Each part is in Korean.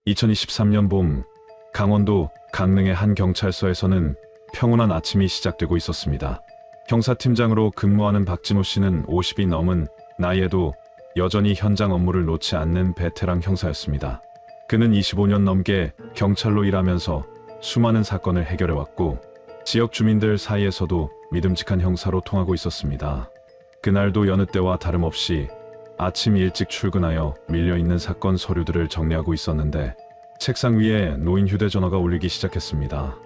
2023년 봄, 강원도 강릉의 한 경찰서에서는 평온한 아침이 시작되고 있었습니다. 형사팀장으로 근무하는 박진호 씨는 50이 넘은 나이에도 여전히 현장 업무를 놓지 않는 베테랑 형사였습니다. 그는 25년 넘게 경찰로 일하면서 수많은 사건을 해결해왔고 지역 주민들 사이에서도 믿음직한 형사로 통하고 있었습니다. 그날도 여느 때와 다름없이 아침 일찍 출근하여 밀려있는 사건 서류들을 정리하고 있었는데 책상 위에 놓인 휴대전화가 울리기 시작했습니다.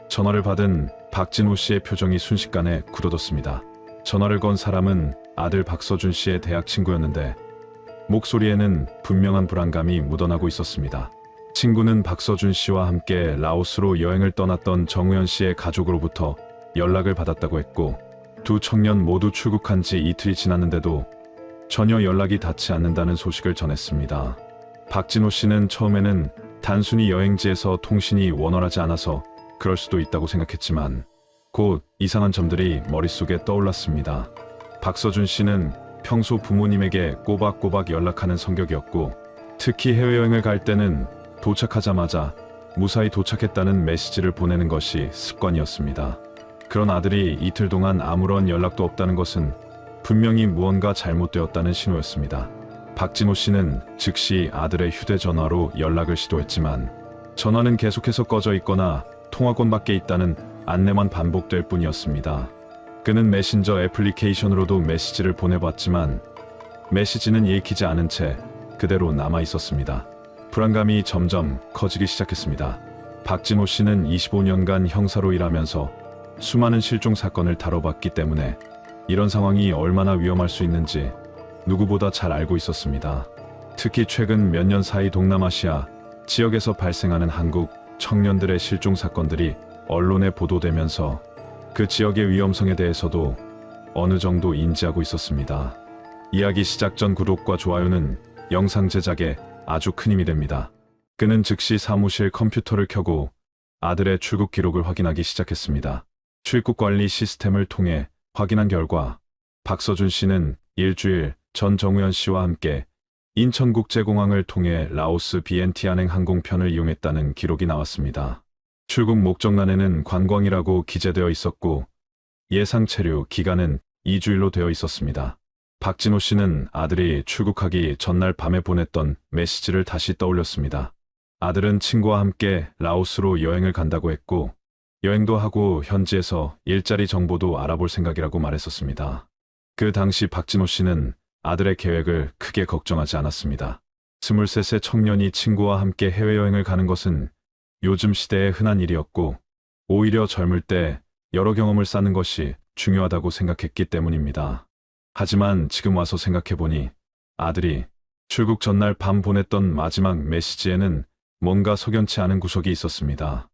전화를 받은 박진호 씨의 표정이 순식간에 굳어졌습니다. 전화를 건 사람은 아들 박서준 씨의 대학 친구였는데 목소리에는 분명한 불안감이 묻어나고 있었습니다. 친구는 박서준 씨와 함께 라오스로 여행을 떠났던 정우현 씨의 가족으로부터 연락을 받았다고 했고 두 청년 모두 출국한 지 이틀이 지났는데도 전혀 연락이 닿지 않는다는 소식을 전했습니다. 박진호 씨는 처음에는 단순히 여행지에서 통신이 원활하지 않아서 그럴 수도 있다고 생각했지만 곧 이상한 점들이 머릿속에 떠올랐습니다. 박서준 씨는 평소 부모님에게 꼬박꼬박 연락하는 성격이었고 특히 해외여행을 갈 때는 도착하자마자 무사히 도착했다는 메시지를 보내는 것이 습관이었습니다. 그런 아들이 이틀 동안 아무런 연락도 없다는 것은 분명히 무언가 잘못되었다는 신호였습니다. 박진호 씨는 즉시 아들의 휴대전화로 연락을 시도했지만 전화는 계속해서 꺼져 있거나 통화권 밖에 있다는 안내만 반복될 뿐이었습니다. 그는 메신저 애플리케이션으로도 메시지를 보내봤지만 메시지는 읽히지 않은 채 그대로 남아 있었습니다. 불안감이 점점 커지기 시작했습니다. 박진호 씨는 25년간 형사로 일하면서 수많은 실종 사건을 다뤄봤기 때문에 이런 상황이 얼마나 위험할 수 있는지 누구보다 잘 알고 있었습니다. 특히 최근 몇 년 사이 동남아시아 지역에서 발생하는 한국 청년들의 실종 사건들이 언론에 보도되면서 그 지역의 위험성에 대해서도 어느 정도 인지하고 있었습니다. 이야기 시작 전 구독과 좋아요는 영상 제작에 아주 큰 힘이 됩니다. 그는 즉시 사무실 컴퓨터를 켜고 아들의 출국 기록을 확인하기 시작했습니다. 출국 관리 시스템을 통해 확인한 결과 박서준 씨는 일주일 전 정우현 씨와 함께 인천국제공항을 통해 라오스 비엔티안행 항공편을 이용했다는 기록이 나왔습니다. 출국 목적란에는 관광이라고 기재되어 있었고 예상 체류 기간은 2주일로 되어 있었습니다. 박진호 씨는 아들이 출국하기 전날 밤에 보냈던 메시지를 다시 떠올렸습니다. 아들은 친구와 함께 라오스로 여행을 간다고 했고 여행도 하고 현지에서 일자리 정보도 알아볼 생각이라고 말했었습니다. 그 당시 박진호 씨는 아들의 계획을 크게 걱정하지 않았습니다. 23세 청년이 친구와 함께 해외여행을 가는 것은 요즘 시대의 흔한 일이었고 오히려 젊을 때 여러 경험을 쌓는 것이 중요하다고 생각했기 때문입니다. 하지만 지금 와서 생각해보니 아들이 출국 전날 밤 보냈던 마지막 메시지에는 뭔가 석연치 않은 구석이 있었습니다.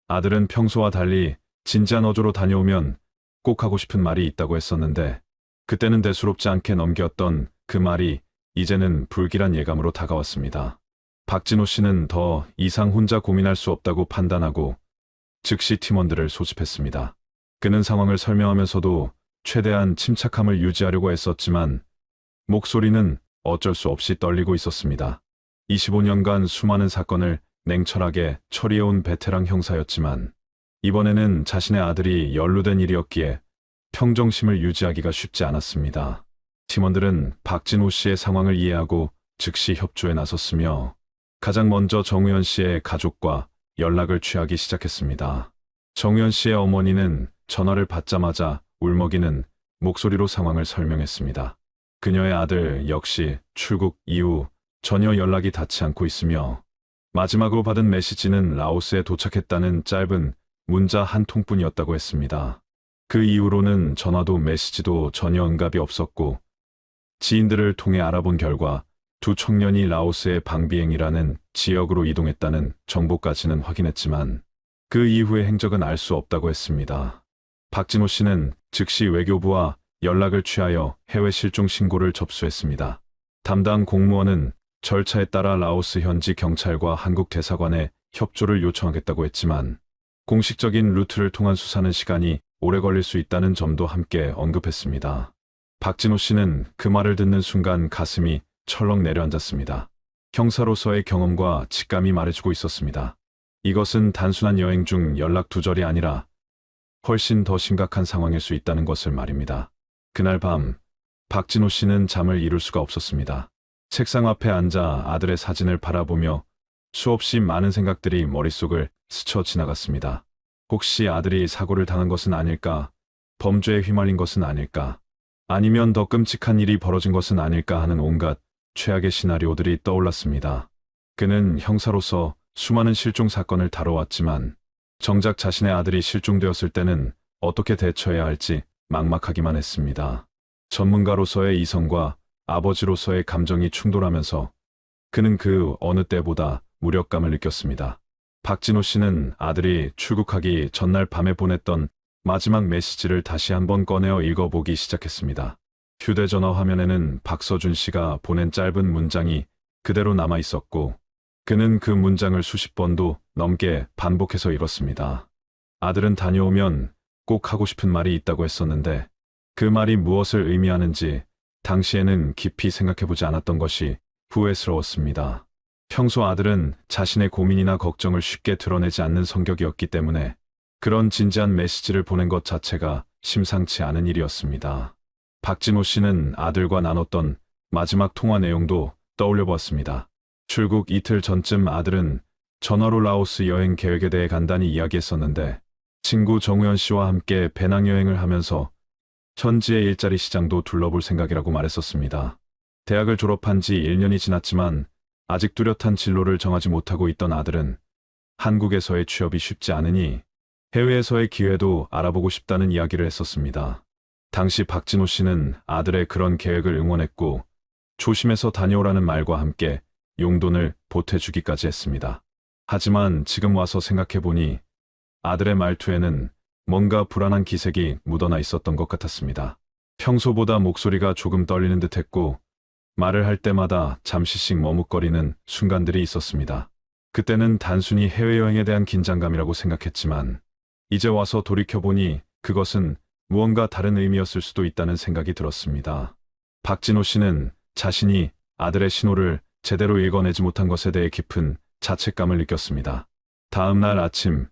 아들은 평소와 달리 진지한 어조로 다녀오면 꼭 하고 싶은 말이 있다고 했었는데 그때는 대수롭지 않게 넘겼던 그 말이 이제는 불길한 예감으로 다가왔습니다. 박진호 씨는 더 이상 혼자 고민할 수 없다고 판단하고 즉시 팀원들을 소집했습니다. 그는 상황을 설명하면서도 최대한 침착함을 유지하려고 애썼지만 목소리는 어쩔 수 없이 떨리고 있었습니다. 25년간 수많은 사건을 냉철하게 처리해온 베테랑 형사였지만 이번에는 자신의 아들이 연루된 일이었기에 평정심을 유지하기가 쉽지 않았습니다. 팀원들은 박진호 씨의 상황을 이해하고 즉시 협조에 나섰으며 가장 먼저 정우현 씨의 가족과 연락을 취하기 시작했습니다. 정우현 씨의 어머니는 전화를 받자마자 울먹이는 목소리로 상황을 설명했습니다. 그녀의 아들 역시 출국 이후 전혀 연락이 닿지 않고 있으며 마지막으로 받은 메시지는 라오스에 도착했다는 짧은 문자 한 통뿐이었다고 했습니다. 그 이후로는 전화도 메시지도 전혀 응답이 없었고 지인들을 통해 알아본 결과 두 청년이 라오스의 방비행이라는 지역으로 이동했다는 정보까지는 확인했지만 그 이후의 행적은 알 수 없다고 했습니다. 박진호 씨는 즉시 외교부와 연락을 취하여 해외 실종 신고를 접수했습니다. 담당 공무원은 절차에 따라 라오스 현지 경찰과 한국 대사관에 협조를 요청하겠다고 했지만 공식적인 루트를 통한 수사는 시간이 오래 걸릴 수 있다는 점도 함께 언급했습니다. 박진호 씨는 그 말을 듣는 순간 가슴이 철렁 내려앉았습니다. 형사로서의 경험과 직감이 말해주고 있었습니다. 이것은 단순한 여행 중 연락 두절이 아니라 훨씬 더 심각한 상황일 수 있다는 것을 말입니다. 그날 밤, 박진호 씨는 잠을 이룰 수가 없었습니다. 책상 앞에 앉아 아들의 사진을 바라보며 수없이 많은 생각들이 머릿속을 스쳐 지나갔습니다. 혹시 아들이 사고를 당한 것은 아닐까? 범죄에 휘말린 것은 아닐까? 아니면 더 끔찍한 일이 벌어진 것은 아닐까 하는 온갖 최악의 시나리오들이 떠올랐습니다. 그는 형사로서 수많은 실종 사건을 다뤄왔지만 정작 자신의 아들이 실종되었을 때는 어떻게 대처해야 할지 막막하기만 했습니다. 전문가로서의 이성과 아버지로서의 감정이 충돌하면서 그는 그 어느 때보다 무력감을 느꼈습니다. 박진호 씨는 아들이 출국하기 전날 밤에 보냈던 마지막 메시지를 다시 한번 꺼내어 읽어보기 시작했습니다. 휴대전화 화면에는 박서준 씨가 보낸 짧은 문장이 그대로 남아 있었고 그는 그 문장을 수십 번도 넘게 반복해서 읽었습니다. 아들은 다녀오면 꼭 하고 싶은 말이 있다고 했었는데 그 말이 무엇을 의미하는지 당시에는 깊이 생각해보지 않았던 것이 후회스러웠습니다. 평소 아들은 자신의 고민이나 걱정을 쉽게 드러내지 않는 성격이었기 때문에 그런 진지한 메시지를 보낸 것 자체가 심상치 않은 일이었습니다. 박진호 씨는 아들과 나눴던 마지막 통화 내용도 떠올려 보았습니다. 출국 이틀 전쯤 아들은 전화로 라오스 여행 계획에 대해 간단히 이야기했었는데 친구 정우현 씨와 함께 배낭여행을 하면서 현지의 일자리 시장도 둘러볼 생각이라고 말했었습니다. 대학을 졸업한 지 1년이 지났지만 아직 뚜렷한 진로를 정하지 못하고 있던 아들은 한국에서의 취업이 쉽지 않으니 해외에서의 기회도 알아보고 싶다는 이야기를 했었습니다. 당시 박진호 씨는 아들의 그런 계획을 응원했고 조심해서 다녀오라는 말과 함께 용돈을 보태주기까지 했습니다. 하지만 지금 와서 생각해보니 아들의 말투에는 뭔가 불안한 기색이 묻어나 있었던 것 같았습니다. 평소보다 목소리가 조금 떨리는 듯했고 말을 할 때마다 잠시씩 머뭇거리는 순간들이 있었습니다. 그때는 단순히 해외여행에 대한 긴장감이라고 생각했지만 이제 와서 돌이켜보니 그것은 무언가 다른 의미였을 수도 있다는 생각이 들었습니다. 박진호 씨는 자신이 아들의 신호를 제대로 읽어내지 못한 것에 대해 깊은 자책감을 느꼈습니다. 다음 날 아침,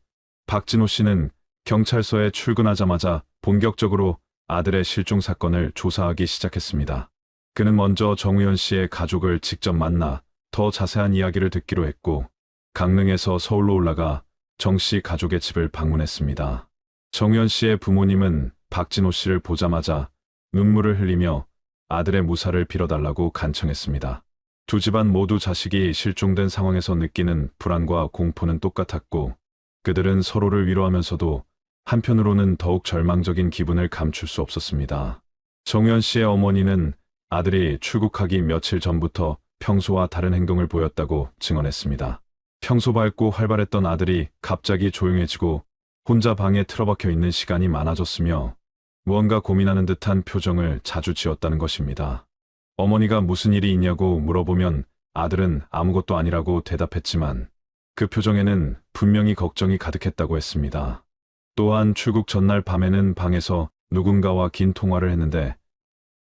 박진호 씨는 경찰서에 출근하자마자 본격적으로 아들의 실종 사건을 조사하기 시작했습니다. 그는 먼저 정우현 씨의 가족을 직접 만나 더 자세한 이야기를 듣기로 했고 강릉에서 서울로 올라가 정 씨 가족의 집을 방문했습니다. 정우현 씨의 부모님은 박진호 씨를 보자마자 눈물을 흘리며 아들의 무사를 빌어달라고 간청했습니다. 두 집안 모두 자식이 실종된 상황에서 느끼는 불안과 공포는 똑같았고 그들은 서로를 위로하면서도 한편으로는 더욱 절망적인 기분을 감출 수 없었습니다. 정우현 씨의 어머니는 아들이 출국하기 며칠 전부터 평소와 다른 행동을 보였다고 증언했습니다. 평소 밝고 활발했던 아들이 갑자기 조용해지고 혼자 방에 틀어박혀 있는 시간이 많아졌으며 무언가 고민하는 듯한 표정을 자주 지었다는 것입니다. 어머니가 무슨 일이 있냐고 물어보면 아들은 아무것도 아니라고 대답했지만 그 표정에는 분명히 걱정이 가득했다고 했습니다. 또한 출국 전날 밤에는 방에서 누군가와 긴 통화를 했는데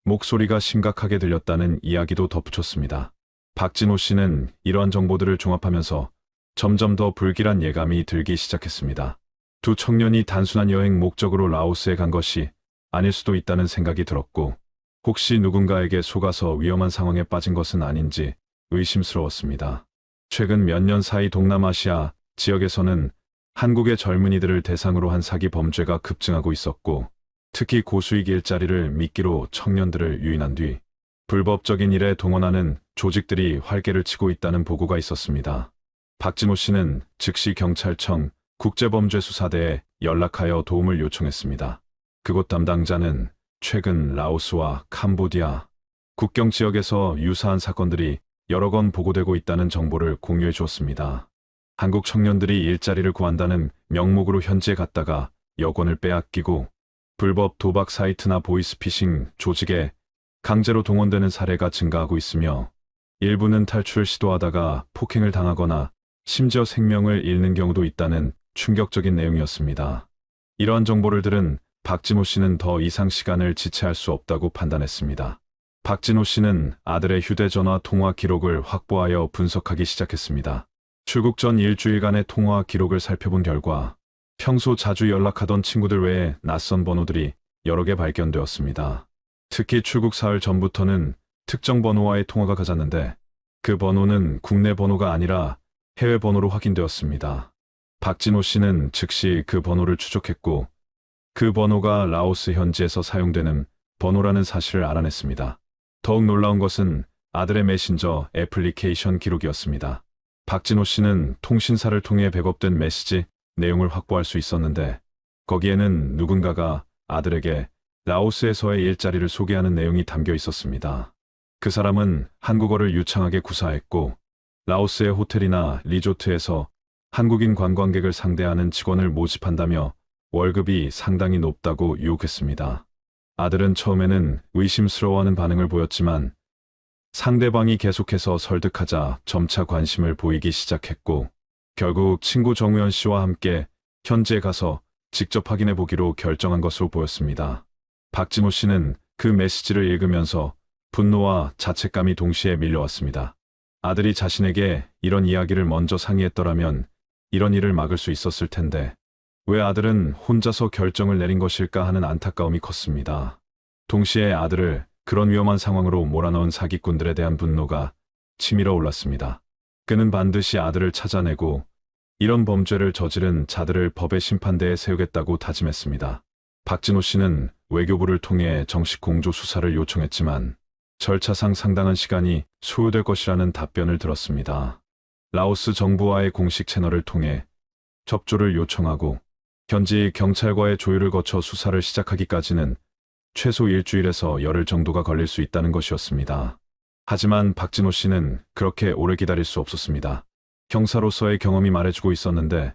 목소리가 심각하게 들렸다는 이야기도 덧붙였습니다. 박진호 씨는 이러한 정보들을 종합하면서 점점 더 불길한 예감이 들기 시작했습니다. 두 청년이 단순한 여행 목적으로 라오스에 간 것이 아닐 수도 있다는 생각이 들었고 혹시 누군가에게 속아서 위험한 상황에 빠진 것은 아닌지 의심스러웠습니다. 최근 몇 년 사이 동남아시아 지역에서는 한국의 젊은이들을 대상으로 한 사기 범죄가 급증하고 있었고 특히 고수익 일자리를 미끼로 청년들을 유인한 뒤 불법적인 일에 동원하는 조직들이 활개를 치고 있다는 보고가 있었습니다. 박진호 씨는 즉시 경찰청 국제범죄수사대에 연락하여 도움을 요청했습니다. 그곳 담당자는 최근 라오스와 캄보디아 국경 지역에서 유사한 사건들이 여러 건 보고되고 있다는 정보를 공유해 주었습니다. 한국 청년들이 일자리를 구한다는 명목으로 현지에 갔다가 여권을 빼앗기고 불법 도박 사이트나 보이스피싱 조직에 강제로 동원되는 사례가 증가하고 있으며 일부는 탈출을 시도하다가 폭행을 당하거나 심지어 생명을 잃는 경우도 있다는 충격적인 내용이었습니다. 이러한 정보를 들은 박진호 씨는 더 이상 시간을 지체할 수 없다고 판단했습니다. 박진호 씨는 아들의 휴대전화 통화 기록을 확보하여 분석하기 시작했습니다. 출국 전 일주일간의 통화 기록을 살펴본 결과 평소 자주 연락하던 친구들 외에 낯선 번호들이 여러 개 발견되었습니다. 특히 출국 사흘 전부터는 특정 번호와의 통화가 잦았는데 그 번호는 국내 번호가 아니라 해외 번호로 확인되었습니다. 박진호 씨는 즉시 그 번호를 추적했고 그 번호가 라오스 현지에서 사용되는 번호라는 사실을 알아냈습니다. 더욱 놀라운 것은 아들의 메신저 애플리케이션 기록이었습니다. 박진호 씨는 통신사를 통해 백업된 메시지 내용을 확보할 수 있었는데 거기에는 누군가가 아들에게 라오스에서의 일자리를 소개하는 내용이 담겨 있었습니다. 그 사람은 한국어를 유창하게 구사했고 라오스의 호텔이나 리조트에서 한국인 관광객을 상대하는 직원을 모집한다며 월급이 상당히 높다고 유혹했습니다. 아들은 처음에는 의심스러워하는 반응을 보였지만 상대방이 계속해서 설득하자 점차 관심을 보이기 시작했고 결국 친구 정우현 씨와 함께 현지에 가서 직접 확인해 보기로 결정한 것으로 보였습니다. 박진호 씨는 그 메시지를 읽으면서 분노와 자책감이 동시에 밀려왔습니다. 아들이 자신에게 이런 이야기를 먼저 상의했더라면 이런 일을 막을 수 있었을 텐데 왜 아들은 혼자서 결정을 내린 것일까 하는 안타까움이 컸습니다. 동시에 아들을 그런 위험한 상황으로 몰아넣은 사기꾼들에 대한 분노가 치밀어 올랐습니다. 그는 반드시 아들을 찾아내고 이런 범죄를 저지른 자들을 법의 심판대에 세우겠다고 다짐했습니다. 박진호 씨는 외교부를 통해 정식 공조 수사를 요청했지만 절차상 상당한 시간이 소요될 것이라는 답변을 들었습니다. 라오스 정부와의 공식 채널을 통해 접조를 요청하고 현지 경찰과의 조율을 거쳐 수사를 시작하기까지는 최소 일주일에서 열흘 정도가 걸릴 수 있다는 것이었습니다. 하지만 박진호 씨는 그렇게 오래 기다릴 수 없었습니다. 형사로서의 경험이 말해주고 있었는데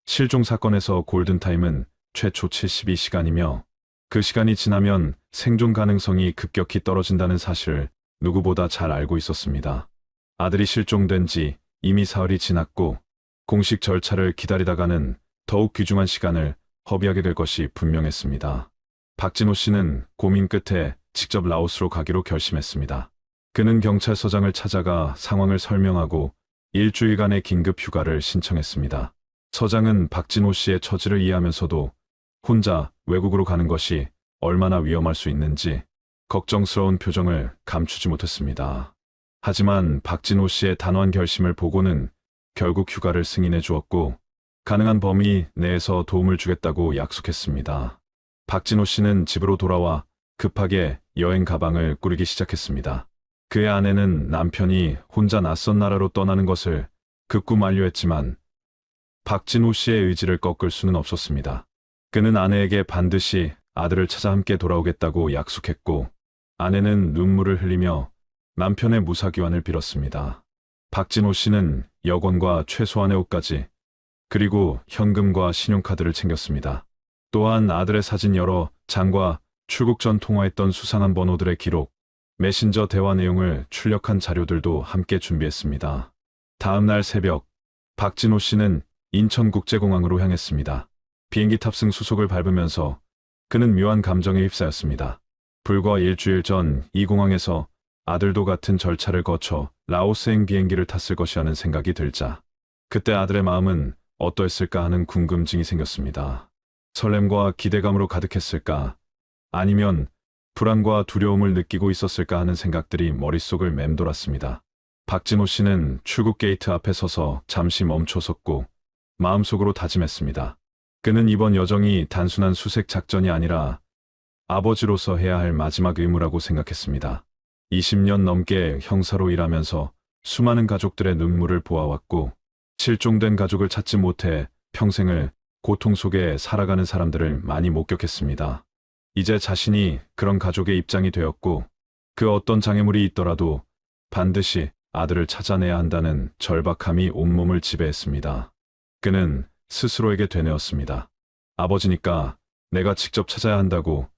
실종 사건에서 골든타임은 최초 72시간이며 그 시간이 지나면 생존 가능성이 급격히 떨어진다는 사실을 누구보다 잘 알고 있었습니다. 아들이 실종된 지 이미 사흘이 지났고 공식 절차를 기다리다가는 더욱 귀중한 시간을 허비하게 될 것이 분명했습니다. 박진호 씨는 고민 끝에 직접 라오스로 가기로 결심했습니다. 그는 경찰서장을 찾아가 상황을 설명하고 일주일간의 긴급 휴가를 신청했습니다. 서장은 박진호 씨의 처지를 이해하면서도 혼자 외국으로 가는 것이 얼마나 위험할 수 있는지 걱정스러운 표정을 감추지 못했습니다. 하지만 박진호 씨의 단호한 결심을 보고는 결국 휴가를 승인해 주었고 가능한 범위 내에서 도움을 주겠다고 약속했습니다. 박진호 씨는 집으로 돌아와 급하게 여행 가방을 꾸리기 시작했습니다. 그의 아내는 남편이 혼자 낯선 나라로 떠나는 것을 극구 만류했지만 박진호 씨의 의지를 꺾을 수는 없었습니다. 그는 아내에게 반드시 아들을 찾아 함께 돌아오겠다고 약속했고 아내는 눈물을 흘리며 남편의 무사귀환을 빌었습니다. 박진호 씨는 여권과 최소한의 옷까지 그리고 현금과 신용카드를 챙겼습니다. 또한 아들의 사진 여러 장과 출국 전 통화했던 수상한 번호들의 기록, 메신저 대화 내용을 출력한 자료들도 함께 준비했습니다. 다음 날 새벽, 박진호 씨는 인천국제공항으로 향했습니다. 비행기 탑승 수속을 밟으면서 그는 묘한 감정에 휩싸였습니다. 불과 일주일 전 이 공항에서 아들도 같은 절차를 거쳐 라오스행 비행기를 탔을 것이라는 생각이 들자 그때 아들의 마음은 어떠했을까 하는 궁금증이 생겼습니다. 설렘과 기대감으로 가득했을까? 아니면 불안과 두려움을 느끼고 있었을까 하는 생각들이 머릿속을 맴돌았습니다. 박진호 씨는 출국 게이트 앞에 서서 잠시 멈춰섰고 마음속으로 다짐했습니다. 그는 이번 여정이 단순한 수색 작전이 아니라 아버지로서 해야 할 마지막 의무라고 생각했습니다. 20년 넘게 형사로 일하면서 수많은 가족들의 눈물을 보아왔고 실종된 가족을 찾지 못해 평생을 고통 속에 살아가는 사람들을 많이 목격했습니다. 이제 자신이 그런 가족의 입장이 되었고 그 어떤 장애물이 있더라도 반드시 아들을 찾아내야 한다는 절박함이 온몸을 지배했습니다. 그는 스스로에게 되뇌었습니다. 아버지니까 내가 직접 찾아야 한다고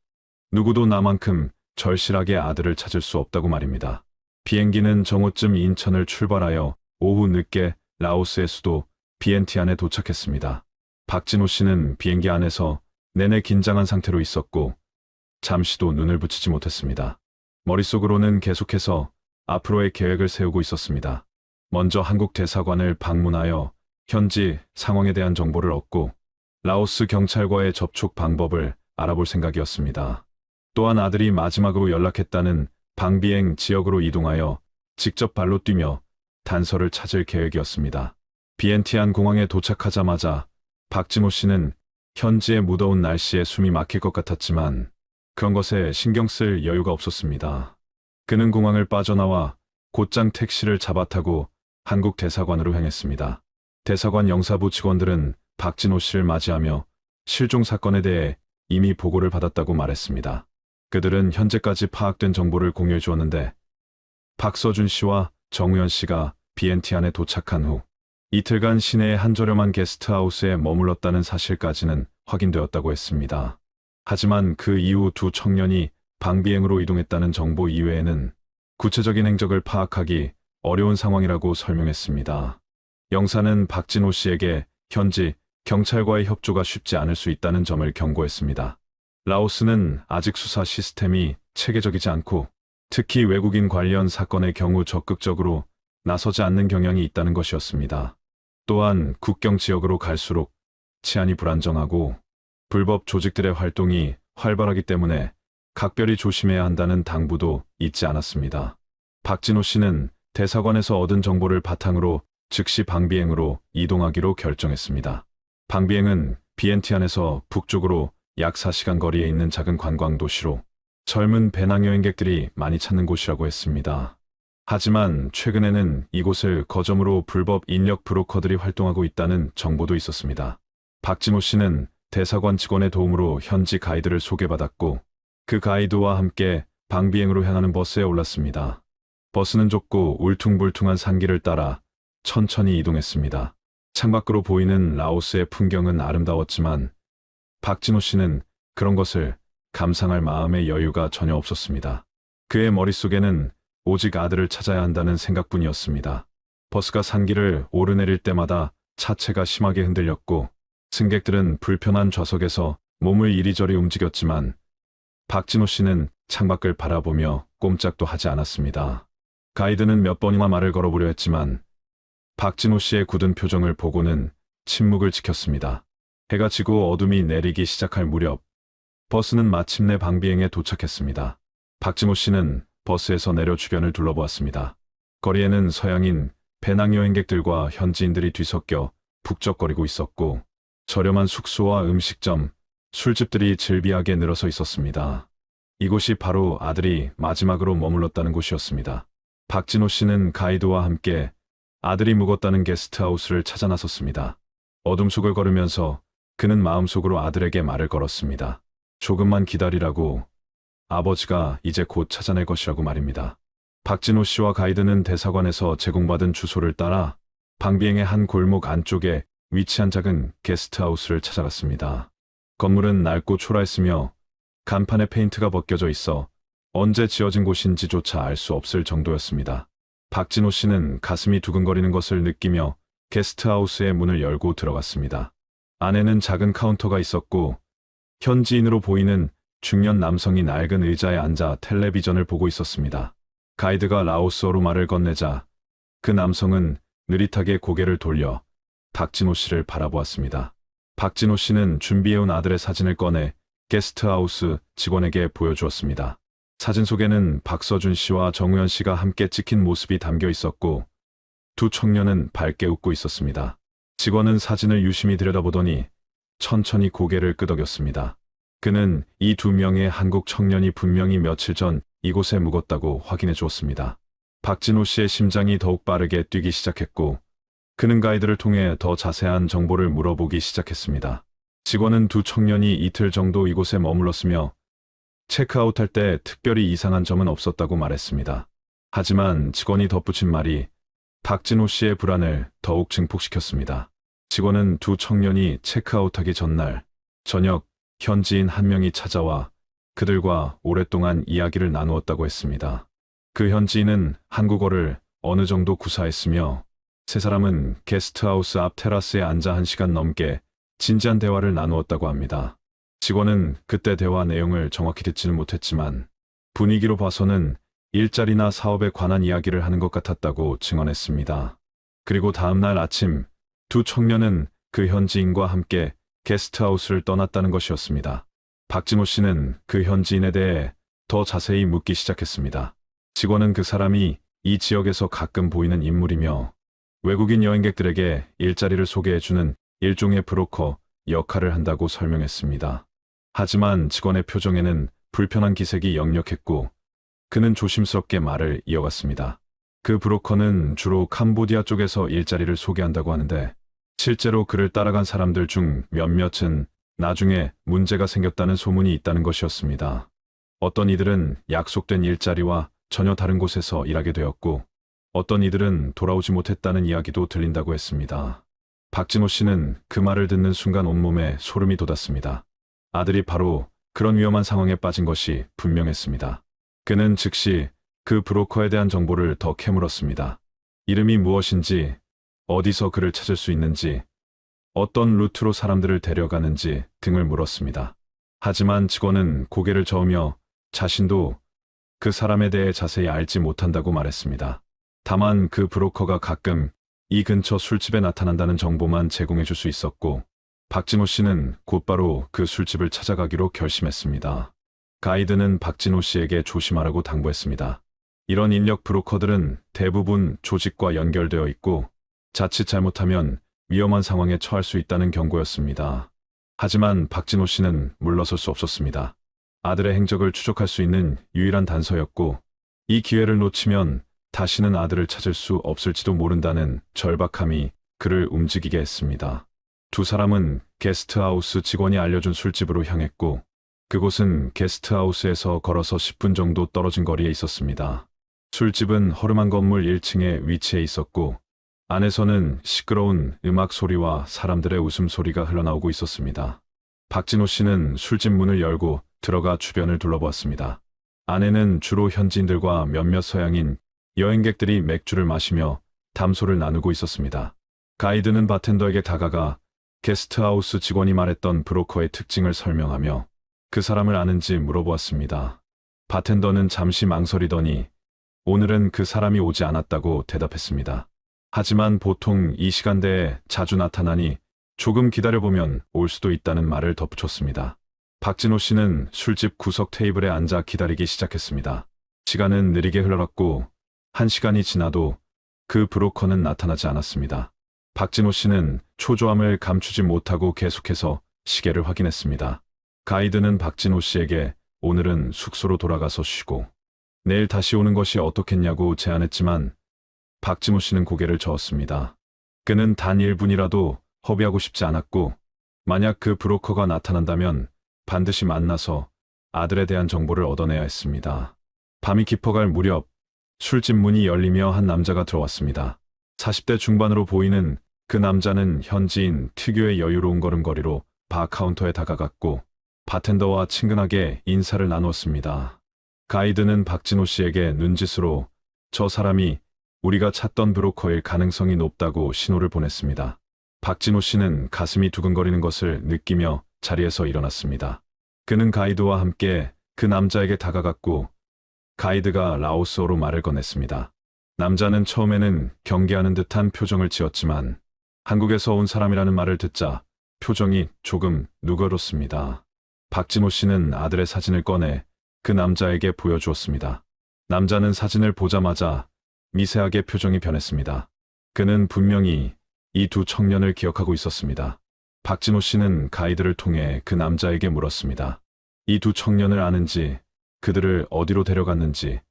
누구도 나만큼 절실하게 아들을 찾을 수 없다고 말입니다. 비행기는 정오쯤 인천을 출발하여 오후 늦게 라오스의 수도 비엔티안에 도착했습니다. 박진호 씨는 비행기 안에서 내내 긴장한 상태로 있었고 잠시도 눈을 붙이지 못했습니다. 머릿속으로는 계속해서 앞으로의 계획을 세우고 있었습니다. 먼저 한국 대사관을 방문하여 현지 상황에 대한 정보를 얻고 라오스 경찰과의 접촉 방법을 알아볼 생각이었습니다. 또한 아들이 마지막으로 연락했다는 방비행 지역으로 이동하여 직접 발로 뛰며 단서를 찾을 계획이었습니다. 비엔티안 공항에 도착하자마자 박진호 씨는 현지의 무더운 날씨에 숨이 막힐 것 같았지만 그런 것에 신경 쓸 여유가 없었습니다. 그는 공항을 빠져나와 곧장 택시를 잡아타고 한국 대사관으로 향했습니다. 대사관 영사부 직원들은 박진호 씨를 맞이하며 실종 사건에 대해 이미 보고를 받았다고 말했습니다. 그들은 현재까지 파악된 정보를 공유해 주었는데 박서준 씨와 정우현 씨가 비엔티안에 도착한 후 이틀간 시내의 한 저렴한 게스트하우스에 머물렀다는 사실까지는 확인되었다고 했습니다. 하지만 그 이후 두 청년이 방비행으로 이동했다는 정보 이외에는 구체적인 행적을 파악하기 어려운 상황이라고 설명했습니다. 영사는 박진호 씨에게 현지 경찰과의 협조가 쉽지 않을 수 있다는 점을 경고했습니다. 라오스는 아직 수사 시스템이 체계적이지 않고 특히 외국인 관련 사건의 경우 적극적으로 나서지 않는 경향이 있다는 것이었습니다. 또한 국경 지역으로 갈수록 치안이 불안정하고 불법 조직들의 활동이 활발하기 때문에 각별히 조심해야 한다는 당부도 잊지 않았습니다. 박진호 씨는 대사관에서 얻은 정보를 바탕으로 즉시 방비행으로 이동하기로 결정했습니다. 방비행은 비엔티안에서 북쪽으로 약 4시간 거리에 있는 작은 관광 도시로 젊은 배낭여행객들이 많이 찾는 곳이라고 했습니다. 하지만 최근에는 이곳을 거점으로 불법 인력 브로커들이 활동하고 있다는 정보도 있었습니다. 박진호 씨는 대사관 직원의 도움으로 현지 가이드를 소개받았고 그 가이드와 함께 방비행으로 향하는 버스에 올랐습니다. 버스는 좁고 울퉁불퉁한 산길을 따라 천천히 이동했습니다. 창밖으로 보이는 라오스의 풍경은 아름다웠지만 박진호 씨는 그런 것을 감상할 마음의 여유가 전혀 없었습니다. 그의 머릿속에는 오직 아들을 찾아야 한다는 생각뿐이었습니다. 버스가 산길을 오르내릴 때마다 차체가 심하게 흔들렸고 승객들은 불편한 좌석에서 몸을 이리저리 움직였지만 박진호 씨는 창밖을 바라보며 꼼짝도 하지 않았습니다. 가이드는 몇 번이나 말을 걸어보려 했지만 박진호 씨의 굳은 표정을 보고는 침묵을 지켰습니다. 해가 지고 어둠이 내리기 시작할 무렵 버스는 마침내 방비행에 도착했습니다. 박진호 씨는 버스에서 내려 주변을 둘러보았습니다. 거리에는 서양인 배낭여행객들과 현지인들이 뒤섞여 북적거리고 있었고 저렴한 숙소와 음식점, 술집들이 즐비하게 늘어서 있었습니다. 이곳이 바로 아들이 마지막으로 머물렀다는 곳이었습니다. 박진호 씨는 가이드와 함께 아들이 묵었다는 게스트하우스를 찾아 나섰습니다. 어둠 속을 걸으면서 그는 마음속으로 아들에게 말을 걸었습니다. 조금만 기다리라고, 아버지가 이제 곧 찾아낼 것이라고 말입니다. 박진호 씨와 가이드는 대사관에서 제공받은 주소를 따라 방비행의 한 골목 안쪽에 위치한 작은 게스트하우스를 찾아갔습니다. 건물은 낡고 초라했으며 간판에 페인트가 벗겨져 있어 언제 지어진 곳인지조차 알 수 없을 정도였습니다. 박진호 씨는 가슴이 두근거리는 것을 느끼며 게스트하우스의 문을 열고 들어갔습니다. 안에는 작은 카운터가 있었고 현지인으로 보이는 중년 남성이 낡은 의자에 앉아 텔레비전을 보고 있었습니다. 가이드가 라오스어로 말을 건네자 그 남성은 느릿하게 고개를 돌려 박진호 씨를 바라보았습니다. 박진호 씨는 준비해온 아들의 사진을 꺼내 게스트하우스 직원에게 보여주었습니다. 사진 속에는 박서준 씨와 정우현 씨가 함께 찍힌 모습이 담겨 있었고 두 청년은 밝게 웃고 있었습니다. 직원은 사진을 유심히 들여다보더니 천천히 고개를 끄덕였습니다. 그는 이 두 명의 한국 청년이 분명히 며칠 전 이곳에 묵었다고 확인해 주었습니다. 박진호 씨의 심장이 더욱 빠르게 뛰기 시작했고 그는 가이드를 통해 더 자세한 정보를 물어보기 시작했습니다. 직원은 두 청년이 이틀 정도 이곳에 머물렀으며 체크아웃할 때 특별히 이상한 점은 없었다고 말했습니다. 하지만 직원이 덧붙인 말이 박진호 씨의 불안을 더욱 증폭시켰습니다. 직원은 두 청년이 체크아웃하기 전날 저녁 현지인 한 명이 찾아와 그들과 오랫동안 이야기를 나누었다고 했습니다. 그 현지인은 한국어를 어느 정도 구사했으며 세 사람은 게스트하우스 앞 테라스에 앉아 1시간 넘게 진지한 대화를 나누었다고 합니다. 직원은 그때 대화 내용을 정확히 듣지는 못했지만 분위기로 봐서는 일자리나 사업에 관한 이야기를 하는 것 같았다고 증언했습니다. 그리고 다음 날 아침 두 청년은 그 현지인과 함께 게스트하우스를 떠났다는 것이었습니다. 박진호 씨는 그 현지인에 대해 더 자세히 묻기 시작했습니다. 직원은 그 사람이 이 지역에서 가끔 보이는 인물이며 외국인 여행객들에게 일자리를 소개해주는 일종의 브로커 역할을 한다고 설명했습니다. 하지만 직원의 표정에는 불편한 기색이 역력했고 그는 조심스럽게 말을 이어갔습니다. 그 브로커는 주로 캄보디아 쪽에서 일자리를 소개한다고 하는데 실제로 그를 따라간 사람들 중 몇몇은 나중에 문제가 생겼다는 소문이 있다는 것이었습니다. 어떤 이들은 약속된 일자리와 전혀 다른 곳에서 일하게 되었고 어떤 이들은 돌아오지 못했다는 이야기도 들린다고 했습니다. 박진호 씨는 그 말을 듣는 순간 온몸에 소름이 돋았습니다. 아들이 바로 그런 위험한 상황에 빠진 것이 분명했습니다. 그는 즉시 그 브로커에 대한 정보를 더 캐물었습니다. 이름이 무엇인지, 어디서 그를 찾을 수 있는지, 어떤 루트로 사람들을 데려가는지 등을 물었습니다. 하지만 직원은 고개를 저으며 자신도 그 사람에 대해 자세히 알지 못한다고 말했습니다. 다만 그 브로커가 가끔 이 근처 술집에 나타난다는 정보만 제공해 줄 수 있었고 박진호 씨는 곧바로 그 술집을 찾아가기로 결심했습니다. 가이드는 박진호 씨에게 조심하라고 당부했습니다. 이런 인력 브로커들은 대부분 조직과 연결되어 있고 자칫 잘못하면 위험한 상황에 처할 수 있다는 경고였습니다. 하지만 박진호 씨는 물러설 수 없었습니다. 아들의 행적을 추적할 수 있는 유일한 단서였고 이 기회를 놓치면 다시는 아들을 찾을 수 없을지도 모른다는 절박함이 그를 움직이게 했습니다. 두 사람은 게스트하우스 직원이 알려준 술집으로 향했고 그곳은 게스트하우스에서 걸어서 10분 정도 떨어진 거리에 있었습니다. 술집은 허름한 건물 1층에 위치해 있었고 안에서는 시끄러운 음악 소리와 사람들의 웃음소리가 흘러나오고 있었습니다. 박진호 씨는 술집 문을 열고 들어가 주변을 둘러보았습니다. 안에는 주로 현지인들과 몇몇 서양인 여행객들이 맥주를 마시며 담소를 나누고 있었습니다. 가이드는 바텐더에게 다가가 게스트하우스 직원이 말했던 브로커의 특징을 설명하며 그 사람을 아는지 물어보았습니다. 바텐더는 잠시 망설이더니 오늘은 그 사람이 오지 않았다고 대답했습니다. 하지만 보통 이 시간대에 자주 나타나니 조금 기다려보면 올 수도 있다는 말을 덧붙였습니다. 박진호 씨는 술집 구석 테이블에 앉아 기다리기 시작했습니다. 시간은 느리게 흘러갔고 1시간이 지나도 그 브로커는 나타나지 않았습니다. 박진호 씨는 초조함을 감추지 못하고 계속해서 시계를 확인했습니다. 가이드는 박진호 씨에게 오늘은 숙소로 돌아가서 쉬고 내일 다시 오는 것이 어떻겠냐고 제안했지만 박진호 씨는 고개를 저었습니다. 그는 단 1분이라도 허비하고 싶지 않았고 만약 그 브로커가 나타난다면 반드시 만나서 아들에 대한 정보를 얻어내야 했습니다. 밤이 깊어갈 무렵 술집 문이 열리며 한 남자가 들어왔습니다. 40대 중반으로 보이는 그 남자는 현지인 특유의 여유로운 걸음걸이로 바 카운터에 다가갔고 바텐더와 친근하게 인사를 나누었습니다. 가이드는 박진호 씨에게 눈짓으로 저 사람이 우리가 찾던 브로커일 가능성이 높다고 신호를 보냈습니다. 박진호 씨는 가슴이 두근거리는 것을 느끼며 자리에서 일어났습니다. 그는 가이드와 함께 그 남자에게 다가갔고 가이드가 라오스어로 말을 건넸습니다. 남자는 처음에는 경계하는 듯한 표정을 지었지만 한국에서 온 사람이라는 말을 듣자 표정이 조금 누그러졌습니다. 박진호 씨는 아들의 사진을 꺼내 그 남자에게 보여주었습니다. 남자는 사진을 보자마자 미세하게 표정이 변했습니다. 그는 분명히 이 두 청년을 기억하고 있었습니다. 박진호 씨는 가이드를 통해 그 남자에게 물었습니다. 이 두 청년을 아는지, 그들을 어디로 데려갔는지,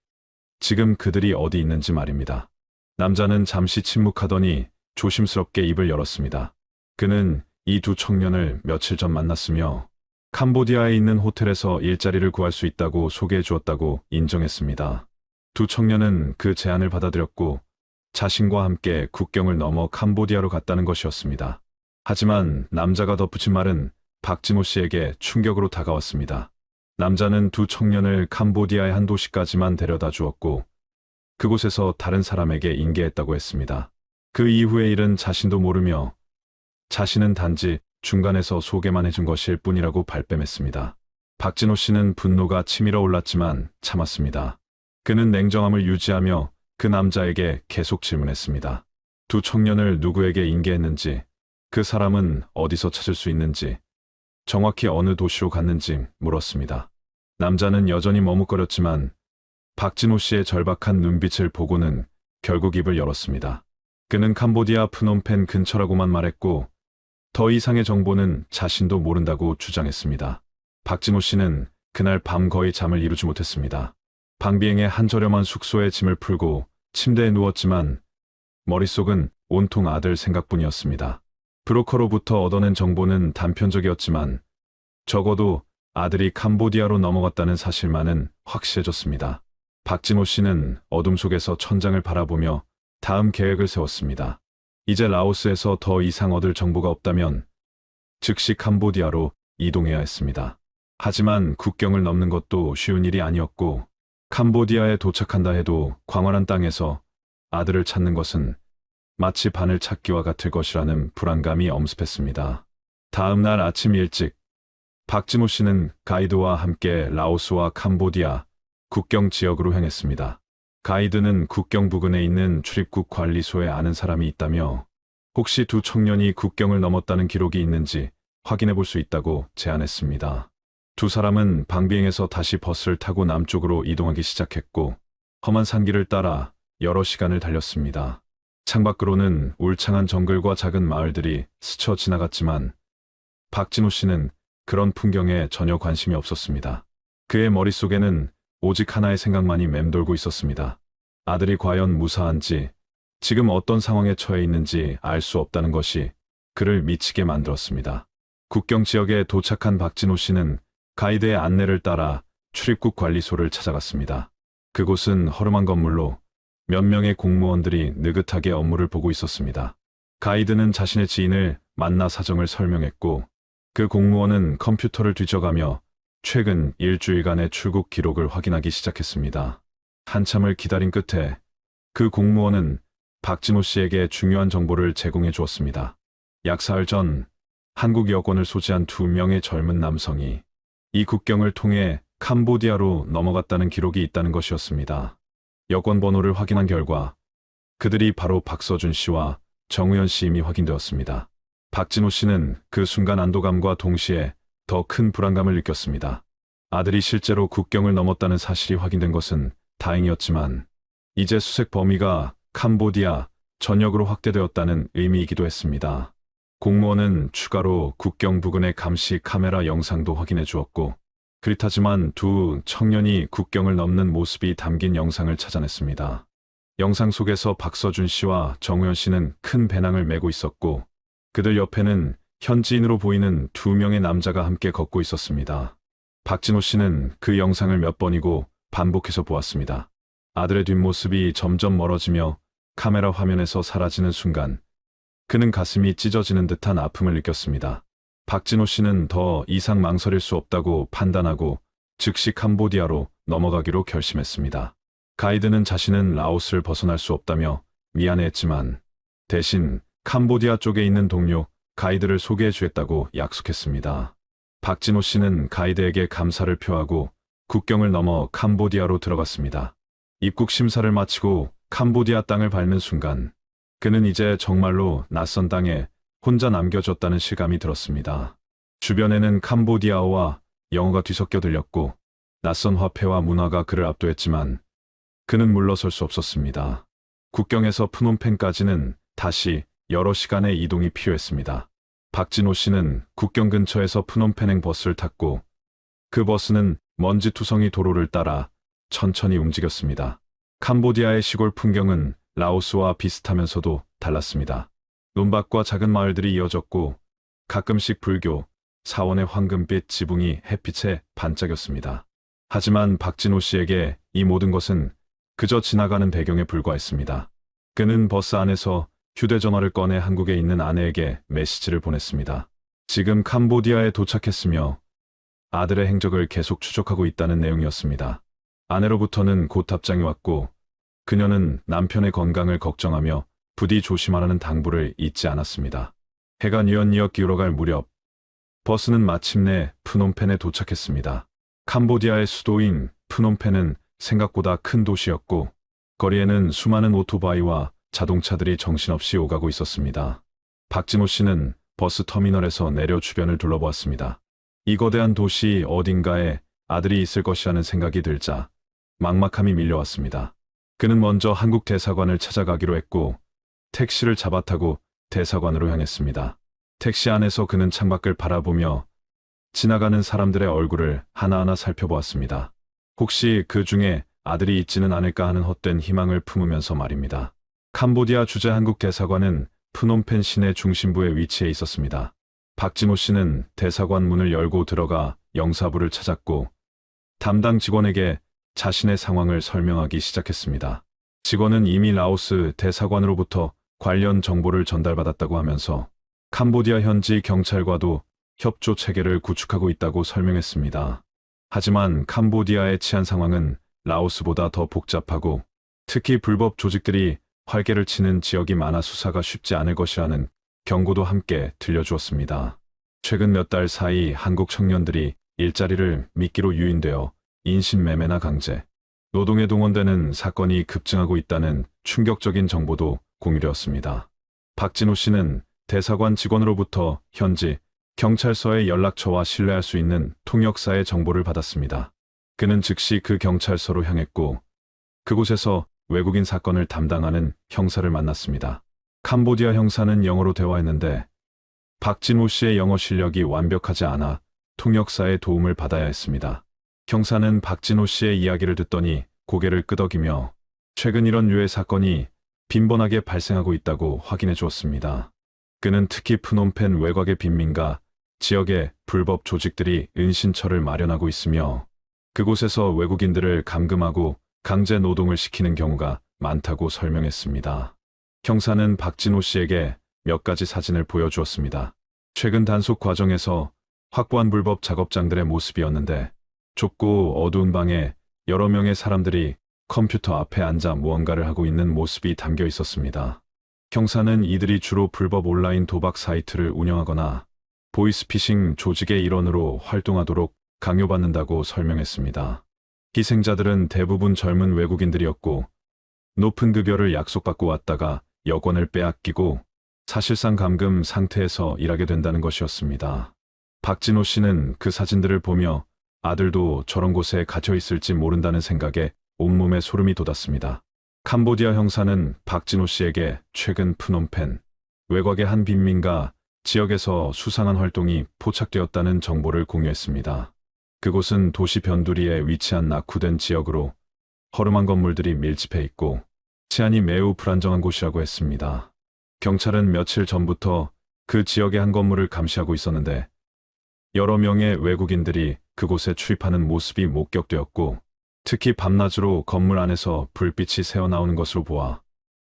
지금 그들이 어디 있는지 말입니다. 남자는 잠시 침묵하더니 조심스럽게 입을 열었습니다. 그는 이 두 청년을 며칠 전 만났으며 캄보디아에 있는 호텔에서 일자리를 구할 수 있다고 소개해 주었다고 인정했습니다. 두 청년은 그 제안을 받아들였고 자신과 함께 국경을 넘어 캄보디아로 갔다는 것이었습니다. 하지만 남자가 덧붙인 말은 박진호 씨에게 충격으로 다가왔습니다. 남자는 두 청년을 캄보디아의 한 도시까지만 데려다 주었고 그곳에서 다른 사람에게 인계했다고 했습니다. 그 이후의 일은 자신도 모르며 자신은 단지 중간에서 소개만 해준 것일 뿐이라고 발뺌했습니다. 박진호 씨는 분노가 치밀어 올랐지만 참았습니다. 그는 냉정함을 유지하며 그 남자에게 계속 질문했습니다. 두 청년을 누구에게 인계했는지, 그 사람은 어디서 찾을 수 있는지, 정확히 어느 도시로 갔는지 물었습니다. 남자는 여전히 머뭇거렸지만 박진호 씨의 절박한 눈빛을 보고는 결국 입을 열었습니다. 그는 캄보디아 프놈펜 근처라고만 말했고 더 이상의 정보는 자신도 모른다고 주장했습니다. 박진호 씨는 그날 밤 거의 잠을 이루지 못했습니다. 방비행의 한 저렴한 숙소에 짐을 풀고 침대에 누웠지만 머릿속은 온통 아들 생각뿐이었습니다. 브로커로부터 얻어낸 정보는 단편적이었지만 적어도 아들이 캄보디아로 넘어갔다는 사실만은 확실해졌습니다. 박진호 씨는 어둠 속에서 천장을 바라보며 다음 계획을 세웠습니다. 이제 라오스에서 더 이상 얻을 정보가 없다면 즉시 캄보디아로 이동해야 했습니다. 하지만 국경을 넘는 것도 쉬운 일이 아니었고 캄보디아에 도착한다 해도 광활한 땅에서 아들을 찾는 것은 마치 바늘 찾기와 같을 것이라는 불안감이 엄습했습니다. 다음 날 아침 일찍 박진호 씨는 가이드와 함께 라오스와 캄보디아 국경 지역으로 향했습니다. 가이드는 국경 부근에 있는 출입국 관리소에 아는 사람이 있다며 혹시 두 청년이 국경을 넘었다는 기록이 있는지 확인해 볼 수 있다고 제안했습니다. 두 사람은 방비행에서 다시 버스를 타고 남쪽으로 이동하기 시작했고 험한 산길을 따라 여러 시간을 달렸습니다. 창밖으로는 울창한 정글과 작은 마을들이 스쳐 지나갔지만 박진호 씨는 그런 풍경에 전혀 관심이 없었습니다. 그의 머릿속에는 오직 하나의 생각만이 맴돌고 있었습니다. 아들이 과연 무사한지, 지금 어떤 상황에 처해 있는지 알 수 없다는 것이 그를 미치게 만들었습니다. 국경 지역에 도착한 박진호 씨는 가이드의 안내를 따라 출입국 관리소를 찾아갔습니다. 그곳은 허름한 건물로 몇 명의 공무원들이 느긋하게 업무를 보고 있었습니다. 가이드는 자신의 지인을 만나 사정을 설명했고 그 공무원은 컴퓨터를 뒤져가며 최근 일주일간의 출국 기록을 확인하기 시작했습니다. 한참을 기다린 끝에 그 공무원은 박진호 씨에게 중요한 정보를 제공해 주었습니다. 약 사흘 전 한국 여권을 소지한 2명의 젊은 남성이 이 국경을 통해 캄보디아로 넘어갔다는 기록이 있다는 것이었습니다. 여권 번호를 확인한 결과 그들이 바로 박서준 씨와 정우현 씨임이 확인되었습니다. 박진호 씨는 그 순간 안도감과 동시에 더 큰 불안감을 느꼈습니다. 아들이 실제로 국경을 넘었다는 사실이 확인된 것은 다행이었지만 이제 수색 범위가 캄보디아 전역으로 확대되었다는 의미이기도 했습니다. 공무원은 추가로 국경 부근의 감시 카메라 영상도 확인해 주었고 그렇다지만 두 청년이 국경을 넘는 모습이 담긴 영상을 찾아냈습니다. 영상 속에서 박서준 씨와 정우현 씨는 큰 배낭을 메고 있었고 그들 옆에는 현지인으로 보이는 2명의 남자가 함께 걷고 있었습니다. 박진호 씨는 그 영상을 몇 번이고 반복해서 보았습니다. 아들의 뒷모습이 점점 멀어지며 카메라 화면에서 사라지는 순간 그는 가슴이 찢어지는 듯한 아픔을 느꼈습니다. 박진호 씨는 더 이상 망설일 수 없다고 판단하고 즉시 캄보디아로 넘어가기로 결심했습니다. 가이드는 자신은 라오스를 벗어날 수 없다며 미안해했지만 대신 캄보디아 쪽에 있는 동료 가이드를 소개해 주겠다고 약속했습니다. 박진호 씨는 가이드에게 감사를 표하고 국경을 넘어 캄보디아로 들어갔습니다. 입국 심사를 마치고 캄보디아 땅을 밟는 순간 그는 이제 정말로 낯선 땅에 혼자 남겨졌다는 실감이 들었습니다. 주변에는 캄보디아어와 영어가 뒤섞여 들렸고 낯선 화폐와 문화가 그를 압도했지만 그는 물러설 수 없었습니다. 국경에서 프놈펜까지는 다시 여러 시간의 이동이 필요했습니다. 박진호 씨는 국경 근처에서 프놈펜행 버스를 탔고 그 버스는 먼지투성이 도로를 따라 천천히 움직였습니다. 캄보디아의 시골 풍경은 라오스와 비슷하면서도 달랐습니다. 논밭과 작은 마을들이 이어졌고 가끔씩 불교, 사원의 황금빛 지붕이 햇빛에 반짝였습니다. 하지만 박진호 씨에게 이 모든 것은 그저 지나가는 배경에 불과했습니다. 그는 버스 안에서 휴대전화를 꺼내 한국에 있는 아내에게 메시지를 보냈습니다. 지금 캄보디아에 도착했으며 아들의 행적을 계속 추적하고 있다는 내용이었습니다. 아내로부터는 곧 답장이 왔고 그녀는 남편의 건강을 걱정하며 부디 조심하라는 당부를 잊지 않았습니다. 해가 뉘엿뉘엿 기울어갈 무렵 버스는 마침내 프놈펜에 도착했습니다. 캄보디아의 수도인 프놈펜은 생각보다 큰 도시였고 거리에는 수많은 오토바이와 자동차들이 정신없이 오가고 있었습니다. 박진호 씨는 버스 터미널에서 내려 주변을 둘러보았습니다. 이 거대한 도시 어딘가에 아들이 있을 것이라는 생각이 들자 막막함이 밀려왔습니다. 그는 먼저 한국 대사관을 찾아가기로 했고 택시를 잡아 타고 대사관으로 향했습니다. 택시 안에서 그는 창밖을 바라보며 지나가는 사람들의 얼굴을 하나하나 살펴보았습니다. 혹시 그 중에 아들이 있지는 않을까 하는 헛된 희망을 품으면서 말입니다. 캄보디아 주재 한국 대사관은 프놈펜 시내 중심부에 위치해 있었습니다. 박진호 씨는 대사관 문을 열고 들어가 영사부를 찾았고 담당 직원에게 자신의 상황을 설명하기 시작했습니다. 직원은 이미 라오스 대사관으로부터 관련 정보를 전달받았다고 하면서 캄보디아 현지 경찰과도 협조 체계를 구축하고 있다고 설명했습니다. 하지만 캄보디아의 치안 상황은 라오스보다 더 복잡하고 특히 불법 조직들이 활개를 치는 지역이 많아 수사가 쉽지 않을 것이라는 경고도 함께 들려주었습니다. 최근 몇 달 사이 한국 청년들이 일자리를 미끼로 유인되어 인신매매나 강제, 노동에 동원되는 사건이 급증하고 있다는 충격적인 정보도 공유되었습니다. 박진호 씨는 대사관 직원으로부터 현지 경찰서의 연락처와 신뢰할 수 있는 통역사의 정보를 받았습니다. 그는 즉시 그 경찰서로 향했고 그곳에서 외국인 사건을 담당하는 형사를 만났습니다. 캄보디아 형사는 영어로 대화했는데 박진호 씨의 영어 실력이 완벽하지 않아 통역사의 도움을 받아야 했습니다. 형사는 박진호 씨의 이야기를 듣더니 고개를 끄덕이며 최근 이런 유해 사건이 빈번하게 발생하고 있다고 확인해 주었습니다. 그는 특히 프놈펜 외곽의 빈민가 지역에 불법 조직들이 은신처를 마련하고 있으며 그곳에서 외국인들을 감금하고 강제 노동을 시키는 경우가 많다고 설명했습니다. 형사는 박진호 씨에게 몇 가지 사진을 보여주었습니다. 최근 단속 과정에서 확보한 불법 작업장들의 모습이었는데 좁고 어두운 방에 여러 명의 사람들이 컴퓨터 앞에 앉아 무언가를 하고 있는 모습이 담겨 있었습니다. 형사는 이들이 주로 불법 온라인 도박 사이트를 운영하거나 보이스피싱 조직의 일원으로 활동하도록 강요받는다고 설명했습니다. 희생자들은 대부분 젊은 외국인들이었고 높은 급여를 약속받고 왔다가 여권을 빼앗기고 사실상 감금 상태에서 일하게 된다는 것이었습니다. 박진호 씨는 그 사진들을 보며 아들도 저런 곳에 갇혀 있을지 모른다는 생각에 온몸에 소름이 돋았습니다. 캄보디아 형사는 박진호 씨에게 최근 프놈펜 외곽의 한 빈민가 지역에서 수상한 활동이 포착되었다는 정보를 공유했습니다. 그곳은 도시 변두리에 위치한 낙후된 지역으로 허름한 건물들이 밀집해 있고 치안이 매우 불안정한 곳이라고 했습니다. 경찰은 며칠 전부터 그 지역의 한 건물을 감시하고 있었는데 여러 명의 외국인들이 그곳에 출입하는 모습이 목격되었고 특히 밤낮으로 건물 안에서 불빛이 새어나오는 것으로 보아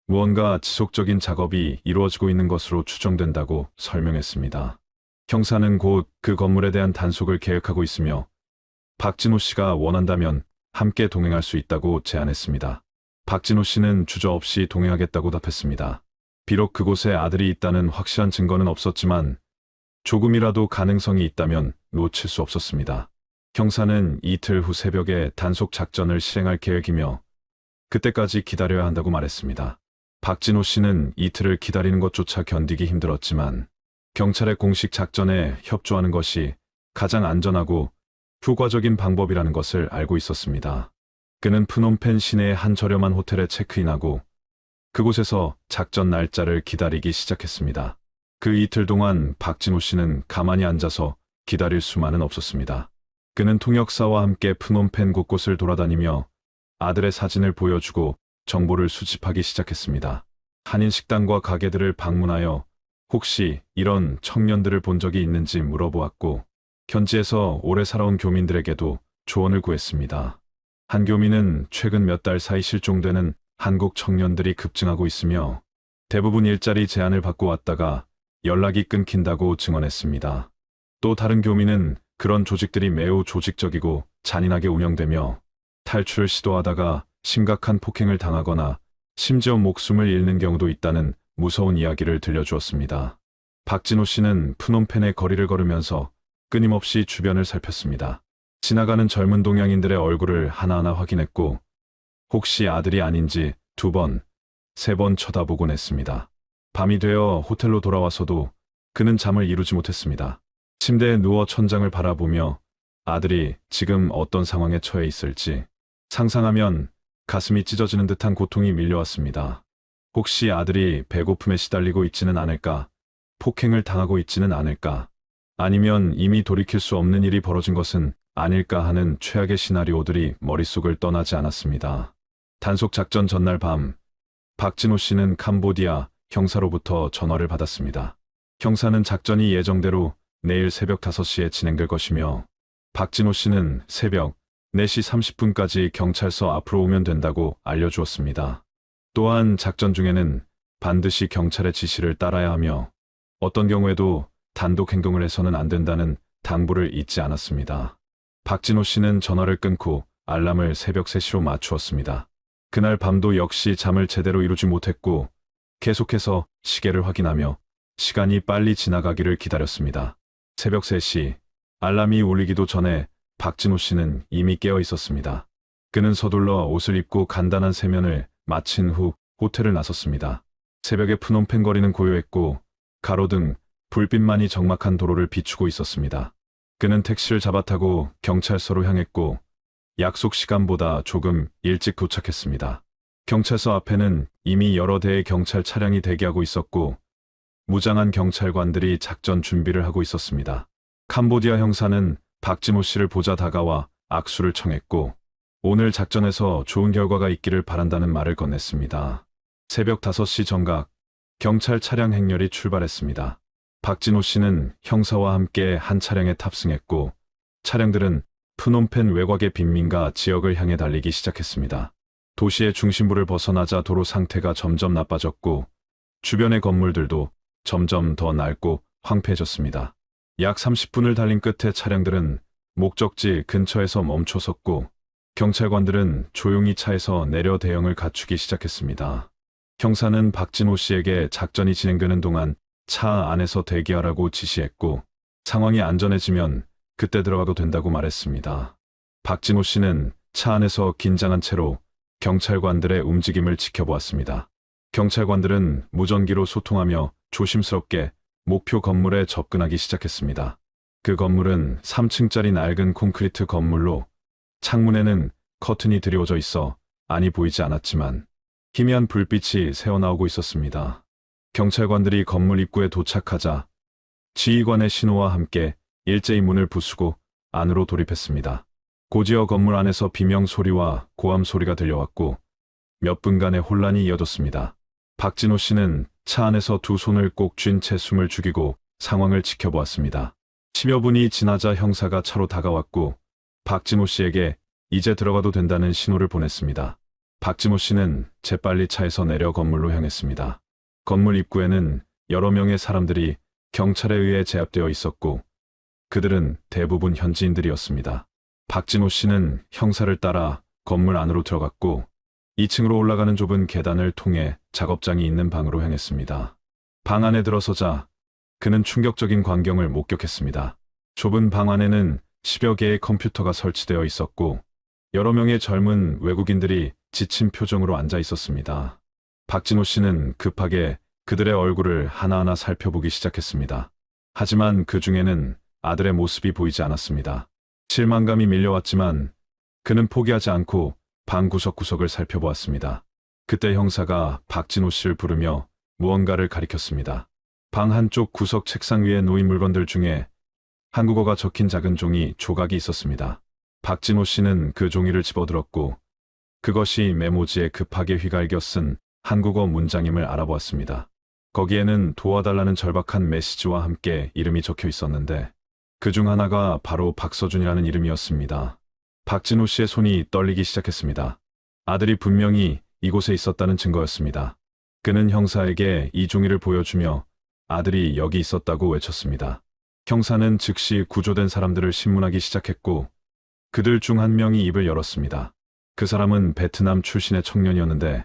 무언가 지속적인 작업이 이루어지고 있는 것으로 추정된다고 설명했습니다. 형사는 곧 그 건물에 대한 단속을 계획하고 있으며 박진호 씨가 원한다면 함께 동행할 수 있다고 제안했습니다. 박진호 씨는 주저없이 동행하겠다고 답했습니다. 비록 그곳에 아들이 있다는 확실한 증거는 없었지만 조금이라도 가능성이 있다면 놓칠 수 없었습니다. 형사는 이틀 후 새벽에 단속 작전을 실행할 계획이며 그때까지 기다려야 한다고 말했습니다. 박진호 씨는 이틀을 기다리는 것조차 견디기 힘들었지만 경찰의 공식 작전에 협조하는 것이 가장 안전하고 효과적인 방법이라는 것을 알고 있었습니다. 그는 프놈펜 시내의 한 저렴한 호텔에 체크인하고 그곳에서 작전 날짜를 기다리기 시작했습니다. 그 이틀 동안 박진호 씨는 가만히 앉아서 기다릴 수만은 없었습니다. 그는 통역사와 함께 프놈펜 곳곳을 돌아다니며 아들의 사진을 보여주고 정보를 수집하기 시작했습니다. 한인 식당과 가게들을 방문하여 혹시 이런 청년들을 본 적이 있는지 물어보았고 현지에서 오래 살아온 교민들에게도 조언을 구했습니다. 한 교민은 최근 몇 달 사이 실종되는 한국 청년들이 급증하고 있으며 대부분 일자리 제안을 받고 왔다가 연락이 끊긴다고 증언했습니다. 또 다른 교민은 그런 조직들이 매우 조직적이고 잔인하게 운영되며 탈출을 시도하다가 심각한 폭행을 당하거나 심지어 목숨을 잃는 경우도 있다는 무서운 이야기를 들려주었습니다. 박진호 씨는 프놈펜의 거리를 걸으면서 끊임없이 주변을 살폈습니다. 지나가는 젊은 동양인들의 얼굴을 하나하나 확인했고 혹시 아들이 아닌지 2번, 3번 쳐다보곤 했습니다. 밤이 되어 호텔로 돌아와서도 그는 잠을 이루지 못했습니다. 침대에 누워 천장을 바라보며 아들이 지금 어떤 상황에 처해 있을지 상상하면 가슴이 찢어지는 듯한 고통이 밀려왔습니다. 혹시 아들이 배고픔에 시달리고 있지는 않을까? 폭행을 당하고 있지는 않을까? 아니면 이미 돌이킬 수 없는 일이 벌어진 것은 아닐까 하는 최악의 시나리오들이 머릿속을 떠나지 않았습니다. 단속 작전 전날 밤, 박진호 씨는 캄보디아 형사로부터 전화를 받았습니다. 형사는 작전이 예정대로 내일 새벽 5시에 진행될 것이며 박진호 씨는 새벽 4시 30분까지 경찰서 앞으로 오면 된다고 알려주었습니다. 또한 작전 중에는 반드시 경찰의 지시를 따라야 하며 어떤 경우에도 단독 행동을 해서는 안 된다는 당부를 잊지 않았습니다. 박진호 씨는 전화를 끊고 알람을 새벽 3시로 맞추었습니다. 그날 밤도 역시 잠을 제대로 이루지 못했고 계속해서 시계를 확인하며 시간이 빨리 지나가기를 기다렸습니다. 새벽 3시, 알람이 울리기도 전에 박진호 씨는 이미 깨어 있었습니다. 그는 서둘러 옷을 입고 간단한 세면을 마친 후 호텔을 나섰습니다. 새벽에 푸놈팽거리는 고요했고 가로등, 불빛만이 적막한 도로를 비추고 있었습니다. 그는 택시를 잡아타고 경찰서로 향했고 약속 시간보다 조금 일찍 도착했습니다. 경찰서 앞에는 이미 여러 대의 경찰 차량이 대기하고 있었고 무장한 경찰관들이 작전 준비를 하고 있었습니다. 캄보디아 형사는 박진호 씨를 보자 다가와 악수를 청했고 오늘 작전에서 좋은 결과가 있기를 바란다는 말을 건넸습니다. 새벽 5시 정각, 경찰 차량 행렬이 출발했습니다. 박진호 씨는 형사와 함께 한 차량에 탑승했고 차량들은 푸놈펜 외곽의 빈민가 지역을 향해 달리기 시작했습니다. 도시의 중심부를 벗어나자 도로 상태가 점점 나빠졌고 주변의 건물들도 점점 더 낡고 황폐해졌습니다. 약 30분을 달린 끝에 차량들은 목적지 근처에서 멈춰섰고 경찰관들은 조용히 차에서 내려 대응을 갖추기 시작했습니다. 형사는 박진호 씨에게 작전이 진행되는 동안 차 안에서 대기하라고 지시했고 상황이 안전해지면 그때 들어가도 된다고 말했습니다. 박진호 씨는 차 안에서 긴장한 채로 경찰관들의 움직임을 지켜보았습니다. 경찰관들은 무전기로 소통하며 조심스럽게 목표 건물에 접근하기 시작했습니다. 그 건물은 3층짜리 낡은 콘크리트 건물로 창문에는 커튼이 드리워져 있어 안이 보이지 않았지만 희미한 불빛이 새어나오고 있었습니다. 경찰관들이 건물 입구에 도착하자 지휘관의 신호와 함께 일제히 문을 부수고 안으로 돌입했습니다. 고지어 건물 안에서 비명 소리와 고함 소리가 들려왔고 몇 분간의 혼란이 이어졌습니다. 박진호 씨는 차 안에서 두 손을 꼭 쥔 채 숨을 죽이고 상황을 지켜보았습니다. 10여 분이 지나자 형사가 차로 다가왔고 박진호 씨에게 이제 들어가도 된다는 신호를 보냈습니다. 박진호 씨는 재빨리 차에서 내려 건물로 향했습니다. 건물 입구에는 여러 명의 사람들이 경찰에 의해 제압되어 있었고 그들은 대부분 현지인들이었습니다. 박진호 씨는 형사를 따라 건물 안으로 들어갔고 2층으로 올라가는 좁은 계단을 통해 작업장이 있는 방으로 향했습니다. 방 안에 들어서자 그는 충격적인 광경을 목격했습니다. 좁은 방 안에는 10여 개의 컴퓨터가 설치되어 있었고 여러 명의 젊은 외국인들이 지친 표정으로 앉아 있었습니다. 박진호 씨는 급하게 그들의 얼굴을 하나하나 살펴보기 시작했습니다. 하지만 그 중에는 아들의 모습이 보이지 않았습니다. 실망감이 밀려왔지만 그는 포기하지 않고 방 구석구석을 살펴보았습니다. 그때 형사가 박진호 씨를 부르며 무언가를 가리켰습니다. 방 한쪽 구석 책상 위에 놓인 물건들 중에 한국어가 적힌 작은 종이 조각이 있었습니다. 박진호 씨는 그 종이를 집어들었고 그것이 메모지에 급하게 휘갈겨 쓴 한국어 문장임을 알아보았습니다. 거기에는 도와달라는 절박한 메시지와 함께 이름이 적혀 있었는데 그중 하나가 바로 박서준이라는 이름이었습니다. 박진호 씨의 손이 떨리기 시작했습니다. 아들이 분명히 이곳에 있었다는 증거였습니다. 그는 형사에게 이 종이를 보여주며 아들이 여기 있었다고 외쳤습니다. 형사는 즉시 구조된 사람들을 신문하기 시작했고 그들 중 한 명이 입을 열었습니다. 그 사람은 베트남 출신의 청년이었는데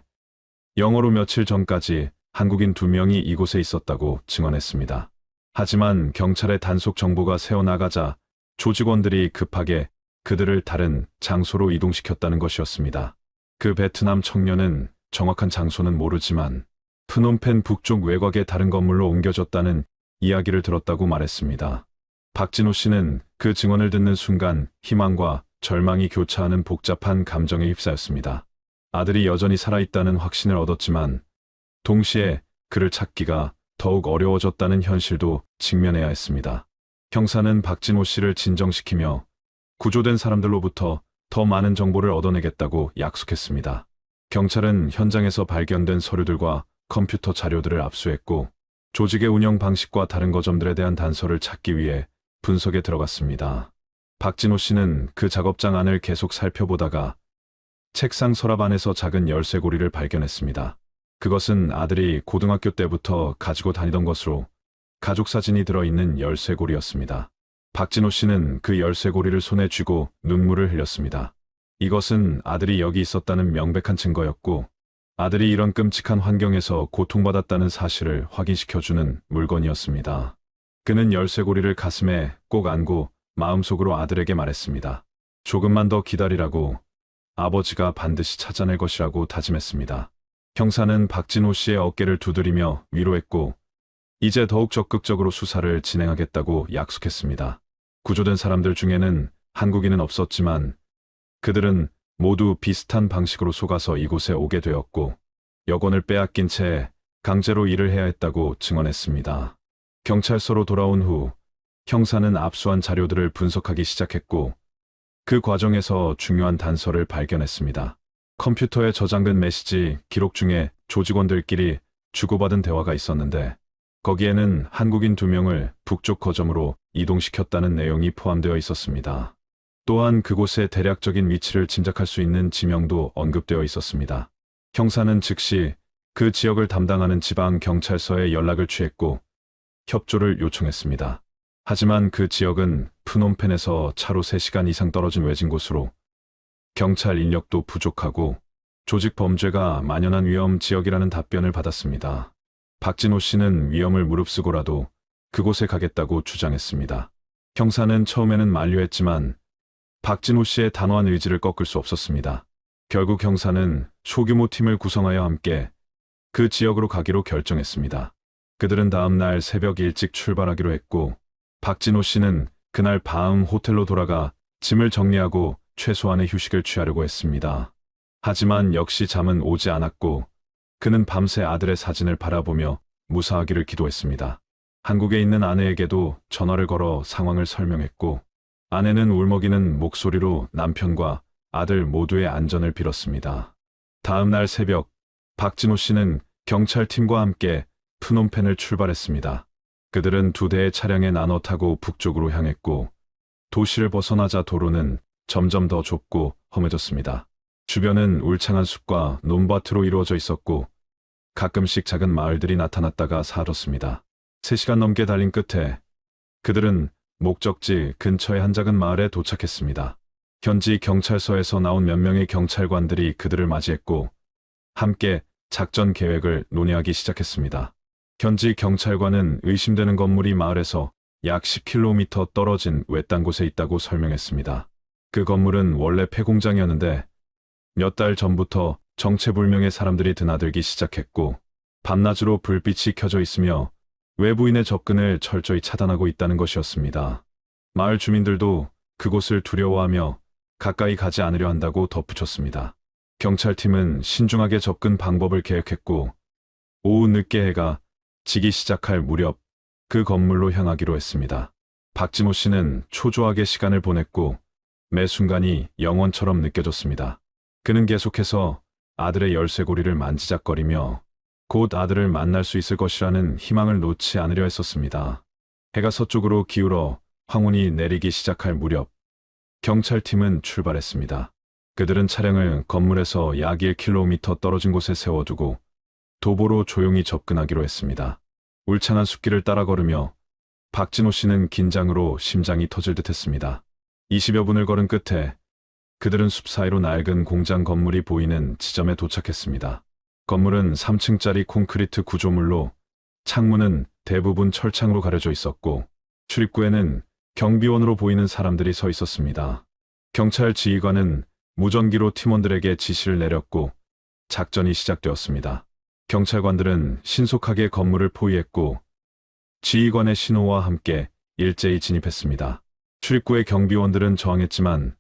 영어로 며칠 전까지 한국인 2명이 이곳에 있었다고 증언했습니다. 하지만 경찰의 단속 정보가 새어나가자 조직원들이 급하게 그들을 다른 장소로 이동시켰다는 것이었습니다. 그 베트남 청년은 정확한 장소는 모르지만 프놈펜 북쪽 외곽의 다른 건물로 옮겨졌다는 이야기를 들었다고 말했습니다. 박진호 씨는 그 증언을 듣는 순간 희망과 절망이 교차하는 복잡한 감정에 휩싸였습니다. 아들이 여전히 살아있다는 확신을 얻었지만 동시에 그를 찾기가 더욱 어려워졌다는 현실도 직면해야 했습니다. 형사는 박진호 씨를 진정시키며 구조된 사람들로부터 더 많은 정보를 얻어내겠다고 약속했습니다. 경찰은 현장에서 발견된 서류들과 컴퓨터 자료들을 압수했고 조직의 운영 방식과 다른 거점들에 대한 단서를 찾기 위해 분석에 들어갔습니다. 박진호 씨는 그 작업장 안을 계속 살펴보다가 책상 서랍 안에서 작은 열쇠고리를 발견했습니다. 그것은 아들이 고등학교 때부터 가지고 다니던 것으로 가족 사진이 들어있는 열쇠고리였습니다. 박진호 씨는 그 열쇠고리를 손에 쥐고 눈물을 흘렸습니다. 이것은 아들이 여기 있었다는 명백한 증거였고 아들이 이런 끔찍한 환경에서 고통받았다는 사실을 확인시켜주는 물건이었습니다. 그는 열쇠고리를 가슴에 꼭 안고 마음속으로 아들에게 말했습니다. 조금만 더 기다리라고, 아버지가 반드시 찾아낼 것이라고 다짐했습니다. 형사는 박진호 씨의 어깨를 두드리며 위로했고 이제 더욱 적극적으로 수사를 진행하겠다고 약속했습니다. 구조된 사람들 중에는 한국인은 없었지만 그들은 모두 비슷한 방식으로 속아서 이곳에 오게 되었고 여권을 빼앗긴 채 강제로 일을 해야 했다고 증언했습니다. 경찰서로 돌아온 후 형사는 압수한 자료들을 분석하기 시작했고 그 과정에서 중요한 단서를 발견했습니다. 컴퓨터에 저장된 메시지 기록 중에 조직원들끼리 주고받은 대화가 있었는데 거기에는 한국인 2명을 북쪽 거점으로 이동시켰다는 내용이 포함되어 있었습니다. 또한 그곳의 대략적인 위치를 짐작할 수 있는 지명도 언급되어 있었습니다. 형사는 즉시 그 지역을 담당하는 지방 경찰서에 연락을 취했고 협조를 요청했습니다. 하지만 그 지역은 프놈펜에서 차로 3시간 이상 떨어진 외진 곳으로 경찰 인력도 부족하고 조직 범죄가 만연한 위험 지역이라는 답변을 받았습니다. 박진호 씨는 위험을 무릅쓰고라도 그곳에 가겠다고 주장했습니다. 형사는 처음에는 만류했지만 박진호 씨의 단호한 의지를 꺾을 수 없었습니다. 결국 형사는 소규모 팀을 구성하여 함께 그 지역으로 가기로 결정했습니다. 그들은 다음 날 새벽 일찍 출발하기로 했고 박진호 씨는 그날 밤 호텔로 돌아가 짐을 정리하고 최소한의 휴식을 취하려고 했습니다. 하지만 역시 잠은 오지 않았고 그는 밤새 아들의 사진을 바라보며 무사하기를 기도했습니다. 한국에 있는 아내에게도 전화를 걸어 상황을 설명했고 아내는 울먹이는 목소리로 남편과 아들 모두의 안전을 빌었습니다. 다음 날 새벽 박진호 씨는 경찰팀과 함께 프놈펜을 출발했습니다. 그들은 2대의 차량에 나눠 타고 북쪽으로 향했고 도시를 벗어나자 도로는 점점 더 좁고 험해졌습니다. 주변은 울창한 숲과 논밭으로 이루어져 있었고 가끔씩 작은 마을들이 나타났다가 사라졌습니다. 3시간 넘게 달린 끝에 그들은 목적지 근처의 한 작은 마을에 도착했습니다. 현지 경찰서에서 나온 몇 명의 경찰관들이 그들을 맞이했고 함께 작전 계획을 논의하기 시작했습니다. 현지 경찰관은 의심되는 건물이 마을에서 약 10km 떨어진 외딴 곳에 있다고 설명했습니다. 그 건물은 원래 폐공장이었는데 몇 달 전부터 정체불명의 사람들이 드나들기 시작했고 밤낮으로 불빛이 켜져 있으며 외부인의 접근을 철저히 차단하고 있다는 것이었습니다. 마을 주민들도 그곳을 두려워하며 가까이 가지 않으려 한다고 덧붙였습니다. 경찰팀은 신중하게 접근 방법을 계획했고 오후 늦게 해가 지기 시작할 무렵 그 건물로 향하기로 했습니다. 박진호 씨는 초조하게 시간을 보냈고 매 순간이 영원처럼 느껴졌습니다. 그는 계속해서 아들의 열쇠고리를 만지작거리며 곧 아들을 만날 수 있을 것이라는 희망을 놓지 않으려 했었습니다. 해가 서쪽으로 기울어 황혼이 내리기 시작할 무렵 경찰팀은 출발했습니다. 그들은 차량을 건물에서 약 1km 떨어진 곳에 세워두고 도보로 조용히 접근하기로 했습니다. 울창한 숲길을 따라 걸으며 박진호 씨는 긴장으로 심장이 터질 듯 했습니다. 20여 분을 걸은 끝에 그들은 숲 사이로 낡은 공장 건물이 보이는 지점에 도착했습니다. 건물은 3층짜리 콘크리트 구조물로 창문은 대부분 철창으로 가려져 있었고 출입구에는 경비원으로 보이는 사람들이 서 있었습니다. 경찰 지휘관은 무전기로 팀원들에게 지시를 내렸고 작전이 시작되었습니다. 경찰관들은 신속하게 건물을 포위했고 지휘관의 신호와 함께 일제히 진입했습니다. 출입구의 경비원들은 저항했지만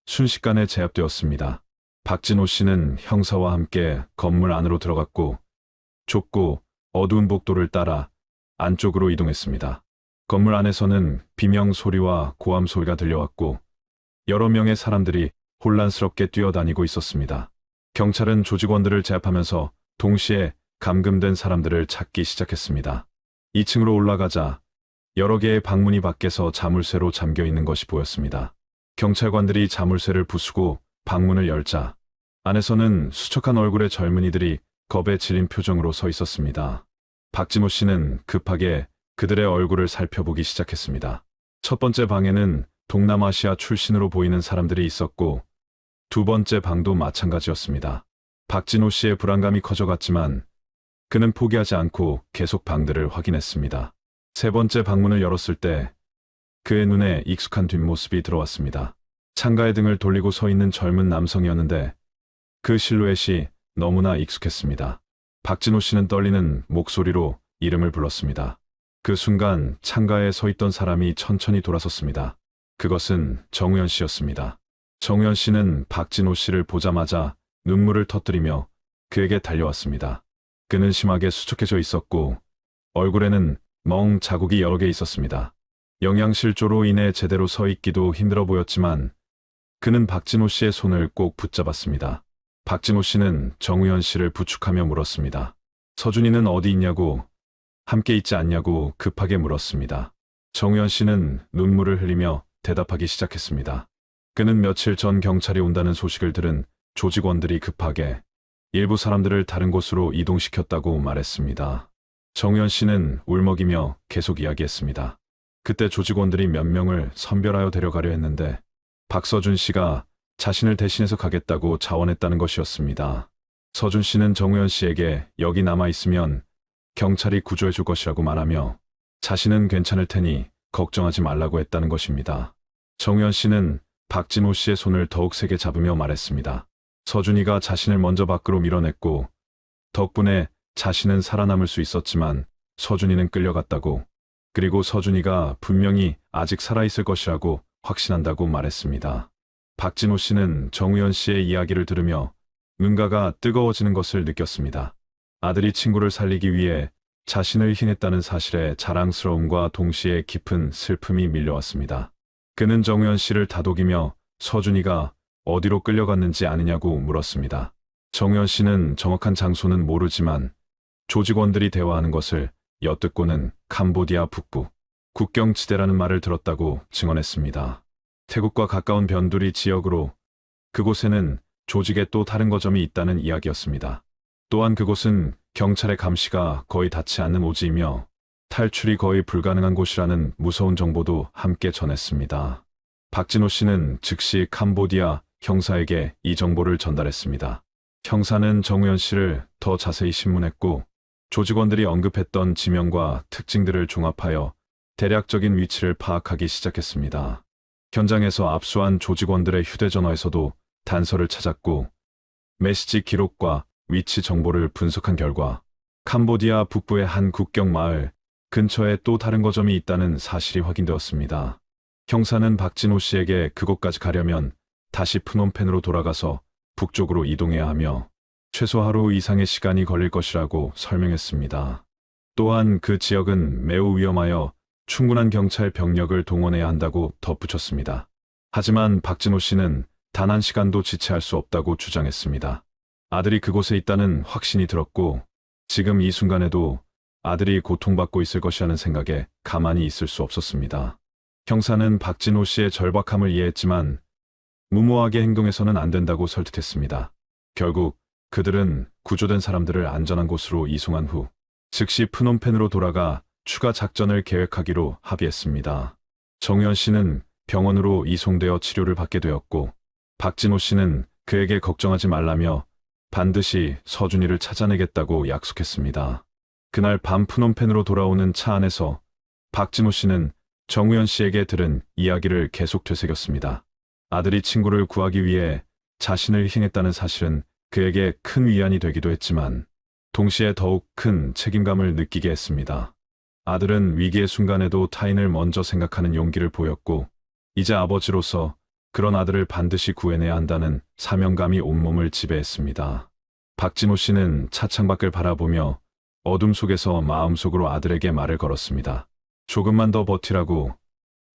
순식간에 제압되었습니다. 박진호 씨는 형사와 함께 건물 안으로 들어갔고 좁고 어두운 복도를 따라 안쪽으로 이동했습니다. 건물 안에서는 비명 소리와 고함 소리가 들려왔고 여러 명의 사람들이 혼란스럽게 뛰어다니고 있었습니다. 경찰은 조직원들을 제압하면서 동시에 감금된 사람들을 찾기 시작했습니다. 2층으로 올라가자 여러 개의 방문이 밖에서 자물쇠로 잠겨 있는 것이 보였습니다. 경찰관들이 자물쇠를 부수고 방문을 열자 안에서는 수척한 얼굴의 젊은이들이 겁에 질린 표정으로 서 있었습니다. 박진호 씨는 급하게 그들의 얼굴을 살펴보기 시작했습니다. 첫 번째 방에는 동남아시아 출신으로 보이는 사람들이 있었고 두 번째 방도 마찬가지였습니다. 박진호 씨의 불안감이 커져갔지만 그는 포기하지 않고 계속 방들을 확인했습니다. 세 번째 방문을 열었을 때 그의 눈에 익숙한 뒷모습이 들어왔습니다. 창가에 등을 돌리고 서 있는 젊은 남성이었는데 그 실루엣이 너무나 익숙했습니다. 박진호 씨는 떨리는 목소리로 이름을 불렀습니다. 그 순간 창가에 서 있던 사람이 천천히 돌아섰습니다. 그것은 정우현 씨였습니다. 정우현 씨는 박진호 씨를 보자마자 눈물을 터뜨리며 그에게 달려왔습니다. 그는 심하게 수척해져 있었고 얼굴에는 멍 자국이 여러 개 있었습니다. 영양실조로 인해 제대로 서 있기도 힘들어 보였지만 그는 박진호 씨의 손을 꼭 붙잡았습니다. 박진호 씨는 정우현 씨를 부축하며 물었습니다. 서준이는 어디 있냐고, 함께 있지 않냐고 급하게 물었습니다. 정우현 씨는 눈물을 흘리며 대답하기 시작했습니다. 그는 며칠 전 경찰이 온다는 소식을 들은 조직원들이 급하게 일부 사람들을 다른 곳으로 이동시켰다고 말했습니다. 정우현 씨는 울먹이며 계속 이야기했습니다. 그때 조직원들이 몇 명을 선별하여 데려가려 했는데 박서준 씨가 자신을 대신해서 가겠다고 자원했다는 것이었습니다. 서준 씨는 정우현 씨에게 여기 남아있으면 경찰이 구조해 줄 것이라고 말하며 자신은 괜찮을 테니 걱정하지 말라고 했다는 것입니다. 정우현 씨는 박진호 씨의 손을 더욱 세게 잡으며 말했습니다. 서준이가 자신을 먼저 밖으로 밀어냈고 덕분에 자신은 살아남을 수 있었지만 서준이는 끌려갔다고, 그리고 서준이가 분명히 아직 살아있을 것이라고 확신한다고 말했습니다. 박진호 씨는 정우현 씨의 이야기를 들으며 눈가가 뜨거워지는 것을 느꼈습니다. 아들이 친구를 살리기 위해 자신을 희생했다는 사실에 자랑스러움과 동시에 깊은 슬픔이 밀려왔습니다. 그는 정우현 씨를 다독이며 서준이가 어디로 끌려갔는지 아느냐고 물었습니다. 정우현 씨는 정확한 장소는 모르지만 조직원들이 대화하는 것을 엿듣고는 캄보디아 북부 국경지대라는 말을 들었다고 증언했습니다. 태국과 가까운 변두리 지역으로, 그곳에는 조직의 또 다른 거점이 있다는 이야기였습니다. 또한 그곳은 경찰의 감시가 거의 닿지 않는 오지이며 탈출이 거의 불가능한 곳이라는 무서운 정보도 함께 전했습니다. 박진호 씨는 즉시 캄보디아 형사에게 이 정보를 전달했습니다. 형사는 정우현 씨를 더 자세히 신문했고 조직원들이 언급했던 지명과 특징들을 종합하여 대략적인 위치를 파악하기 시작했습니다. 현장에서 압수한 조직원들의 휴대전화에서도 단서를 찾았고 메시지 기록과 위치 정보를 분석한 결과 캄보디아 북부의 한 국경 마을 근처에 또 다른 거점이 있다는 사실이 확인되었습니다. 형사는 박진호 씨에게 그곳까지 가려면 다시 프놈펜으로 돌아가서 북쪽으로 이동해야 하며 최소 하루 이상의 시간이 걸릴 것이라고 설명했습니다. 또한 그 지역은 매우 위험하여 충분한 경찰 병력을 동원해야 한다고 덧붙였습니다. 하지만 박진호 씨는 단 한 시간도 지체할 수 없다고 주장했습니다. 아들이 그곳에 있다는 확신이 들었고 지금 이 순간에도 아들이 고통받고 있을 것이라는 생각에 가만히 있을 수 없었습니다. 형사는 박진호 씨의 절박함을 이해했지만 무모하게 행동해서는 안 된다고 설득했습니다. 결국 그들은 구조된 사람들을 안전한 곳으로 이송한 후 즉시 프놈펜으로 돌아가 추가 작전을 계획하기로 합의했습니다. 정우현 씨는 병원으로 이송되어 치료를 받게 되었고 박진호 씨는 그에게 걱정하지 말라며 반드시 서준이를 찾아내겠다고 약속했습니다. 그날 밤 프놈펜으로 돌아오는 차 안에서 박진호 씨는 정우현 씨에게 들은 이야기를 계속 되새겼습니다. 아들이 친구를 구하기 위해 자신을 희생했다는 사실은 그에게 큰 위안이 되기도 했지만 동시에 더욱 큰 책임감을 느끼게 했습니다. 아들은 위기의 순간에도 타인을 먼저 생각하는 용기를 보였고 이제 아버지로서 그런 아들을 반드시 구해내야 한다는 사명감이 온몸을 지배했습니다. 박진호 씨는 차창 밖을 바라보며 어둠 속에서 마음속으로 아들에게 말을 걸었습니다. 조금만 더 버티라고,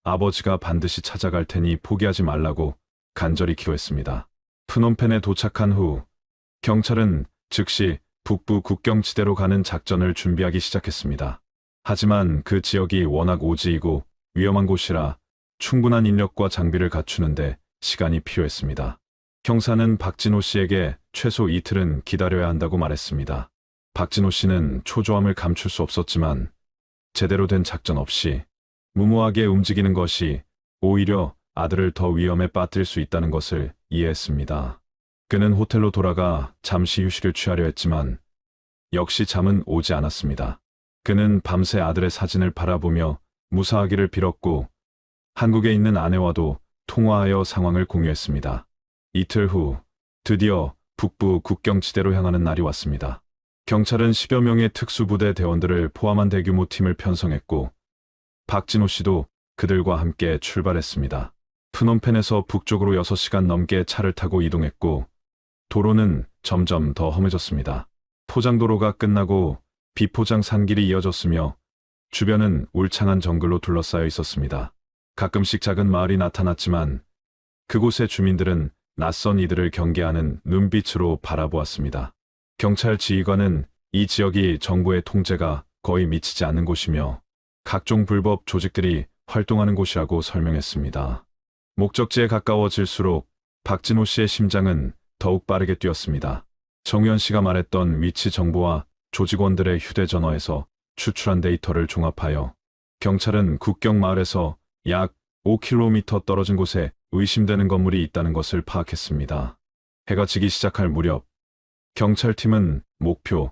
아버지가 반드시 찾아갈 테니 포기하지 말라고 간절히 기도했습니다. 프놈펜에 도착한 후 경찰은 즉시 북부 국경지대로 가는 작전을 준비하기 시작했습니다. 하지만 그 지역이 워낙 오지이고 위험한 곳이라 충분한 인력과 장비를 갖추는데 시간이 필요했습니다. 형사는 박진호 씨에게 최소 이틀은 기다려야 한다고 말했습니다. 박진호 씨는 초조함을 감출 수 없었지만 제대로 된 작전 없이 무모하게 움직이는 것이 오히려 아들을 더 위험에 빠뜨릴 수 있다는 것을 이해했습니다. 그는 호텔로 돌아가 잠시 휴식을 취하려 했지만 역시 잠은 오지 않았습니다. 그는 밤새 아들의 사진을 바라보며 무사하기를 빌었고 한국에 있는 아내와도 통화하여 상황을 공유했습니다. 이틀 후 드디어 북부 국경지대로 향하는 날이 왔습니다. 경찰은 10여 명의 특수부대 대원들을 포함한 대규모 팀을 편성했고 박진호 씨도 그들과 함께 출발했습니다. 프놈펜에서 북쪽으로 6시간 넘게 차를 타고 이동했고 도로는 점점 더 험해졌습니다. 포장도로가 끝나고 비포장 산길이 이어졌으며 주변은 울창한 정글로 둘러싸여 있었습니다. 가끔씩 작은 마을이 나타났지만 그곳의 주민들은 낯선 이들을 경계하는 눈빛으로 바라보았습니다. 경찰 지휘관은 이 지역이 정부의 통제가 거의 미치지 않는 곳이며 각종 불법 조직들이 활동하는 곳이라고 설명했습니다. 목적지에 가까워질수록 박진호 씨의 심장은 더욱 빠르게 뛰었습니다. 정유현 씨가 말했던 위치 정보와 조직원들의 휴대전화에서 추출한 데이터를 종합하여 경찰은 국경 마을에서 약 5km 떨어진 곳에 의심되는 건물이 있다는 것을 파악했습니다. 해가 지기 시작할 무렵 경찰팀은 목표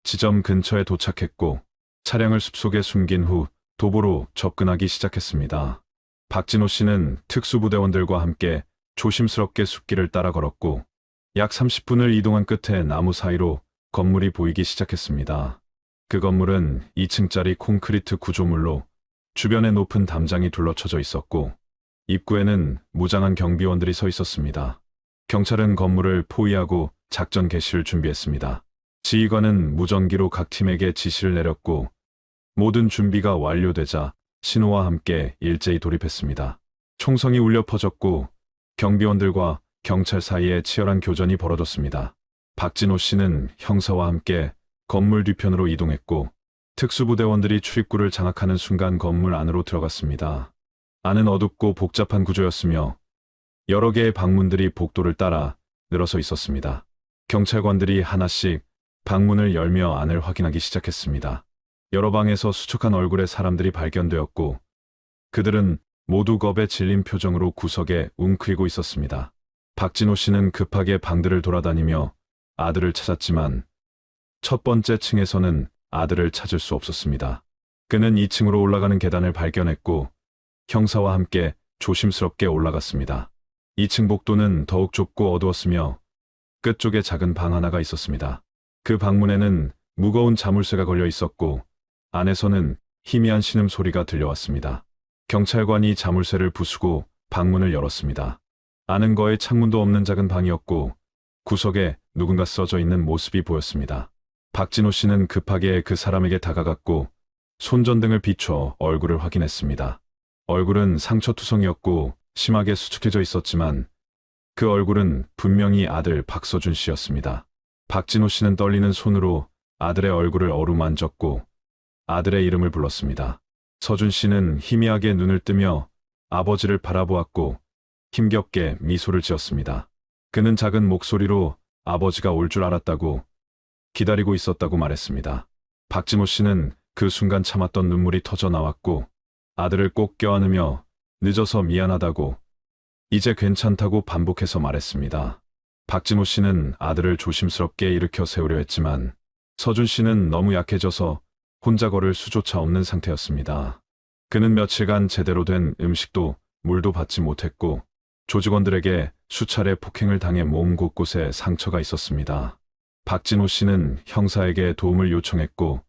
지점 근처에 도착했고 차량을 숲속에 숨긴 후 도보로 접근하기 시작했습니다. 박진호 씨는 특수부대원들과 함께 조심스럽게 숲길을 따라 걸었고 약 30분을 이동한 끝에 나무 사이로 건물이 보이기 시작했습니다. 그 건물은 2층짜리 콘크리트 구조물로 주변에 높은 담장이 둘러쳐져 있었고 입구에는 무장한 경비원들이 서 있었습니다. 경찰은 건물을 포위하고 작전 개시를 준비했습니다. 지휘관은 무전기로 각 팀에게 지시를 내렸고 모든 준비가 완료되자 신호와 함께 일제히 돌입했습니다. 총성이 울려 퍼졌고 경비원들과 경찰 사이에 치열한 교전이 벌어졌습니다. 박진호 씨는 형사와 함께 건물 뒤편으로 이동했고 특수부대원들이 출입구를 장악하는 순간 건물 안으로 들어갔습니다. 안은 어둡고 복잡한 구조였으며 여러 개의 방문들이 복도를 따라 늘어서 있었습니다. 경찰관들이 하나씩 방문을 열며 안을 확인하기 시작했습니다. 여러 방에서 수척한 얼굴의 사람들이 발견되었고 그들은 모두 겁에 질린 표정으로 구석에 웅크리고 있었습니다. 박진호 씨는 급하게 방들을 돌아다니며 아들을 찾았지만 첫 번째 층에서는 아들을 찾을 수 없었습니다. 그는 2층으로 올라가는 계단을 발견했고 형사와 함께 조심스럽게 올라갔습니다. 2층 복도는 더욱 좁고 어두웠으며 끝쪽에 작은 방 하나가 있었습니다. 그 방문에는 무거운 자물쇠가 걸려 있었고 안에서는 희미한 신음소리가 들려왔습니다. 경찰관이 자물쇠를 부수고 방문을 열었습니다. 아는 거에 창문도 없는 작은 방이었고 구석에 누군가 써져 있는 모습이 보였습니다. 박진호 씨는 급하게 그 사람에게 다가갔고 손전등을 비춰 얼굴을 확인했습니다. 얼굴은 상처투성이었고 심하게 수축해져 있었지만 그 얼굴은 분명히 아들 박서준 씨였습니다. 박진호 씨는 떨리는 손으로 아들의 얼굴을 어루만졌고 아들의 이름을 불렀습니다. 서준 씨는 희미하게 눈을 뜨며 아버지를 바라보았고 힘겹게 미소를 지었습니다. 그는 작은 목소리로 아버지가 올 줄 알았다고 기다리고 있었다고 말했습니다. 박진호 씨는 그 순간 참았던 눈물이 터져 나왔고 아들을 꼭 껴안으며 늦어서 미안하다고 이제 괜찮다고 반복해서 말했습니다. 박진호 씨는 아들을 조심스럽게 일으켜 세우려 했지만 서준 씨는 너무 약해져서 혼자 걸을 수조차 없는 상태였습니다. 그는 며칠간 제대로 된 음식도 물도 받지 못했고 조직원들에게 수차례 폭행을 당해 몸 곳곳에 상처가 있었습니다. 박진호 씨는 형사에게 도움을 요청했고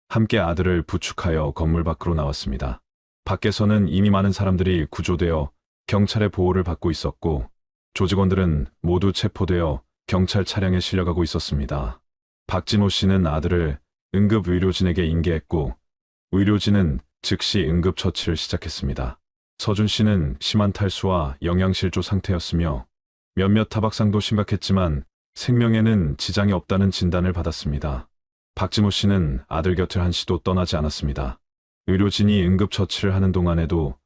함께 아들을 부축하여 건물 밖으로 나왔습니다. 밖에서는 이미 많은 사람들이 구조되어 경찰의 보호를 받고 있었고 조직원들은 모두 체포되어 경찰 차량에 실려가고 있었습니다. 박진호 씨는 아들을 응급의료진에게 인계했고 의료진은 즉시 응급처치를 시작했습니다. 서준 씨는 심한 탈수와 영양실조 상태였으며 몇몇 타박상도 심각했지만 생명에는 지장이 없다는 진단을 받았습니다. 박진호 씨는 아들 곁을 한시도 떠나지 않았습니다. 의료진이 응급처치를 하는 동안에도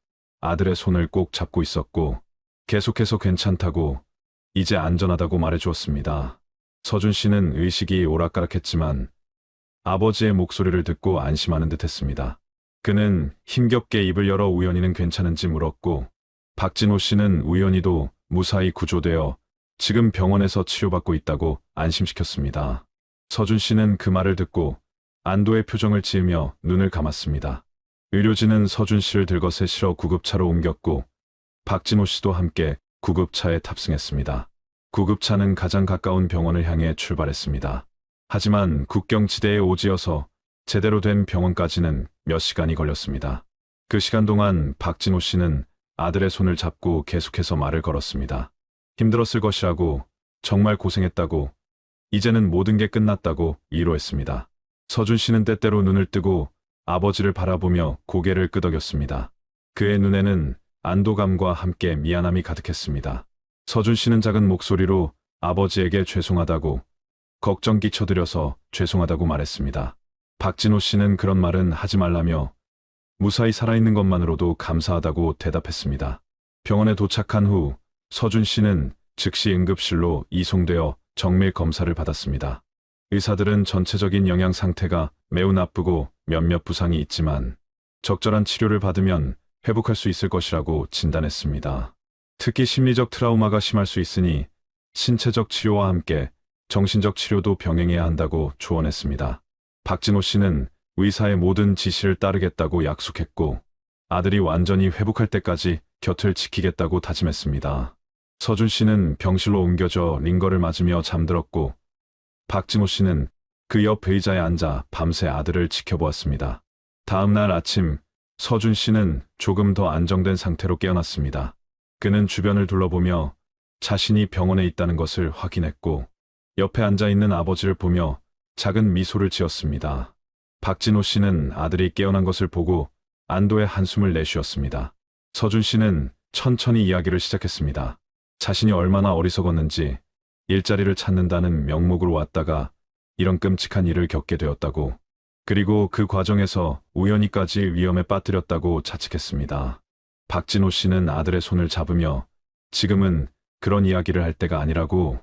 아들의 손을 꼭 잡고 있었고 계속해서 괜찮다고 이제 안전하다고 말해주었습니다. 서준 씨는 의식이 오락가락했지만 아버지의 목소리를 듣고 안심하는 듯했습니다. 그는 힘겹게 입을 열어 우연히는 괜찮은지 물었고 박진호 씨는 우연히도 무사히 구조되어 지금 병원에서 치료받고 있다고 안심시켰습니다. 서준 씨는 그 말을 듣고 안도의 표정을 지으며 눈을 감았습니다. 의료진은 서준 씨를 들것에 실어 구급차로 옮겼고 박진호 씨도 함께 구급차에 탑승했습니다. 구급차는 가장 가까운 병원을 향해 출발했습니다. 하지만 국경지대에 오지어서 제대로 된 병원까지는 몇 시간이 걸렸습니다. 그 시간 동안 박진호 씨는 아들의 손을 잡고 계속해서 말을 걸었습니다. 힘들었을 것이라고, 정말 고생했다고, 이제는 모든 게 끝났다고 위로했습니다. 서준 씨는 때때로 눈을 뜨고 아버지를 바라보며 고개를 끄덕였습니다. 그의 눈에는 안도감과 함께 미안함이 가득했습니다. 서준 씨는 작은 목소리로 아버지에게 죄송하다고, 걱정 끼쳐드려서 죄송하다고 말했습니다. 박진호 씨는 그런 말은 하지 말라며 무사히 살아있는 것만으로도 감사하다고 대답했습니다. 병원에 도착한 후 서준 씨는 즉시 응급실로 이송되어 정밀 검사를 받았습니다. 의사들은 전체적인 영양 상태가 매우 나쁘고 몇몇 부상이 있지만 적절한 치료를 받으면 회복할 수 있을 것이라고 진단했습니다. 특히 심리적 트라우마가 심할 수 있으니 신체적 치료와 함께 정신적 치료도 병행해야 한다고 조언했습니다. 박진호 씨는 의사의 모든 지시를 따르겠다고 약속했고 아들이 완전히 회복할 때까지 곁을 지키겠다고 다짐했습니다. 서준 씨는 병실로 옮겨져 링거를 맞으며 잠들었고 박진호 씨는 그 옆 의자에 앉아 밤새 아들을 지켜보았습니다. 다음 날 아침 서준 씨는 조금 더 안정된 상태로 깨어났습니다. 그는 주변을 둘러보며 자신이 병원에 있다는 것을 확인했고 옆에 앉아있는 아버지를 보며 작은 미소를 지었습니다. 박진호 씨는 아들이 깨어난 것을 보고 안도의 한숨을 내쉬었습니다. 서준 씨는 천천히 이야기를 시작했습니다. 자신이 얼마나 어리석었는지 일자리를 찾는다는 명목으로 왔다가 이런 끔찍한 일을 겪게 되었다고, 그리고 그 과정에서 우연히까지 위험에 빠뜨렸다고 자책했습니다. 박진호 씨는 아들의 손을 잡으며 지금은 그런 이야기를 할 때가 아니라고,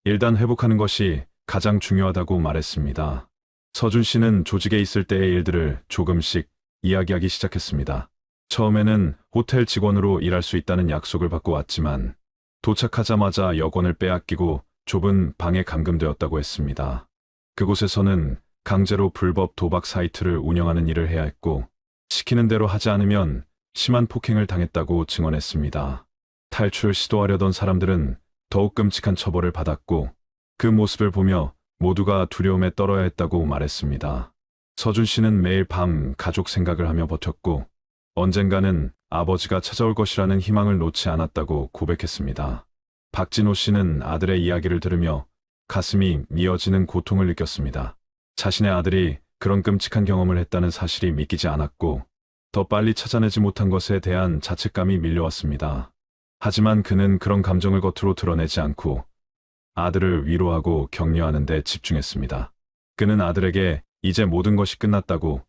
일단 회복하는 것이 가장 중요하다고 말했습니다. 서준 씨는 조직에 있을 때의 일들을 조금씩 이야기하기 시작했습니다. 처음에는 호텔 직원으로 일할 수 있다는 약속을 받고 왔지만 도착하자마자 여권을 빼앗기고 좁은 방에 감금되었다고 했습니다. 그곳에서는 강제로 불법 도박 사이트를 운영하는 일을 해야 했고 시키는 대로 하지 않으면 심한 폭행을 당했다고 증언했습니다. 탈출을 시도하려던 사람들은 더욱 끔찍한 처벌을 받았고 그 모습을 보며 모두가 두려움에 떨어야 했다고 말했습니다. 서준 씨는 매일 밤 가족 생각을 하며 버텼고 언젠가는 아버지가 찾아올 것이라는 희망을 놓지 않았다고 고백했습니다. 박진호 씨는 아들의 이야기를 들으며 가슴이 미어지는 고통을 느꼈습니다. 자신의 아들이 그런 끔찍한 경험을 했다는 사실이 믿기지 않았고 더 빨리 찾아내지 못한 것에 대한 자책감이 밀려왔습니다. 하지만 그는 그런 감정을 겉으로 드러내지 않고 아들을 위로하고 격려하는 데 집중했습니다. 그는 아들에게 이제 모든 것이 끝났다고,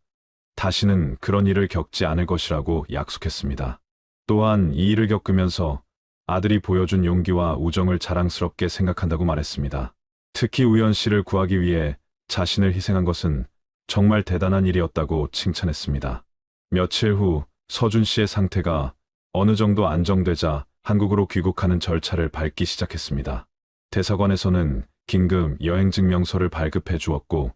다시는 그런 일을 겪지 않을 것이라고 약속했습니다. 또한 이 일을 겪으면서 아들이 보여준 용기와 우정을 자랑스럽게 생각한다고 말했습니다. 특히 우연 씨를 구하기 위해 자신을 희생한 것은 정말 대단한 일이었다고 칭찬했습니다. 며칠 후 서준 씨의 상태가 어느 정도 안정되자 한국으로 귀국하는 절차를 밟기 시작했습니다. 대사관에서는 긴급 여행 증명서를 발급해 주었고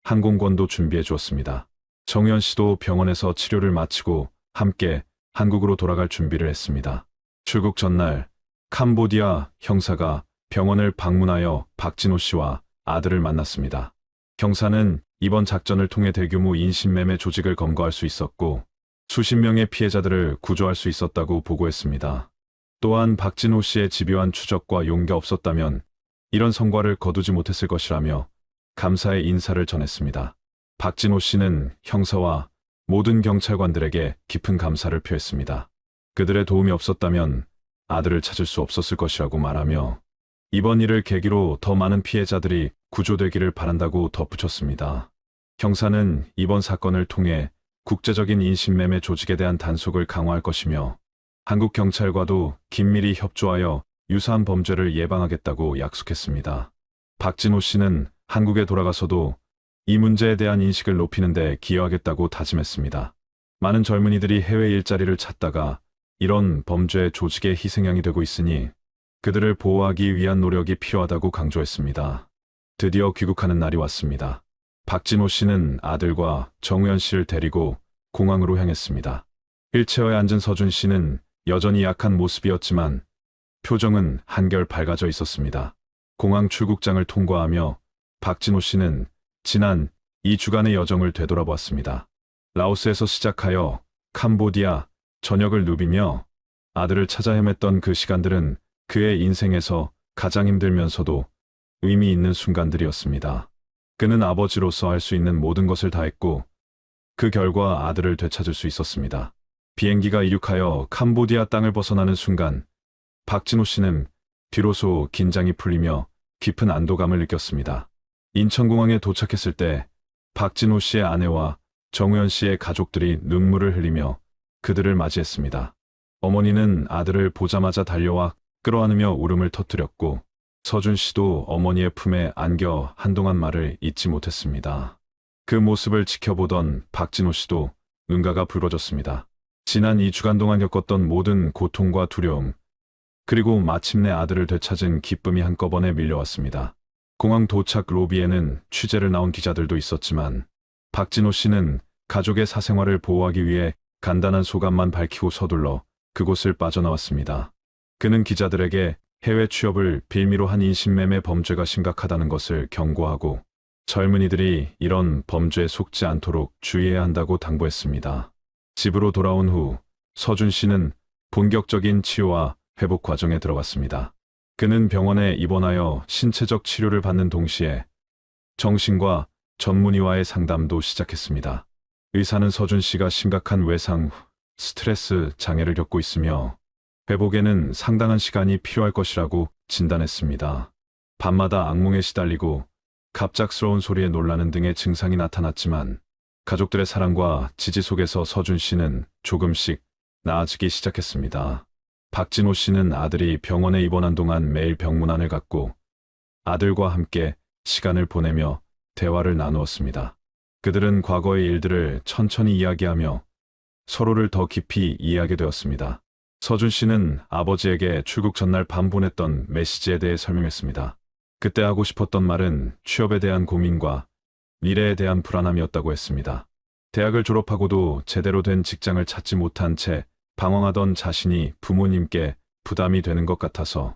항공권도 준비해 주었습니다. 정연 씨도 병원에서 치료를 마치고 함께 한국으로 돌아갈 준비를 했습니다. 출국 전날 캄보디아 형사가 병원을 방문하여 박진호 씨와 아들을 만났습니다. 형사는 이번 작전을 통해 대규모 인신매매 조직을 검거할 수 있었고 수십 명의 피해자들을 구조할 수 있었다고 보고했습니다. 또한 박진호 씨의 집요한 추적과 용기가 없었다면 이런 성과를 거두지 못했을 것이라며 감사의 인사를 전했습니다. 박진호 씨는 형사와 모든 경찰관들에게 깊은 감사를 표했습니다. 그들의 도움이 없었다면 아들을 찾을 수 없었을 것이라고 말하며 이번 일을 계기로 더 많은 피해자들이 구조되기를 바란다고 덧붙였습니다. 형사는 이번 사건을 통해 국제적인 인신매매 조직에 대한 단속을 강화할 것이며 한국 경찰과도 긴밀히 협조하여 유사한 범죄를 예방하겠다고 약속했습니다. 박진호 씨는 한국에 돌아가서도 이 문제에 대한 인식을 높이는 데 기여하겠다고 다짐했습니다. 많은 젊은이들이 해외 일자리를 찾다가 이런 범죄 조직의 희생양이 되고 있으니 그들을 보호하기 위한 노력이 필요하다고 강조했습니다. 드디어 귀국하는 날이 왔습니다. 박진호 씨는 아들과 정우현 씨를 데리고 공항으로 향했습니다. 휠체어에 앉은 서준 씨는 여전히 약한 모습이었지만 표정은 한결 밝아져 있었습니다. 공항 출국장을 통과하며 박진호 씨는 지난 2주간의 여정을 되돌아보았습니다. 라오스에서 시작하여 캄보디아 전역을 누비며 아들을 찾아 헤맸던 그 시간들은 그의 인생에서 가장 힘들면서도 의미 있는 순간들이었습니다. 그는 아버지로서 할 수 있는 모든 것을 다했고 그 결과 아들을 되찾을 수 있었습니다. 비행기가 이륙하여 캄보디아 땅을 벗어나는 순간 박진호 씨는 비로소 긴장이 풀리며 깊은 안도감을 느꼈습니다. 인천공항에 도착했을 때 박진호 씨의 아내와 정우현 씨의 가족들이 눈물을 흘리며 그들을 맞이했습니다. 어머니는 아들을 보자마자 달려와 끌어안으며 울음을 터뜨렸고 서준 씨도 어머니의 품에 안겨 한동안 말을 잇지 못했습니다. 그 모습을 지켜보던 박진호 씨도 눈가가 붉어졌습니다. 지난 2주간 동안 겪었던 모든 고통과 두려움, 그리고 마침내 아들을 되찾은 기쁨이 한꺼번에 밀려왔습니다. 공항 도착 로비에는 취재를 나온 기자들도 있었지만 박진호 씨는 가족의 사생활을 보호하기 위해 간단한 소감만 밝히고 서둘러 그곳을 빠져나왔습니다. 그는 기자들에게 해외 취업을 빌미로 한 인신매매 범죄가 심각하다는 것을 경고하고 젊은이들이 이런 범죄에 속지 않도록 주의해야 한다고 당부했습니다. 집으로 돌아온 후 서준 씨는 본격적인 치유와 회복 과정에 들어갔습니다. 그는 병원에 입원하여 신체적 치료를 받는 동시에 정신과 전문의와의 상담도 시작했습니다. 의사는 서준 씨가 심각한 외상 후 스트레스 장애를 겪고 있으며 회복에는 상당한 시간이 필요할 것이라고 진단했습니다. 밤마다 악몽에 시달리고 갑작스러운 소리에 놀라는 등의 증상이 나타났지만 가족들의 사랑과 지지 속에서 서준 씨는 조금씩 나아지기 시작했습니다. 박진호 씨는 아들이 병원에 입원한 동안 매일 병문안을 갔고 아들과 함께 시간을 보내며 대화를 나누었습니다. 그들은 과거의 일들을 천천히 이야기하며 서로를 더 깊이 이해하게 되었습니다. 서준 씨는 아버지에게 출국 전날 밤 보냈던 메시지에 대해 설명했습니다. 그때 하고 싶었던 말은 취업에 대한 고민과 미래에 대한 불안함이었다고 했습니다. 대학을 졸업하고도 제대로 된 직장을 찾지 못한 채 방황하던 자신이 부모님께 부담이 되는 것 같아서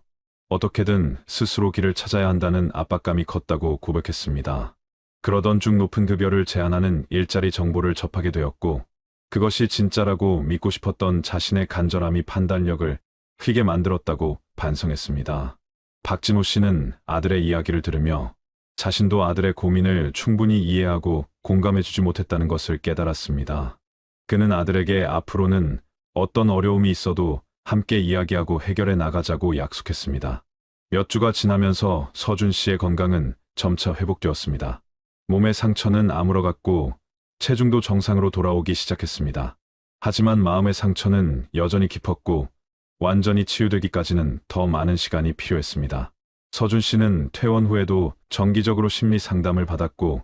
어떻게든 스스로 길을 찾아야 한다는 압박감이 컸다고 고백했습니다. 그러던 중 높은 급여를 제한하는 일자리 정보를 접하게 되었고 그것이 진짜라고 믿고 싶었던 자신의 간절함이 판단력을 휘게 만들었다고 반성했습니다. 박진호 씨는 아들의 이야기를 들으며 자신도 아들의 고민을 충분히 이해하고 공감해주지 못했다는 것을 깨달았습니다. 그는 아들에게 앞으로는 어떤 어려움이 있어도 함께 이야기하고 해결해 나가자고 약속했습니다. 몇 주가 지나면서 서준 씨의 건강은 점차 회복되었습니다. 몸의 상처는 아물어갔고 체중도 정상으로 돌아오기 시작했습니다. 하지만 마음의 상처는 여전히 깊었고 완전히 치유되기까지는 더 많은 시간이 필요했습니다. 서준 씨는 퇴원 후에도 정기적으로 심리 상담을 받았고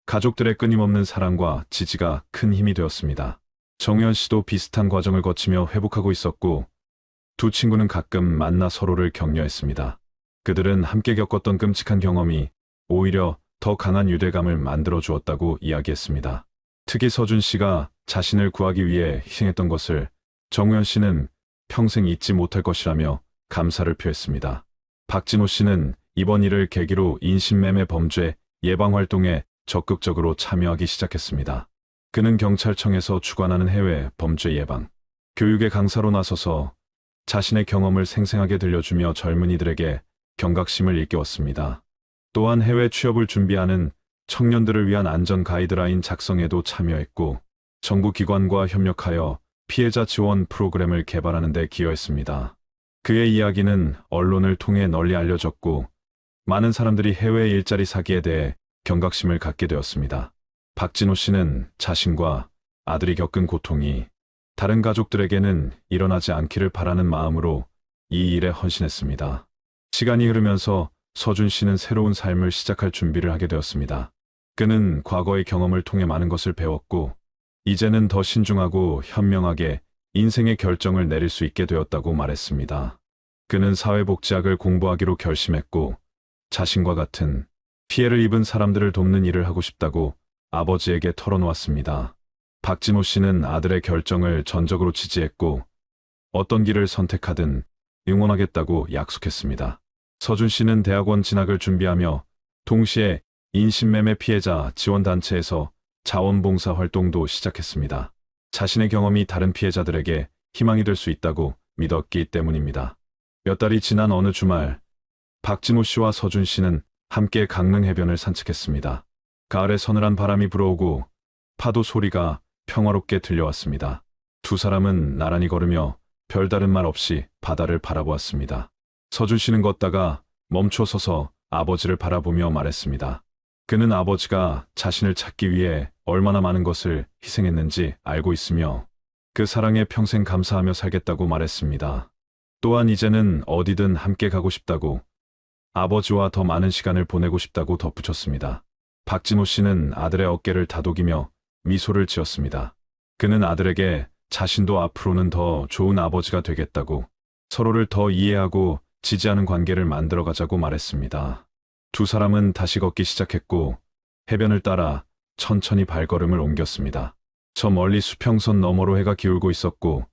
가족들의 끊임없는 사랑과 지지가 큰 힘이 되었습니다. 정우현 씨도 비슷한 과정을 거치며 회복하고 있었고 두 친구는 가끔 만나 서로를 격려했습니다. 그들은 함께 겪었던 끔찍한 경험이 오히려 더 강한 유대감을 만들어 주었다고 이야기했습니다. 특히 서준 씨가 자신을 구하기 위해 희생했던 것을 정우현 씨는 평생 잊지 못할 것이라며 감사를 표했습니다. 박진호 씨는 이번 일을 계기로 인신매매 범죄 예방 활동에 적극적으로 참여하기 시작했습니다. 그는 경찰청에서 주관하는 해외 범죄 예방 교육의 강사로 나서서 자신의 경험을 생생하게 들려주며 젊은이들에게 경각심을 일깨웠습니다. 또한 해외 취업을 준비하는 청년들을 위한 안전 가이드라인 작성에도 참여했고 정부 기관과 협력하여 피해자 지원 프로그램을 개발하는 데 기여했습니다. 그의 이야기는 언론을 통해 널리 알려졌고 많은 사람들이 해외 일자리 사기에 대해 경각심을 갖게 되었습니다. 박진호 씨는 자신과 아들이 겪은 고통이 다른 가족들에게는 일어나지 않기를 바라는 마음으로 이 일에 헌신했습니다. 시간이 흐르면서 서준 씨는 새로운 삶을 시작할 준비를 하게 되었습니다. 그는 과거의 경험을 통해 많은 것을 배웠고 이제는 더 신중하고 현명하게 인생의 결정을 내릴 수 있게 되었다고 말했습니다. 그는 사회복지학을 공부하기로 결심했고 자신과 같은 피해를 입은 사람들을 돕는 일을 하고 싶다고 아버지에게 털어놓았습니다. 박진호 씨는 아들의 결정을 전적으로 지지했고 어떤 길을 선택하든 응원하겠다고 약속했습니다. 서준 씨는 대학원 진학을 준비하며 동시에 인신매매 피해자 지원단체에서 자원봉사 활동도 시작했습니다. 자신의 경험이 다른 피해자들에게 희망이 될 수 있다고 믿었기 때문입니다. 몇 달이 지난 어느 주말, 박진호 씨와 서준 씨는 함께 강릉 해변을 산책했습니다. 가을에 서늘한 바람이 불어오고 파도 소리가 평화롭게 들려왔습니다. 두 사람은 나란히 걸으며 별다른 말 없이 바다를 바라보았습니다. 서준 씨는 걷다가 멈춰 서서 아버지를 바라보며 말했습니다. 그는 아버지가 자신을 찾기 위해 얼마나 많은 것을 희생했는지 알고 있으며 그 사랑에 평생 감사하며 살겠다고 말했습니다. 또한 이제는 어디든 함께 가고 싶다고 아버지와 더 많은 시간을 보내고 싶다고 덧붙였습니다. 박진호 씨는 아들의 어깨를 다독이며 미소를 지었습니다. 그는 아들에게 자신도 앞으로는 더 좋은 아버지가 되겠다고 서로를 더 이해하고 지지하는 관계를 만들어가자고 말했습니다. 두 사람은 다시 걷기 시작했고 해변을 따라 천천히 발걸음을 옮겼습니다. 저 멀리 수평선 너머로 해가 기울고 있었고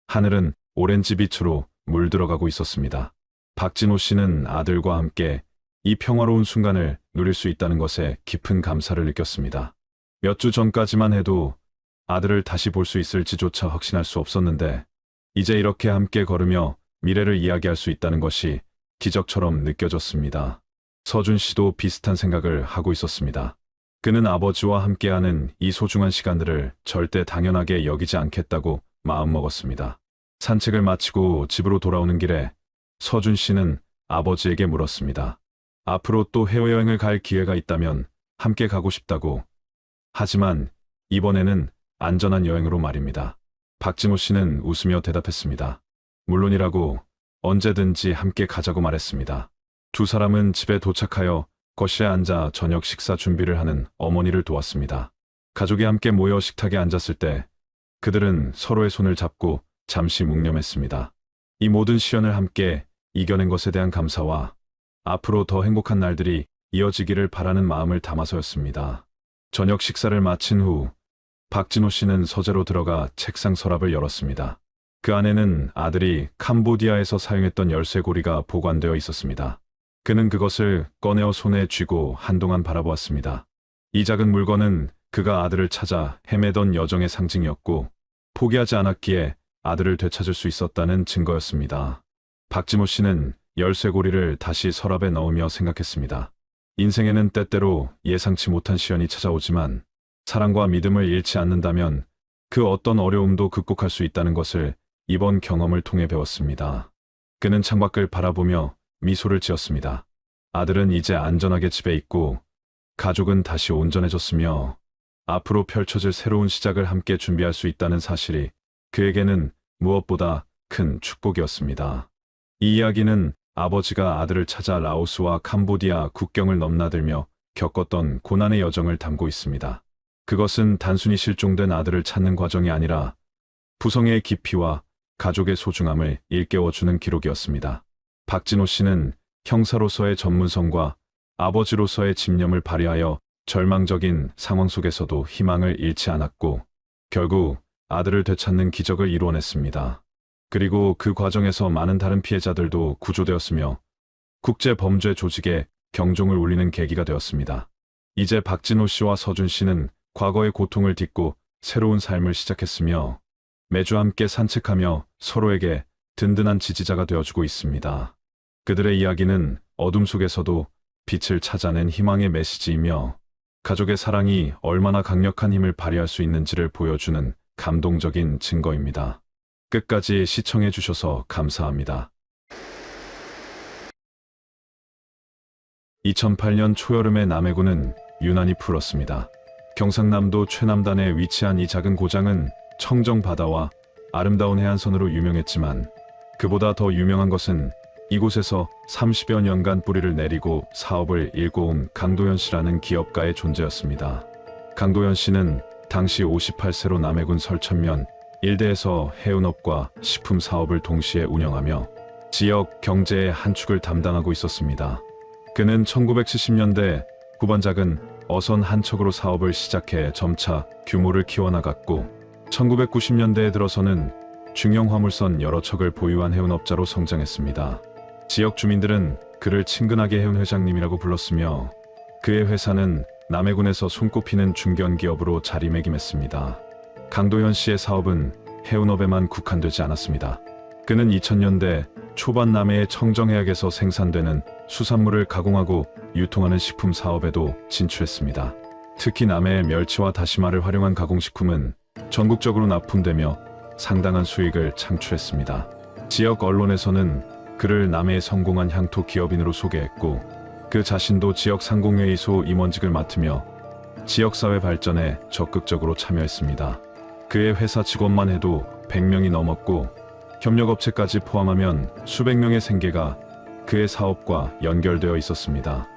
하늘은 오렌지빛으로 물들어가고 있었습니다. 박진호 씨는 아들과 함께 이 평화로운 순간을 누릴 수 있다는 것에 깊은 감사를 느꼈습니다. 몇 주 전까지만 해도 아들을 다시 볼 수 있을지조차 확신할 수 없었는데 이제 이렇게 함께 걸으며 미래를 이야기할 수 있다는 것이 기적처럼 느껴졌습니다. 서준 씨도 비슷한 생각을 하고 있었습니다. 그는 아버지와 함께하는 이 소중한 시간들을 절대 당연하게 여기지 않겠다고 마음먹었습니다. 산책을 마치고 집으로 돌아오는 길에 서준 씨는 아버지에게 물었습니다. 앞으로 또 해외여행을 갈 기회가 있다면 함께 가고 싶다고. 하지만 이번에는 안전한 여행으로 말입니다. 박진호 씨는 웃으며 대답했습니다. 물론이라고, 언제든지 함께 가자고 말했습니다. 두 사람은 집에 도착하여 거실에 앉아 저녁 식사 준비를 하는 어머니를 도왔습니다. 가족이 함께 모여 식탁에 앉았을 때 그들은 서로의 손을 잡고 잠시 묵념했습니다. 이 모든 시련을 함께 이겨낸 것에 대한 감사와 앞으로 더 행복한 날들이 이어지기를 바라는 마음을 담아서였습니다. 저녁 식사를 마친 후 박진호 씨는 서재로 들어가 책상 서랍을 열었습니다. 그 안에는 아들이 캄보디아에서 사용했던 열쇠고리가 보관되어 있었습니다. 그는 그것을 꺼내어 손에 쥐고 한동안 바라보았습니다. 이 작은 물건은 그가 아들을 찾아 헤매던 여정의 상징이었고 포기하지 않았기에 아들을 되찾을 수 있었다는 증거였습니다. 박진호 씨는 열쇠고리를 다시 서랍에 넣으며 생각했습니다. 인생에는 때때로 예상치 못한 시련이 찾아오지만 사랑과 믿음을 잃지 않는다면 그 어떤 어려움도 극복할 수 있다는 것을 이번 경험을 통해 배웠습니다. 그는 창밖을 바라보며 미소를 지었습니다. 아들은 이제 안전하게 집에 있고 가족은 다시 온전해졌으며 앞으로 펼쳐질 새로운 시작을 함께 준비할 수 있다는 사실이 그에게는 무엇보다 큰 축복이었습니다. 이 이야기는 아버지가 아들을 찾아 라오스와 캄보디아 국경을 넘나들며 겪었던 고난의 여정을 담고 있습니다. 그것은 단순히 실종된 아들을 찾는 과정이 아니라 부성애의 깊이와 가족의 소중함을 일깨워주는 기록이었습니다. 박진호 씨는 형사로서의 전문성과 아버지로서의 집념을 발휘하여 절망적인 상황 속에서도 희망을 잃지 않았고 결국 아들을 되찾는 기적을 이루어냈습니다. 그리고 그 과정에서 많은 다른 피해자들도 구조되었으며 국제범죄 조직에 경종을 울리는 계기가 되었습니다. 이제 박진호 씨와 서준 씨는 과거의 고통을 딛고 새로운 삶을 시작했으며 매주 함께 산책하며 서로에게 든든한 지지자가 되어주고 있습니다. 그들의 이야기는 어둠 속에서도 빛을 찾아낸 희망의 메시지이며 가족의 사랑이 얼마나 강력한 힘을 발휘할 수 있는지를 보여주는 감동적인 증거입니다. 끝까지 시청해 주셔서 감사합니다. 2008년 초여름의 남해군은 유난히 풀었습니다. 경상남도 최남단에 위치한 이 작은 고장은 청정 바다와 아름다운 해안선으로 유명했지만 그보다 더 유명한 것은 이곳에서 30여 년간 뿌리를 내리고 사업을 일궈온 강도현 씨라는 기업가의 존재였습니다. 강도현 씨는 당시 58세로 남해군 설천면 일대에서 해운업과 식품 사업을 동시에 운영하며 지역 경제의 한 축을 담당하고 있었습니다. 그는 1970년대 후반 작은 어선 한 척으로 사업을 시작해 점차 규모를 키워나갔고 1990년대에 들어서는 중형 화물선 여러 척을 보유한 해운업자로 성장했습니다. 지역 주민들은 그를 친근하게 해운 회장님이라고 불렀으며 그의 회사는 남해군에서 손꼽히는 중견기업으로 자리매김했습니다. 강도현 씨의 사업은 해운업에만 국한되지 않았습니다. 그는 2000년대 초반 남해의 청정해역에서 생산되는 수산물을 가공하고 유통하는 식품 사업에도 진출했습니다. 특히 남해의 멸치와 다시마를 활용한 가공식품은 전국적으로 납품되며 상당한 수익을 창출했습니다. 지역 언론에서는 그를 남해의 성공한 향토 기업인으로 소개했고 그 자신도 지역 상공회의소 임원직을 맡으며 지역사회 발전에 적극적으로 참여했습니다. 그의 회사 직원만 해도 100명이 넘었고 협력업체까지 포함하면 수백 명의 생계가 그의 사업과 연결되어 있었습니다.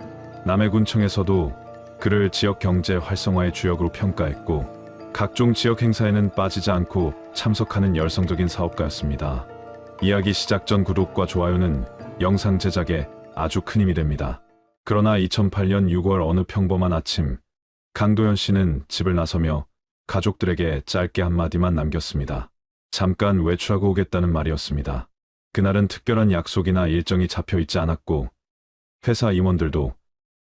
남해군청에서도 그를 지역 경제 활성화의 주역으로 평가했고 각종 지역 행사에는 빠지지 않고 참석하는 열성적인 사업가였습니다. 이야기 시작 전 구독과 좋아요는 영상 제작에 아주 큰 힘이 됩니다. 그러나 2008년 6월 어느 평범한 아침, 강도현 씨는 집을 나서며 가족들에게 짧게 한마디만 남겼습니다. 잠깐 외출하고 오겠다는 말이었습니다. 그날은 특별한 약속이나 일정이 잡혀 있지 않았고 회사 임원들도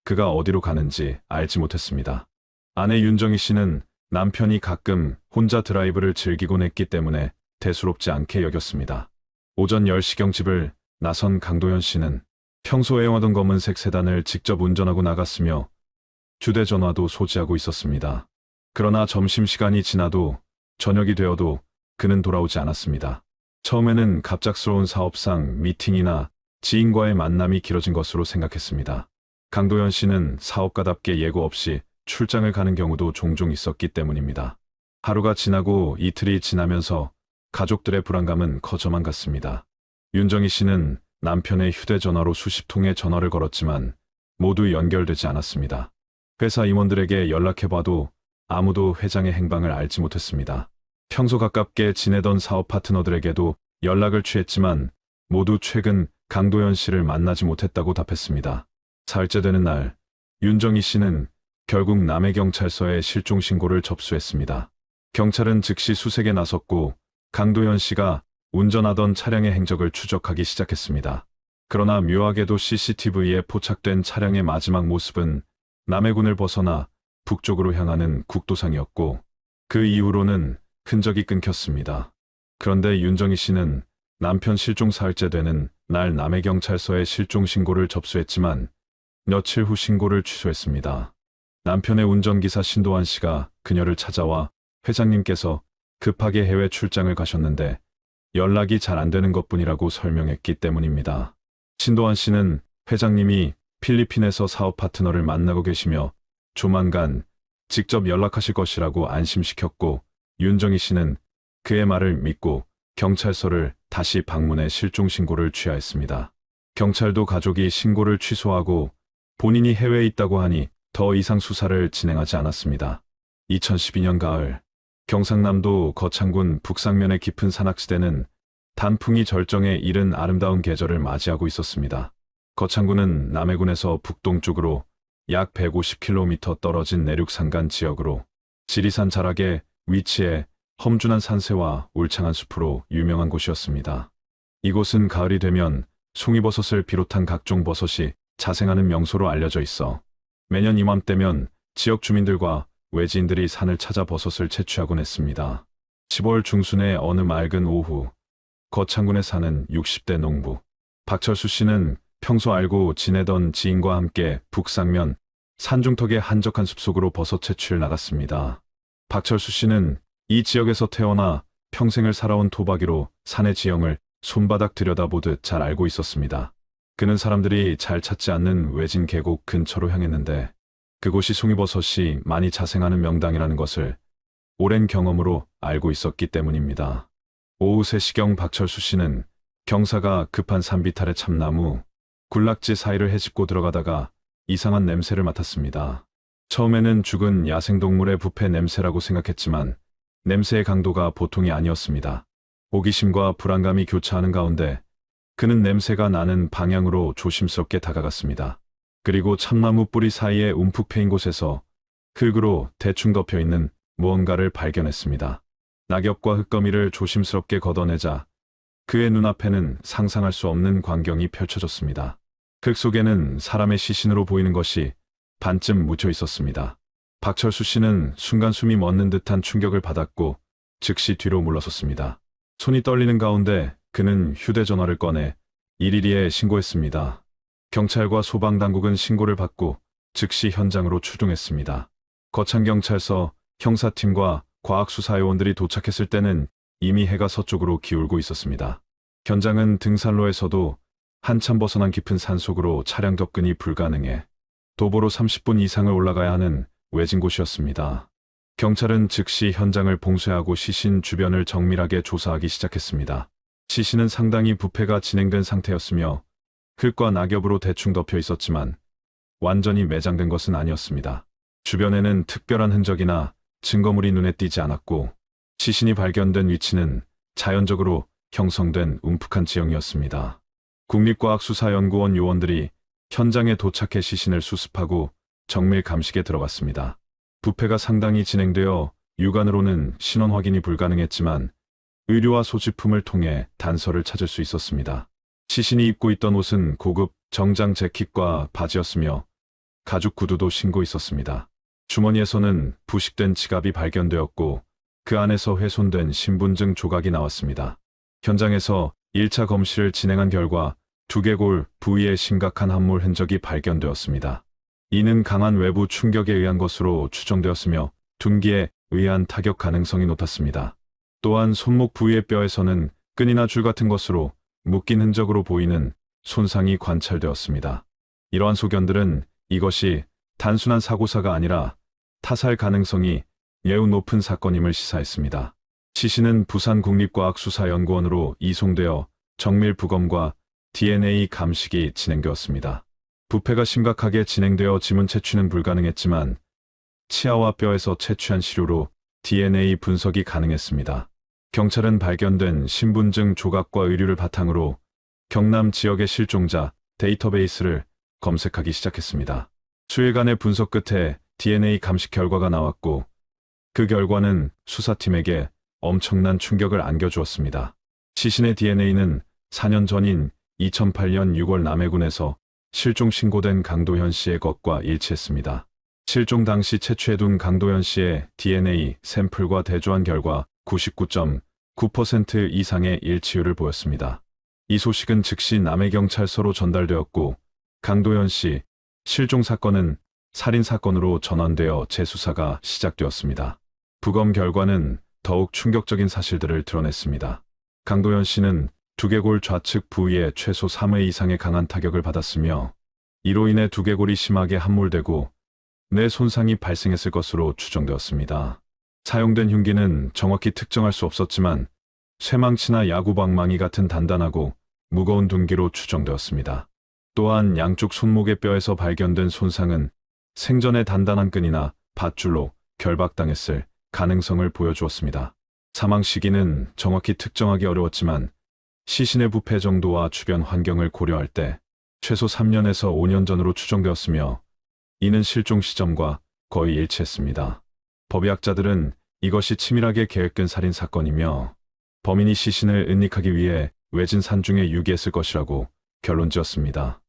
그가 어디로 가는지 알지 못했습니다. 아내 윤정희 씨는 남편이 가끔 혼자 드라이브를 즐기곤 했기 때문에 대수롭지 않게 여겼습니다. 오전 10시경 집을 나선 강도현 씨는 평소 애용하던 검은색 세단을 직접 운전하고 나갔으며 휴대전화도 소지하고 있었습니다. 그러나 점심시간이 지나도 저녁이 되어도 그는 돌아오지 않았습니다. 처음에는 갑작스러운 사업상 미팅이나 지인과의 만남이 길어진 것으로 생각했습니다. 강도현 씨는 사업가답게 예고 없이 출장을 가는 경우도 종종 있었기 때문입니다. 하루가 지나고 이틀이 지나면서 가족들의 불안감은 커져만 갔습니다. 윤정희 씨는 남편의 휴대전화로 수십 통의 전화를 걸었지만 모두 연결되지 않았습니다. 회사 임원들에게 연락해봐도 아무도 회장의 행방을 알지 못했습니다. 평소 가깝게 지내던 사업 파트너들에게도 연락을 취했지만 모두 최근 강도현 씨를 만나지 못했다고 답했습니다. 사흘째 되는 날, 윤정희 씨는 결국 남해경찰서에 실종신고를 접수했습니다. 경찰은 즉시 수색에 나섰고 강도현 씨가 운전하던 차량의 행적을 추적하기 시작했습니다. 그러나 묘하게도 CCTV에 포착된 차량의 마지막 모습은 남해군을 벗어나 북쪽으로 향하는 국도상이었고 그 이후로는 흔적이 끊겼습니다. 그런데 윤정희 씨는 남편 실종 사흘째 되는 날 남해경찰서에 실종신고를 접수했지만 며칠 후 신고를 취소했습니다. 남편의 운전기사 신도환 씨가 그녀를 찾아와 회장님께서 급하게 해외 출장을 가셨는데 연락이 잘 안 되는 것뿐이라고 설명했기 때문입니다. 신도환 씨는 회장님이 필리핀에서 사업 파트너를 만나고 계시며 조만간 직접 연락하실 것이라고 안심시켰고 윤정희 씨는 그의 말을 믿고 경찰서를 다시 방문해 실종신고를 취하했습니다. 경찰도 가족이 신고를 취소하고 본인이 해외에 있다고 하니 더 이상 수사를 진행하지 않았습니다. 2012년 가을, 경상남도 거창군 북상면의 깊은 산악지대는 단풍이 절정에 이른 아름다운 계절을 맞이하고 있었습니다. 거창군은 남해군에서 북동쪽으로 약 150km 떨어진 내륙산간 지역으로 지리산 자락에 위치해 험준한 산세와 울창한 숲으로 유명한 곳이었습니다. 이곳은 가을이 되면 송이버섯을 비롯한 각종 버섯이 자생하는 명소로 알려져 있어 매년 이맘때면 지역 주민들과 외지인들이 산을 찾아 버섯을 채취하곤 했습니다. 10월 중순의 어느 맑은 오후, 거창군에 사는 60대 농부 박철수 씨는 평소 알고 지내던 지인과 함께 북상면 산중턱의 한적한 숲속으로 버섯 채취를 나갔습니다. 박철수 씨는 이 지역에서 태어나 평생을 살아온 토박이로 산의 지형을 손바닥 들여다보듯 잘 알고 있었습니다. 그는 사람들이 잘 찾지 않는 외진 계곡 근처로 향했는데 그곳이 송이버섯이 많이 자생하는 명당이라는 것을 오랜 경험으로 알고 있었기 때문입니다. 오후 3시경 박철수 씨는 경사가 급한 산비탈의 참나무, 군락지 사이를 헤집고 들어가다가 이상한 냄새를 맡았습니다. 처음에는 죽은 야생동물의 부패 냄새라고 생각했지만 냄새의 강도가 보통이 아니었습니다. 호기심과 불안감이 교차하는 가운데 그는 냄새가 나는 방향으로 조심스럽게 다가갔습니다. 그리고 참나무 뿌리 사이에 움푹 패인 곳에서 흙으로 대충 덮여있는 무언가를 발견했습니다. 낙엽과 흙거미를 조심스럽게 걷어내자 그의 눈앞에는 상상할 수 없는 광경이 펼쳐졌습니다. 흙 속에는 사람의 시신으로 보이는 것이 반쯤 묻혀 있었습니다. 박철수 씨는 순간 숨이 멎는 듯한 충격을 받았고 즉시 뒤로 물러섰습니다. 손이 떨리는 가운데 그는 휴대전화를 꺼내 112에 신고했습니다. 경찰과 소방당국은 신고를 받고 즉시 현장으로 출동했습니다. 거창경찰서 형사팀과 과학수사요원들이 도착했을 때는 이미 해가 서쪽으로 기울고 있었습니다. 현장은 등산로에서도 한참 벗어난 깊은 산속으로 차량 접근이 불가능해 도보로 30분 이상을 올라가야 하는 외진 곳이었습니다. 경찰은 즉시 현장을 봉쇄하고 시신 주변을 정밀하게 조사하기 시작했습니다. 시신은 상당히 부패가 진행된 상태였으며 흙과 낙엽으로 대충 덮여 있었지만 완전히 매장된 것은 아니었습니다. 주변에는 특별한 흔적이나 증거물이 눈에 띄지 않았고 시신이 발견된 위치는 자연적으로 형성된 움푹한 지형이었습니다. 국립과학수사연구원 요원들이 현장에 도착해 시신을 수습하고 정밀 감식에 들어갔습니다. 부패가 상당히 진행되어 육안으로는 신원 확인이 불가능했지만 의료와 소지품을 통해 단서를 찾을 수 있었습니다. 시신이 입고 있던 옷은 고급 정장 재킷과 바지였으며 가죽 구두도 신고 있었습니다. 주머니에서는 부식된 지갑이 발견되었고 그 안에서 훼손된 신분증 조각이 나왔습니다. 현장에서 1차 검시를 진행한 결과 두개골 부위에 심각한 함몰 흔적이 발견되었습니다. 이는 강한 외부 충격에 의한 것으로 추정되었으며 둔기에 의한 타격 가능성이 높았습니다. 또한 손목 부위의 뼈에서는 끈이나 줄 같은 것으로 묶인 흔적으로 보이는 손상이 관찰되었습니다. 이러한 소견들은 이것이 단순한 사고사가 아니라 타살 가능성이 매우 높은 사건임을 시사했습니다. 시신은 부산국립과학수사연구원으로 이송되어 정밀 부검과 DNA 감식이 진행되었습니다. 부패가 심각하게 진행되어 지문 채취는 불가능했지만 치아와 뼈에서 채취한 시료로 DNA 분석이 가능했습니다. 경찰은 발견된 신분증 조각과 의류를 바탕으로 경남 지역의 실종자 데이터베이스를 검색하기 시작했습니다. 수일간의 분석 끝에 DNA 감식 결과가 나왔고 그 결과는 수사팀에게 엄청난 충격을 안겨주었습니다. 시신의 DNA는 4년 전인 2008년 6월 남해군에서 실종 신고된 강도현 씨의 것과 일치했습니다. 실종 당시 채취해둔 강도현 씨의 DNA 샘플과 대조한 결과 99.9% 이상의 일치율을 보였습니다. 이 소식은 즉시 남해경찰서로 전달되었고 강도현 씨 실종 사건은 살인사건으로 전환되어 재수사가 시작되었습니다. 부검 결과는 더욱 충격적인 사실들을 드러냈습니다. 강도현 씨는 두개골 좌측 부위에 최소 3회 이상의 강한 타격을 받았으며 이로 인해 두개골이 심하게 함몰되고 뇌 손상이 발생했을 것으로 추정되었습니다. 사용된 흉기는 정확히 특정할 수 없었지만 쇠망치나 야구방망이 같은 단단하고 무거운 둔기로 추정되었습니다. 또한 양쪽 손목의 뼈에서 발견된 손상은 생전에 단단한 끈이나 밧줄로 결박당했을 가능성을 보여주었습니다. 사망 시기는 정확히 특정하기 어려웠지만 시신의 부패 정도와 주변 환경을 고려할 때 최소 3년에서 5년 전으로 추정되었으며 이는 실종 시점과 거의 일치했습니다. 법의학자들은 이것이 치밀하게 계획된 살인 사건이며 범인이 시신을 은닉하기 위해 외진 산중에 유기했을 것이라고 결론지었습니다.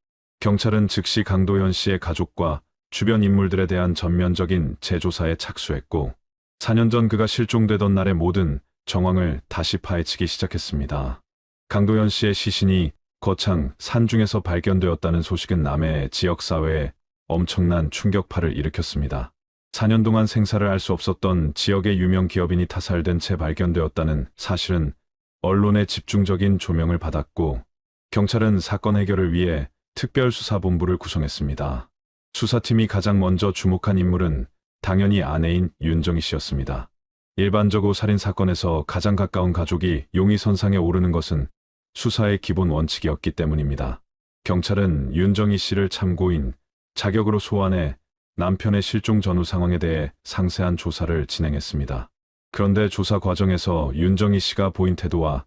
경찰은 즉시 강도현 씨의 가족과 주변 인물들에 대한 전면적인 재조사에 착수했고 4년 전 그가 실종되던 날의 모든 정황을 다시 파헤치기 시작했습니다. 강도현 씨의 시신이 거창 산중에서 발견되었다는 소식은 남해 지역사회에 엄청난 충격파를 일으켰습니다. 4년 동안 생사를 알 수 없었던 지역의 유명 기업인이 타살된 채 발견되었다는 사실은 언론의 집중적인 조명을 받았고 경찰은 사건 해결을 위해 특별수사본부를 구성했습니다. 수사팀이 가장 먼저 주목한 인물은 당연히 아내인 윤정희 씨였습니다. 일반적으로 살인사건에서 가장 가까운 가족이 용의선상에 오르는 것은 수사의 기본 원칙이었기 때문입니다. 경찰은 윤정희 씨를 참고인 자격으로 소환해 남편의 실종 전후 상황에 대해 상세한 조사를 진행했습니다. 그런데 조사 과정에서 윤정희 씨가 보인 태도와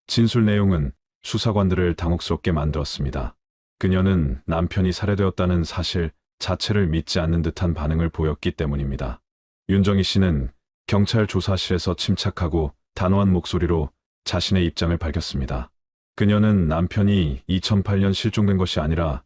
진술 내용은 수사관들을 당혹스럽게 만들었습니다. 그녀는 남편이 살해되었다는 사실 자체를 믿지 않는 듯한 반응을 보였기 때문입니다. 윤정희 씨는 경찰 조사실에서 침착하고 단호한 목소리로 자신의 입장을 밝혔습니다. 그녀는 남편이 2008년 실종된 것이 아니라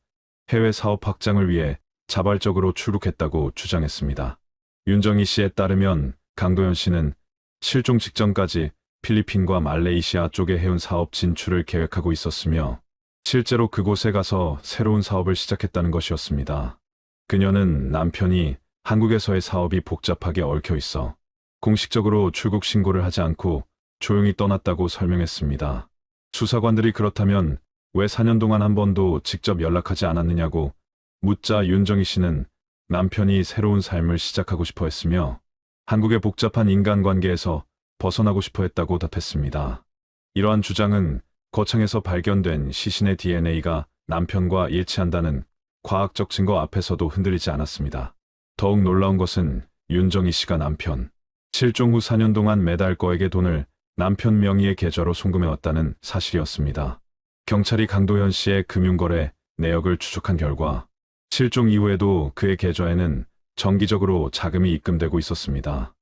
해외 사업 확장을 위해 자발적으로 출국했다고 주장했습니다. 윤정희 씨에 따르면 강도현 씨는 실종 직전까지 필리핀과 말레이시아 쪽에 해운 사업 진출을 계획하고 있었으며 실제로 그곳에 가서 새로운 사업을 시작했다는 것이었습니다. 그녀는 남편이 한국에서의 사업이 복잡하게 얽혀 있어 공식적으로 출국 신고를 하지 않고 조용히 떠났다고 설명했습니다. 수사관들이 그렇다면 왜 4년 동안 한 번도 직접 연락하지 않았느냐고 묻자 윤정희 씨는 남편이 새로운 삶을 시작하고 싶어 했으며 한국의 복잡한 인간관계에서 벗어나고 싶어 했다고 답했습니다. 이러한 주장은 거창에서 발견된 시신의 DNA가 남편과 일치한다는 과학적 증거 앞에서도 흔들리지 않았습니다. 더욱 놀라운 것은 윤정희 씨가 남편 실종 후 4년 동안 매달 거액의 돈을 남편 명의의 계좌로 송금해왔다는 사실이었습니다. 경찰이 강도현 씨의 금융거래 내역을 추적한 결과 실종 이후에도 그의 계좌에는 정기적으로 자금이 입금되고 있었습니다.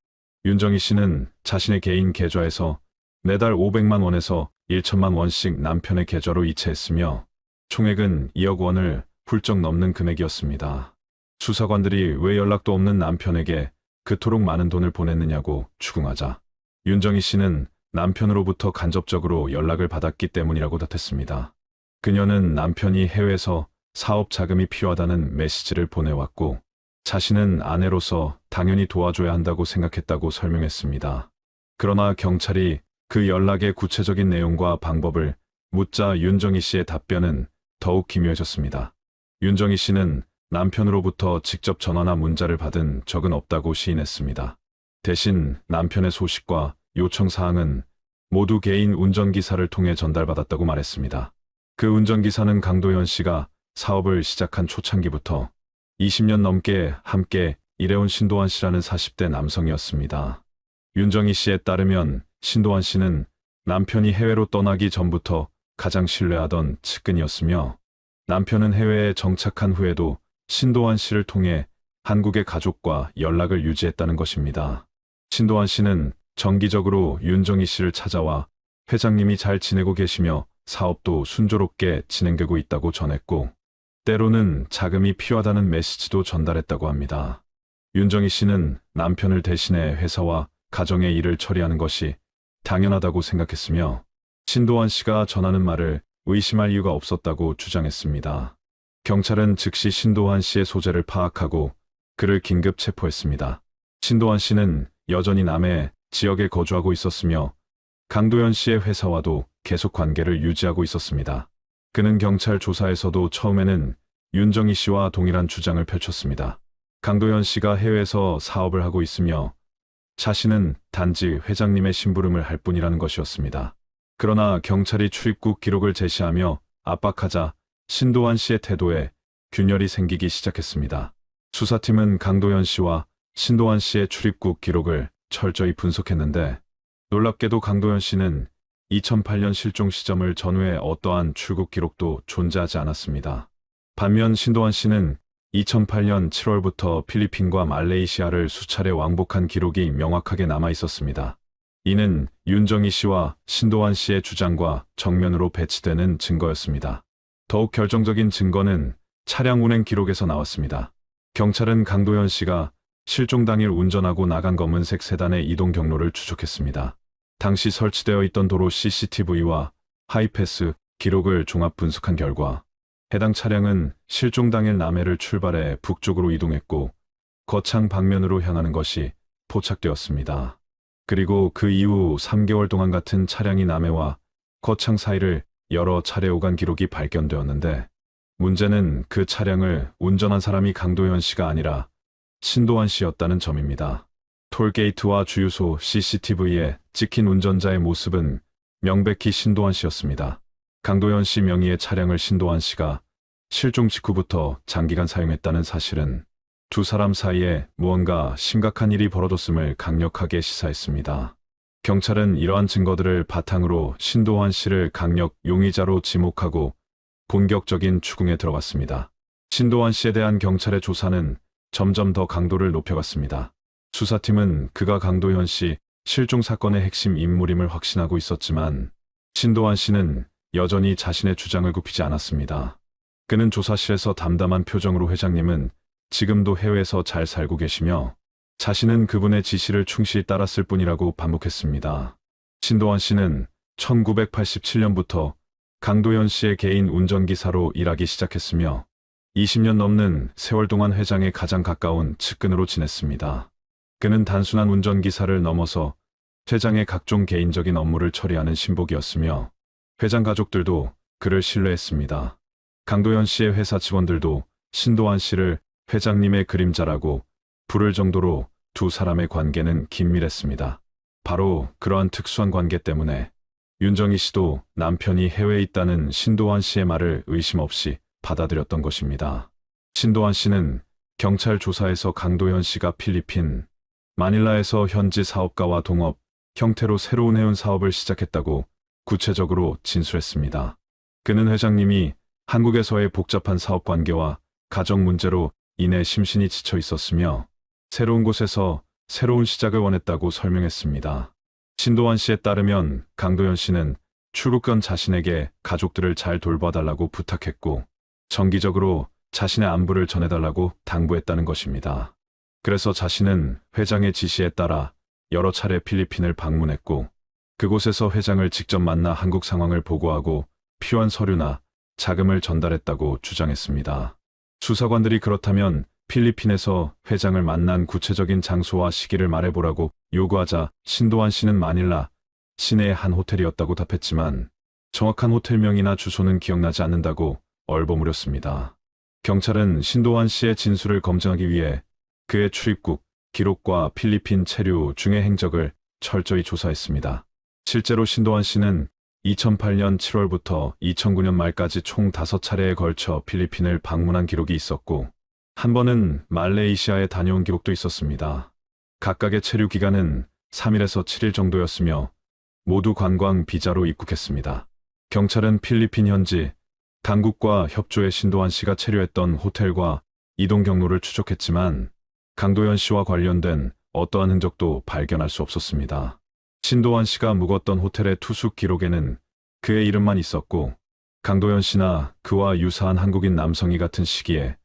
윤정희 씨는 자신의 개인 계좌에서 매달 500만 원에서 1천만 원씩 남편의 계좌로 이체했으며 총액은 2억 원을 훌쩍 넘는 금액이었습니다. 수사관들이 왜 연락도 없는 남편에게 그토록 많은 돈을 보냈느냐고 추궁하자 윤정희 씨는 남편으로부터 간접적으로 연락을 받았기 때문이라고 답했습니다. 그녀는 남편이 해외에서 사업 자금이 필요하다는 메시지를 보내왔고 자신은 아내로서 당연히 도와줘야 한다고 생각했다고 설명했습니다. 그러나 경찰이 그 연락의 구체적인 내용과 방법을 묻자 윤정희 씨의 답변은 더욱 기묘해졌습니다. 윤정희 씨는 남편으로부터 직접 전화나 문자를 받은 적은 없다고 시인했습니다. 대신 남편의 소식과 요청 사항은 모두 개인 운전기사를 통해 전달받았다고 말했습니다. 그 운전기사는 강도현 씨가 사업을 시작한 초창기부터 20년 넘게 함께 일해온 신도환 씨라는 40대 남성이었습니다. 윤정희 씨에 따르면 신도환 씨는 남편이 해외로 떠나기 전부터 가장 신뢰하던 측근이었으며 남편은 해외에 정착한 후에도 신도환 씨를 통해 한국의 가족과 연락을 유지했다는 것입니다. 신도환 씨는 정기적으로 윤정희 씨를 찾아와 회장님이 잘 지내고 계시며 사업도 순조롭게 진행되고 있다고 전했고 때로는 자금이 필요하다는 메시지도 전달했다고 합니다. 윤정희 씨는 남편을 대신해 회사와 가정의 일을 처리하는 것이 당연하다고 생각했으며 신도환 씨가 전하는 말을 의심할 이유가 없었다고 주장했습니다. 경찰은 즉시 신도환 씨의 소재를 파악하고 그를 긴급 체포했습니다. 신도환 씨는 여전히 남해 지역에 거주하고 있었으며 강도현 씨의 회사와도 계속 관계를 유지하고 있었습니다. 그는 경찰 조사에서도 처음에는 윤정희 씨와 동일한 주장을 펼쳤습니다. 강도현 씨가 해외에서 사업을 하고 있으며 자신은 단지 회장님의 심부름을 할 뿐이라는 것이었습니다. 그러나 경찰이 출입국 기록을 제시하며 압박하자 신도환 씨의 태도에 균열이 생기기 시작했습니다. 수사팀은 강도현 씨와 신도환 씨의 출입국 기록을 철저히 분석했는데 놀랍게도 강도현 씨는 2008년 실종 시점을 전후에 어떠한 출국 기록도 존재하지 않았습니다. 반면 신도환 씨는 2008년 7월부터 필리핀과 말레이시아를 수차례 왕복한 기록이 명확하게 남아 있었습니다. 이는 윤정희 씨와 신도환 씨의 주장과 정면으로 배치되는 증거였습니다. 더욱 결정적인 증거는 차량 운행 기록에서 나왔습니다. 경찰은 강도현 씨가 실종 당일 운전하고 나간 검은색 세단의 이동 경로를 추적했습니다. 당시 설치되어 있던 도로 CCTV와 하이패스 기록을 종합 분석한 결과 해당 차량은 실종 당일 남해를 출발해 북쪽으로 이동했고 거창 방면으로 향하는 것이 포착되었습니다. 그리고 그 이후 3개월 동안 같은 차량이 남해와 거창 사이를 여러 차례 오간 기록이 발견되었는데 문제는 그 차량을 운전한 사람이 강도현 씨가 아니라 신도환 씨였다는 점입니다. 톨게이트와 주유소 CCTV에 찍힌 운전자의 모습은 명백히 신도환 씨였습니다. 강도현 씨 명의의 차량을 신도환 씨가 실종 직후부터 장기간 사용했다는 사실은 두 사람 사이에 무언가 심각한 일이 벌어졌음을 강력하게 시사했습니다. 경찰은 이러한 증거들을 바탕으로 신도환 씨를 강력 용의자로 지목하고 본격적인 추궁에 들어갔습니다. 신도환 씨에 대한 경찰의 조사는 점점 더 강도를 높여갔습니다. 수사팀은 그가 강도현 씨 실종 사건의 핵심 인물임을 확신하고 있었지만 신도환 씨는 여전히 자신의 주장을 굽히지 않았습니다. 그는 조사실에서 담담한 표정으로 회장님은 지금도 해외에서 잘 살고 계시며 자신은 그분의 지시를 충실히 따랐을 뿐이라고 반복했습니다. 신도환 씨는 1987년부터 강도현 씨의 개인 운전기사로 일하기 시작했으며 20년 넘는 세월 동안 회장에 가장 가까운 측근으로 지냈습니다. 그는 단순한 운전기사를 넘어서 회장의 각종 개인적인 업무를 처리하는 신복이었으며 회장 가족들도 그를 신뢰했습니다. 강도현 씨의 회사 직원들도 신도환 씨를 회장님의 그림자라고 부를 정도로 두 사람의 관계는 긴밀했습니다. 바로 그러한 특수한 관계 때문에 윤정희 씨도 남편이 해외에 있다는 신도환 씨의 말을 의심 없이 받아들였던 것입니다. 신도환 씨는 경찰 조사에서 강도현 씨가 필리핀, 마닐라에서 현지 사업가와 동업 형태로 새로운 해운 사업을 시작했다고 구체적으로 진술했습니다. 그는 회장님이 한국에서의 복잡한 사업 관계와 가정 문제로 인해 심신이 지쳐 있었으며 새로운 곳에서 새로운 시작을 원했다고 설명했습니다. 신도환 씨에 따르면 강도현 씨는 출국 전 자신에게 가족들을 잘 돌봐달라고 부탁했고 정기적으로 자신의 안부를 전해달라고 당부했다는 것입니다. 그래서 자신은 회장의 지시에 따라 여러 차례 필리핀을 방문했고 그곳에서 회장을 직접 만나 한국 상황을 보고하고 필요한 서류나 자금을 전달했다고 주장했습니다. 수사관들이 그렇다면 필리핀에서 회장을 만난 구체적인 장소와 시기를 말해보라고 요구하자 신도환 씨는 마닐라 시내의 한 호텔이었다고 답했지만 정확한 호텔명이나 주소는 기억나지 않는다고 얼버무렸습니다. 경찰은 신도환 씨의 진술을 검증하기 위해 그의 출입국 기록과 필리핀 체류 중의 행적을 철저히 조사했습니다. 실제로 신도환 씨는 2008년 7월부터 2009년 말까지 총 5차례에 걸쳐 필리핀을 방문한 기록이 있었고 한 번은 말레이시아에 다녀온 기록도 있었습니다. 각각의 체류 기간은 3일에서 7일 정도였으며 모두 관광 비자로 입국했습니다. 경찰은 필리핀 현지 당국과 협조해 신도환 씨가 체류했던 호텔과 이동 경로를 추적했지만 강도현 씨와 관련된 어떠한 흔적도 발견할 수 없었습니다. 신도환 씨가 묵었던 호텔의 투숙 기록에는 그의 이름만 있었고 강도현 씨나 그와 유사한 한국인 남성이 같은 시기에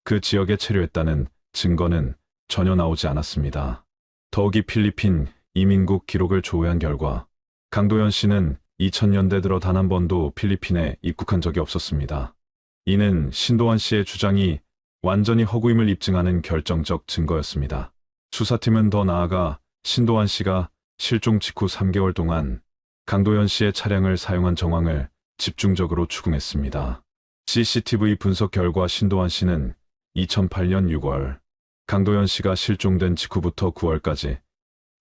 그 지역에 체류했다는 증거는 전혀 나오지 않았습니다. 더욱이 필리핀 이민국 기록을 조회한 결과 강도현 씨는 2000년대 들어 단 한 번도 필리핀에 입국한 적이 없었습니다. 이는 신도환 씨의 주장이 완전히 허구임을 입증하는 결정적 증거였습니다. 수사팀은 더 나아가 신도환 씨가 실종 직후 3개월 동안 강도현 씨의 차량을 사용한 정황을 집중적으로 추궁했습니다. CCTV 분석 결과 신도환 씨는 2008년 6월 강도현 씨가 실종된 직후부터 9월까지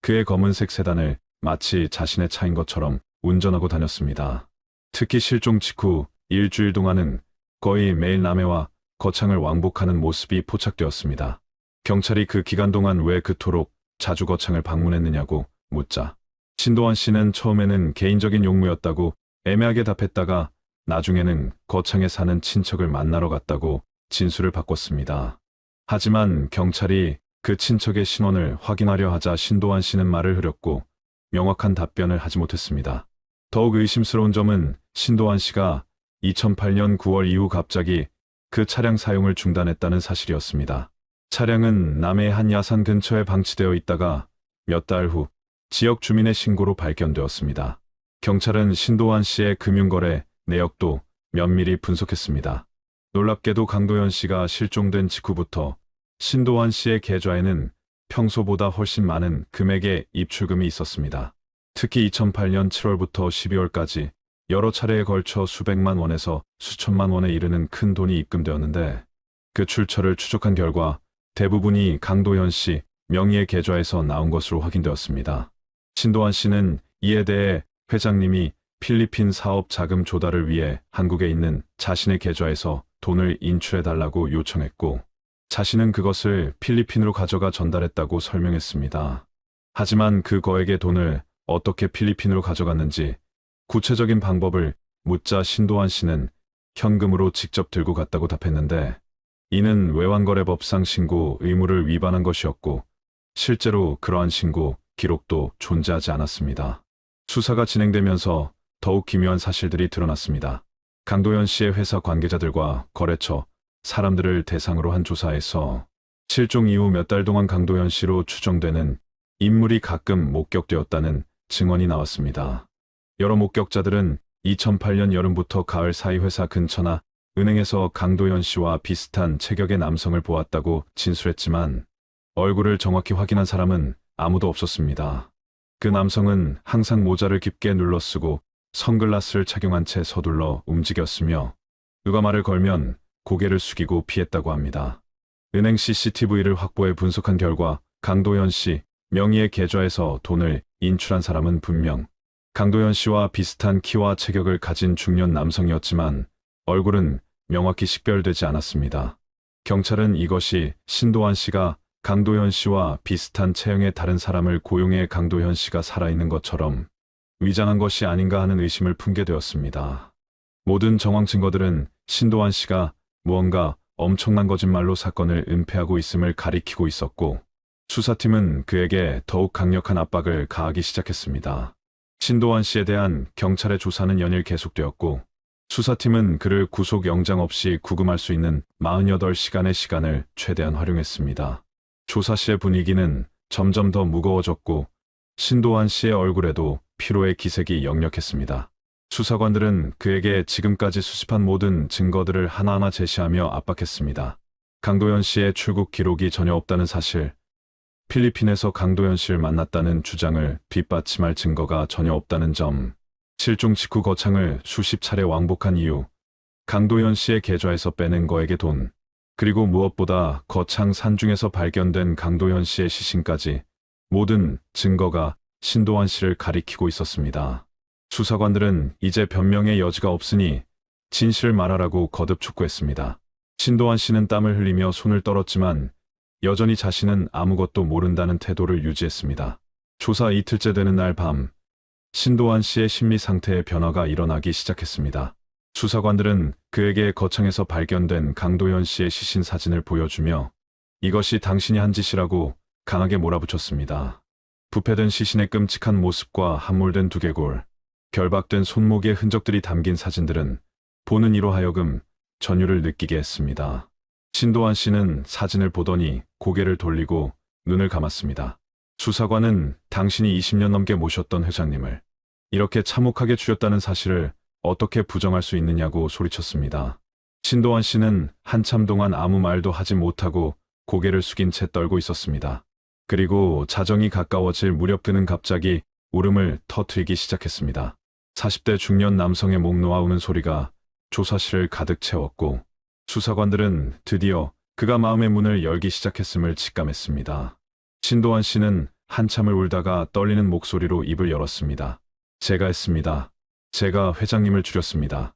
그의 검은색 세단을 마치 자신의 차인 것처럼 운전하고 다녔습니다. 특히 실종 직후 일주일 동안은 거의 매일 남해와 거창을 왕복하는 모습이 포착되었습니다. 경찰이 그 기간 동안 왜 그토록 자주 거창을 방문했느냐고 묻자 신도환 씨는 처음에는 개인적인 용무였다고 애매하게 답했다가 나중에는 거창에 사는 친척을 만나러 갔다고 진술을 바꿨습니다. 하지만 경찰이 그 친척의 신원을 확인하려 하자 신도환 씨는 말을 흐렸고 명확한 답변을 하지 못했습니다. 더욱 의심스러운 점은 신도환 씨가 2008년 9월 이후 갑자기 그 차량 사용을 중단했다는 사실이었습니다. 차량은 남해의 한 야산 근처에 방치되어 있다가 몇 달 후 지역 주민의 신고로 발견되었습니다. 경찰은 신도환 씨의 금융거래 내역도 면밀히 분석했습니다. 놀랍게도 강도현 씨가 실종된 직후부터 신도환 씨의 계좌에는 평소보다 훨씬 많은 금액의 입출금이 있었습니다. 특히 2008년 7월부터 12월까지 여러 차례에 걸쳐 수백만 원에서 수천만 원에 이르는 큰 돈이 입금되었는데 그 출처를 추적한 결과 대부분이 강도현 씨 명의의 계좌에서 나온 것으로 확인되었습니다. 신도환 씨는 이에 대해 회장님이 필리핀 사업 자금 조달을 위해 한국에 있는 자신의 계좌에서 돈을 인출해달라고 요청했고 자신은 그것을 필리핀으로 가져가 전달했다고 설명했습니다. 하지만 그 거액의 돈을 어떻게 필리핀으로 가져갔는지 구체적인 방법을 묻자 신도환 씨는 현금으로 직접 들고 갔다고 답했는데 이는 외환거래법상 신고 의무를 위반한 것이었고 실제로 그러한 신고 기록도 존재하지 않았습니다. 수사가 진행되면서 더욱 기묘한 사실들이 드러났습니다. 강도현 씨의 회사 관계자들과 거래처, 사람들을 대상으로 한 조사에서 실종 이후 몇 달 동안 강도현 씨로 추정되는 인물이 가끔 목격되었다는 증언이 나왔습니다. 여러 목격자들은 2008년 여름부터 가을 사이 회사 근처나 은행에서 강도현 씨와 비슷한 체격의 남성을 보았다고 진술했지만 얼굴을 정확히 확인한 사람은 아무도 없었습니다. 그 남성은 항상 모자를 깊게 눌러쓰고 선글라스를 착용한 채 서둘러 움직였으며 누가 말을 걸면 고개를 숙이고 피했다고 합니다. 은행 CCTV를 확보해 분석한 결과 강도현 씨 명의의 계좌에서 돈을 인출한 사람은 분명 강도현 씨와 비슷한 키와 체격을 가진 중년 남성이었지만 얼굴은 명확히 식별되지 않았습니다. 경찰은 이것이 신도환 씨가 강도현 씨와 비슷한 체형의 다른 사람을 고용해 강도현 씨가 살아있는 것처럼 위장한 것이 아닌가 하는 의심을 품게 되었습니다. 모든 정황 증거들은 신도환 씨가 무언가 엄청난 거짓말로 사건을 은폐하고 있음을 가리키고 있었고 수사팀은 그에게 더욱 강력한 압박을 가하기 시작했습니다. 신도환 씨에 대한 경찰의 조사는 연일 계속되었고 수사팀은 그를 구속영장 없이 구금할 수 있는 48시간의 시간을 최대한 활용했습니다. 조사 시의 분위기는 점점 더 무거워졌고 신도환 씨의 얼굴에도 피로의 기색이 역력했습니다. 수사관들은 그에게 지금까지 수집한 모든 증거들을 하나하나 제시하며 압박했습니다. 강도현 씨의 출국 기록이 전혀 없다는 사실, 필리핀에서 강도현 씨를 만났다는 주장을 뒷받침할 증거가 전혀 없다는 점, 실종 직후 거창을 수십 차례 왕복한 이유, 강도현 씨의 계좌에서 빼낸 거액의 돈, 그리고 무엇보다 거창 산중에서 발견된 강도현 씨의 시신까지 모든 증거가 신도환 씨를 가리키고 있었습니다. 수사관들은 이제 변명의 여지가 없으니 진실을 말하라고 거듭 촉구했습니다. 신도환 씨는 땀을 흘리며 손을 떨었지만 여전히 자신은 아무것도 모른다는 태도를 유지했습니다. 조사 이틀째 되는 날 밤, 신도환 씨의 심리 상태에 변화가 일어나기 시작했습니다. 수사관들은 그에게 거창에서 발견된 강도현 씨의 시신 사진을 보여주며 이것이 당신이 한 짓이라고 강하게 몰아붙였습니다. 부패된 시신의 끔찍한 모습과 함몰된 두개골, 결박된 손목의 흔적들이 담긴 사진들은 보는 이로 하여금 전율을 느끼게 했습니다. 신도환 씨는 사진을 보더니 고개를 돌리고 눈을 감았습니다. 수사관은 당신이 20년 넘게 모셨던 회장님을 이렇게 참혹하게 죽였다는 사실을 어떻게 부정할 수 있느냐고 소리쳤습니다. 신도환 씨는 한참 동안 아무 말도 하지 못하고 고개를 숙인 채 떨고 있었습니다. 그리고 자정이 가까워질 무렵 그는 갑자기 울음을 터뜨리기 시작했습니다. 40대 중년 남성의 목 놓아 우는 소리가 조사실을 가득 채웠고 수사관들은 드디어 그가 마음의 문을 열기 시작했음을 직감했습니다. 신도환 씨는 한참을 울다가 떨리는 목소리로 입을 열었습니다. 제가 했습니다. 제가 회장님을 죽였습니다.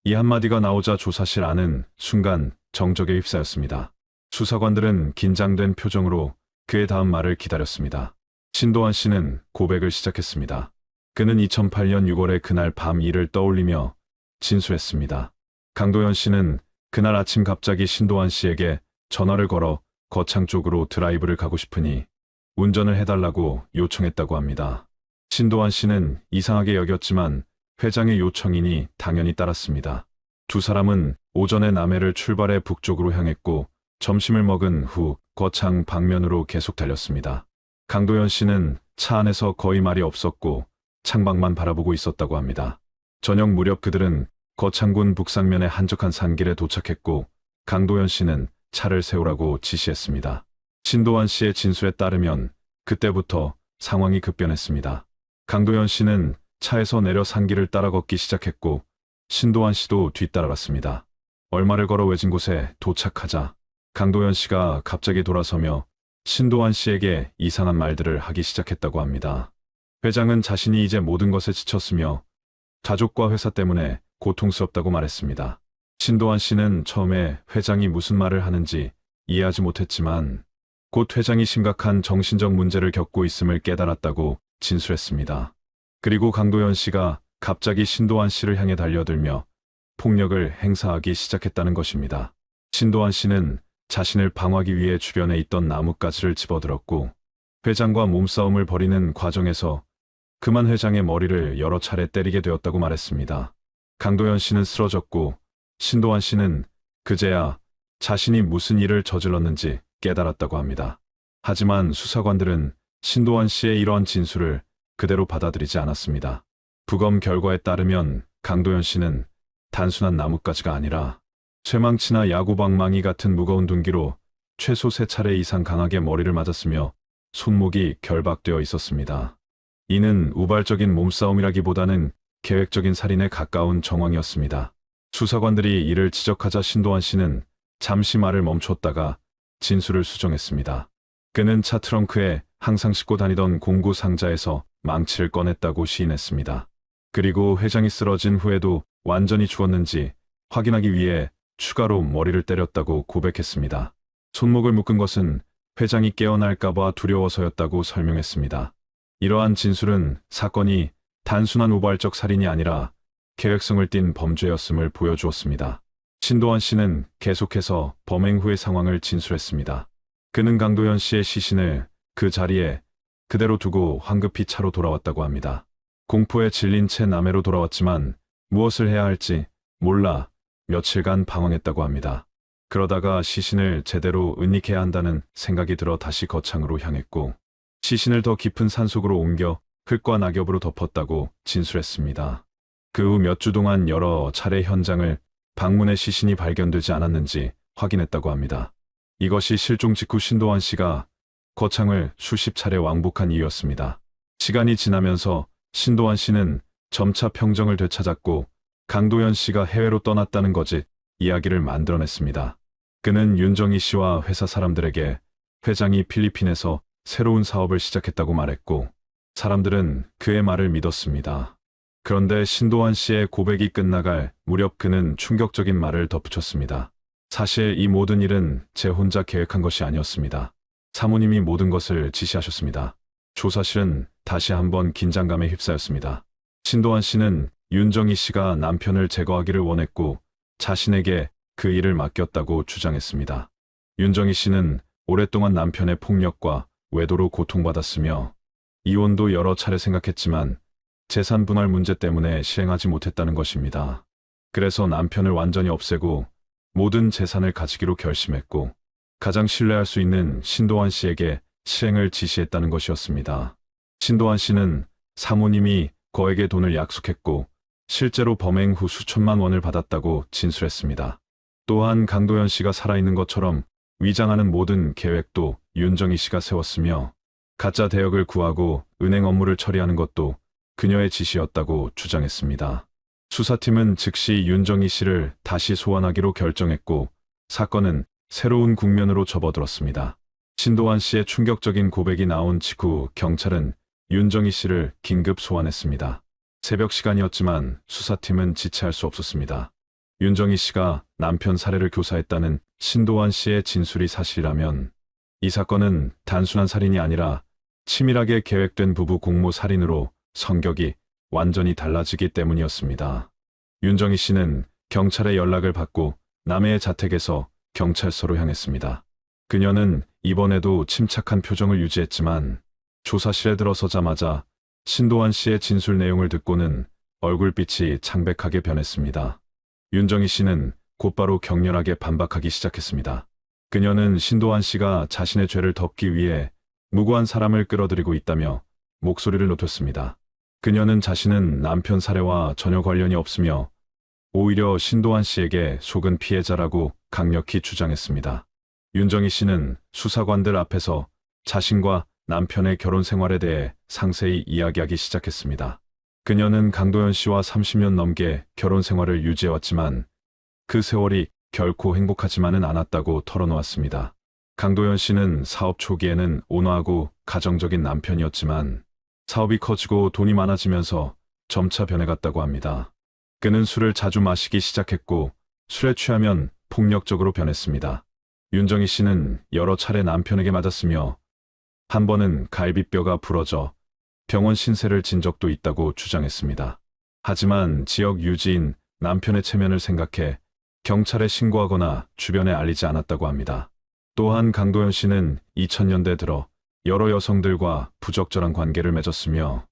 이 한마디가 나오자 조사실 안은 순간 정적에 휩싸였습니다. 수사관들은 긴장된 표정으로 그의 다음 말을 기다렸습니다. 신도환 씨는 고백을 시작했습니다. 그는 2008년 6월의 그날 밤 일을 떠올리며 진술했습니다. 강도현 씨는 그날 아침 갑자기 신도환 씨에게 전화를 걸어 거창 쪽으로 드라이브를 가고 싶으니 운전을 해달라고 요청했다고 합니다. 신도환 씨는 이상하게 여겼지만 회장의 요청이니 당연히 따랐습니다. 두 사람은 오전에 남해를 출발해 북쪽으로 향했고 점심을 먹은 후 거창 방면으로 계속 달렸습니다. 강도현 씨는 차 안에서 거의 말이 없었고 창밖만 바라보고 있었다고 합니다. 저녁 무렵 그들은 거창군 북상면의 한적한 산길에 도착했고 강도현 씨는 차를 세우라고 지시했습니다. 신도환 씨의 진술에 따르면 그때부터 상황이 급변했습니다. 강도현 씨는 차에서 내려 산길을 따라 걷기 시작했고 신도환 씨도 뒤따라갔습니다. 얼마를 걸어 외진 곳에 도착하자 강도현 씨가 갑자기 돌아서며 신도환 씨에게 이상한 말들을 하기 시작했다고 합니다. 회장은 자신이 이제 모든 것에 지쳤으며 가족과 회사 때문에 고통스럽다고 말했습니다. 신도환 씨는 처음에 회장이 무슨 말을 하는지 이해하지 못했지만 곧 회장이 심각한 정신적 문제를 겪고 있음을 깨달았다고 진술했습니다. 그리고 강도현 씨가 갑자기 신도환 씨를 향해 달려들며 폭력을 행사하기 시작했다는 것입니다. 신도환 씨는 자신을 방어하기 위해 주변에 있던 나뭇가지를 집어들었고 회장과 몸싸움을 벌이는 과정에서 그만 회장의 머리를 여러 차례 때리게 되었다고 말했습니다. 강도현 씨는 쓰러졌고 신도환 씨는 그제야 자신이 무슨 일을 저질렀는지 깨달았다고 합니다. 하지만 수사관들은 신도환 씨의 이러한 진술을 그대로 받아들이지 않았습니다. 부검 결과에 따르면 강도현 씨는 단순한 나뭇가지가 아니라 쇠망치나 야구방망이 같은 무거운 둔기로 최소 3차례 이상 강하게 머리를 맞았으며 손목이 결박되어 있었습니다. 이는 우발적인 몸싸움이라기보다는 계획적인 살인에 가까운 정황이었습니다. 수사관들이 이를 지적하자 신도환 씨는 잠시 말을 멈췄다가 진술을 수정했습니다. 그는 차 트렁크에 항상 싣고 다니던 공구 상자에서 망치를 꺼냈다고 시인했습니다. 그리고 회장이 쓰러진 후에도 완전히 죽었는지 확인하기 위해 추가로 머리를 때렸다고 고백했습니다. 손목을 묶은 것은 회장이 깨어날까봐 두려워서였다고 설명했습니다. 이러한 진술은 사건이 단순한 우발적 살인이 아니라 계획성을 띤 범죄였음을 보여주었습니다. 신도환 씨는 계속해서 범행 후의 상황을 진술했습니다. 그는 강도현 씨의 시신을 그 자리에 그대로 두고 황급히 차로 돌아왔다고 합니다. 공포에 질린 채 남해로 돌아왔지만 무엇을 해야 할지 몰라 며칠간 방황했다고 합니다. 그러다가 시신을 제대로 은닉해야 한다는 생각이 들어 다시 거창으로 향했고 시신을 더 깊은 산속으로 옮겨 흙과 낙엽으로 덮었다고 진술했습니다. 그 후 몇 주 동안 여러 차례 현장을 방문해 시신이 발견되지 않았는지 확인했다고 합니다. 이것이 실종 직후 신도환 씨가 거창을 수십 차례 왕복한 이유였습니다. 시간이 지나면서 신도환 씨는 점차 평정을 되찾았고 강도현 씨가 해외로 떠났다는 거짓 이야기를 만들어냈습니다. 그는 윤정희 씨와 회사 사람들에게 회장이 필리핀에서 새로운 사업을 시작했다고 말했고 사람들은 그의 말을 믿었습니다. 그런데 신도환 씨의 고백이 끝나갈 무렵 그는 충격적인 말을 덧붙였습니다. 사실 이 모든 일은 제 혼자 계획한 것이 아니었습니다. 사모님이 모든 것을 지시하셨습니다. 조사실은 다시 한번 긴장감에 휩싸였습니다. 신도환 씨는 윤정희 씨가 남편을 제거하기를 원했고 자신에게 그 일을 맡겼다고 주장했습니다. 윤정희 씨는 오랫동안 남편의 폭력과 외도로 고통받았으며 이혼도 여러 차례 생각했지만 재산 분할 문제 때문에 실행하지 못했다는 것입니다. 그래서 남편을 완전히 없애고 모든 재산을 가지기로 결심했고 가장 신뢰할 수 있는 신도환 씨에게 실행을 지시했다는 것이었습니다. 신도환 씨는 사모님이 거액의 돈을 약속했고 실제로 범행 후 수천만 원을 받았다고 진술했습니다. 또한 강도현 씨가 살아있는 것처럼 위장하는 모든 계획도 윤정희 씨가 세웠으며 가짜 대역을 구하고 은행 업무를 처리하는 것도 그녀의 지시였다고 주장했습니다. 수사팀은 즉시 윤정희 씨를 다시 소환하기로 결정했고 사건은 새로운 국면으로 접어들었습니다. 신도환 씨의 충격적인 고백이 나온 직후 경찰은 윤정희 씨를 긴급 소환했습니다. 새벽 시간이었지만 수사팀은 지체할 수 없었습니다. 윤정희 씨가 남편 살해를 교사했다는 신도환 씨의 진술이 사실이라면 이 사건은 단순한 살인이 아니라 치밀하게 계획된 부부 공모 살인으로 성격이 완전히 달라지기 때문이었습니다. 윤정희 씨는 경찰의 연락을 받고 남해의 자택에서 경찰서로 향했습니다. 그녀는 이번에도 침착한 표정을 유지했지만 조사실에 들어서자마자 신도환 씨의 진술 내용을 듣고는 얼굴빛이 창백하게 변했습니다. 윤정희 씨는 곧바로 격렬하게 반박하기 시작했습니다. 그녀는 신도환 씨가 자신의 죄를 덮기 위해 무고한 사람을 끌어들이고 있다며 목소리를 높였습니다. 그녀는 자신은 남편 살해와 전혀 관련이 없으며 오히려 신도환 씨에게 속은 피해자라고 강력히 주장했습니다. 윤정희 씨는 수사관들 앞에서 자신과 남편의 결혼 생활에 대해 상세히 이야기하기 시작했습니다. 그녀는 강도연 씨와 30년 넘게 결혼 생활을 유지해왔지만 그 세월이 결코 행복하지만은 않았다고 털어놓았습니다. 강도연 씨는 사업 초기에는 온화하고 가정적인 남편이었지만 사업이 커지고 돈이 많아지면서 점차 변해갔다고 합니다. 그는 술을 자주 마시기 시작했고 술에 취하면 폭력적으로 변했습니다. 윤정희 씨는 여러 차례 남편에게 맞았으며 한 번은 갈비뼈가 부러져 병원 신세를 진 적도 있다고 주장했습니다. 하지만 지역 유지인 남편의 체면을 생각해 경찰에 신고하거나 주변에 알리지 않았다고 합니다. 또한 강도연 씨는 2000년대 들어 여러 여성들과 부적절한 관계를 맺었으며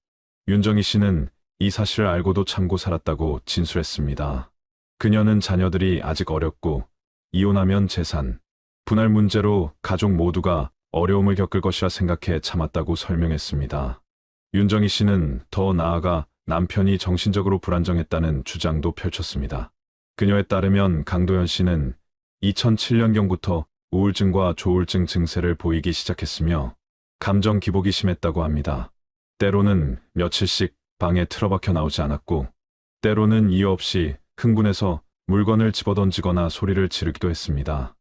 윤정희 씨는 이 사실을 알고도 참고 살았다고 진술했습니다. 그녀는 자녀들이 아직 어렸고 이혼하면 재산, 분할 문제로 가족 모두가 어려움을 겪을 것이라 생각해 참았다고 설명했습니다. 윤정희 씨는 더 나아가 남편이 정신적으로 불안정했다는 주장도 펼쳤습니다. 그녀에 따르면 강도연 씨는 2007년경부터 우울증과 조울증 증세를 보이기 시작했으며 감정 기복이 심했다고 합니다. 때로는 며칠씩 방에 틀어박혀 나오지 않았고 때로는 이유 없이 흥분해서 물건을 집어던지거나 소리를 지르기도 했습니다.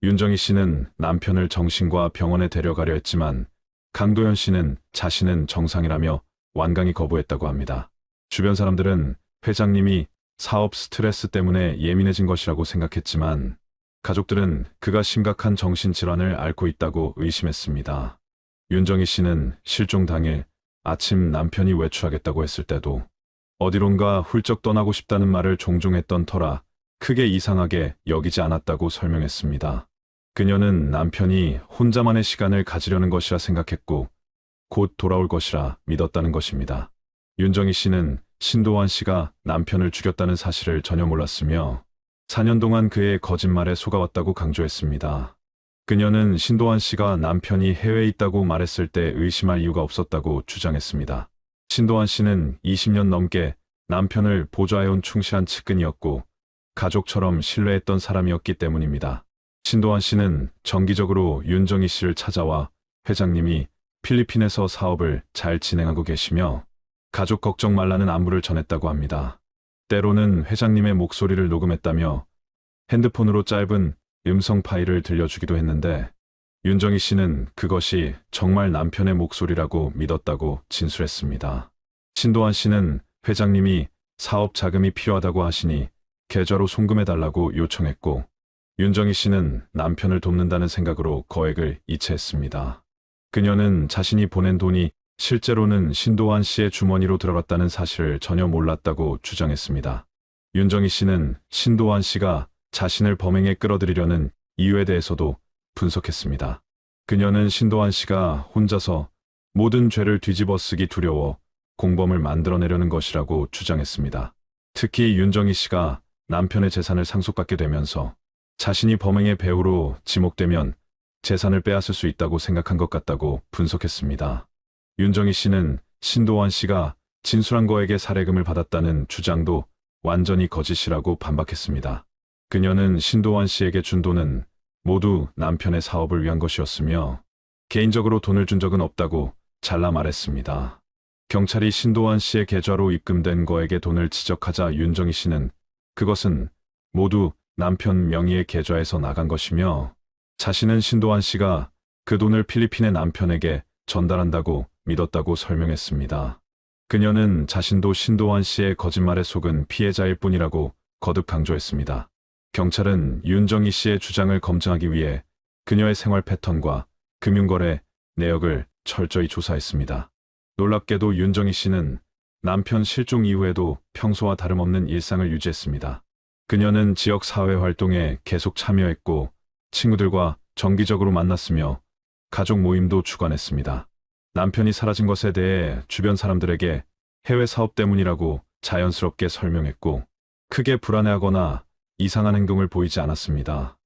윤정희 씨는 남편을 정신과 병원에 데려가려 했지만 강도연 씨는 자신은 정상이라며 완강히 거부했다고 합니다. 주변 사람들은 회장님이 사업 스트레스 때문에 예민해진 것이라고 생각했지만 가족들은 그가 심각한 정신질환을 앓고 있다고 의심했습니다. 윤정희 씨는 실종 당일 아침 남편이 외출하겠다고 했을 때도 어디론가 훌쩍 떠나고 싶다는 말을 종종 했던 터라 크게 이상하게 여기지 않았다고 설명했습니다. 그녀는 남편이 혼자만의 시간을 가지려는 것이라 생각했고 곧 돌아올 것이라 믿었다는 것입니다. 윤정희 씨는 신도환 씨가 남편을 죽였다는 사실을 전혀 몰랐으며 4년 동안 그의 거짓말에 속아왔다고 강조했습니다. 그녀는 신도환 씨가 남편이 해외에 있다고 말했을 때 의심할 이유가 없었다고 주장했습니다. 신도환 씨는 20년 넘게 남편을 보좌해온 충실한 측근이었고 가족처럼 신뢰했던 사람이었기 때문입니다. 신도환 씨는 정기적으로 윤정희 씨를 찾아와 회장님이 필리핀에서 사업을 잘 진행하고 계시며 가족 걱정 말라는 안부를 전했다고 합니다. 때로는 회장님의 목소리를 녹음했다며 핸드폰으로 짧은 음성 파일을 들려주기도 했는데 윤정희 씨는 그것이 정말 남편의 목소리라고 믿었다고 진술했습니다. 신도환 씨는 회장님이 사업 자금이 필요하다고 하시니 계좌로 송금해달라고 요청했고 윤정희 씨는 남편을 돕는다는 생각으로 거액을 이체했습니다. 그녀는 자신이 보낸 돈이 실제로는 신도환 씨의 주머니로 들어갔다는 사실을 전혀 몰랐다고 주장했습니다. 윤정희 씨는 신도환 씨가 자신을 범행에 끌어들이려는 이유에 대해서도 분석했습니다. 그녀는 신도환 씨가 혼자서 모든 죄를 뒤집어 쓰기 두려워 공범을 만들어내려는 것이라고 주장했습니다. 특히 윤정희 씨가 남편의 재산을 상속받게 되면서 자신이 범행의 배후로 지목되면 재산을 빼앗을 수 있다고 생각한 것 같다고 분석했습니다. 윤정희 씨는 신도환 씨가 진술한 거에게 살해금을 받았다는 주장도 완전히 거짓이라고 반박했습니다. 그녀는 신도환 씨에게 준 돈은 모두 남편의 사업을 위한 것이었으며 개인적으로 돈을 준 적은 없다고 잘라 말했습니다. 경찰이 신도환 씨의 계좌로 입금된 거액의 돈을 지적하자 윤정희 씨는 그것은 모두 남편 명의의 계좌에서 나간 것이며 자신은 신도환 씨가 그 돈을 필리핀의 남편에게 전달한다고 믿었다고 설명했습니다. 그녀는 자신도 신도환 씨의 거짓말에 속은 피해자일 뿐이라고 거듭 강조했습니다. 경찰은 윤정희 씨의 주장을 검증하기 위해 그녀의 생활 패턴과 금융거래 내역을 철저히 조사했습니다. 놀랍게도 윤정희 씨는 남편 실종 이후에도 평소와 다름없는 일상을 유지했습니다. 그녀는 지역 사회 활동에 계속 참여했고 친구들과 정기적으로 만났으며 가족 모임도 주관했습니다. 남편이 사라진 것에 대해 주변 사람들에게 해외 사업 때문이라고 자연스럽게 설명했고 크게 불안해하거나 이상한 행동을 보이지 않았습니다.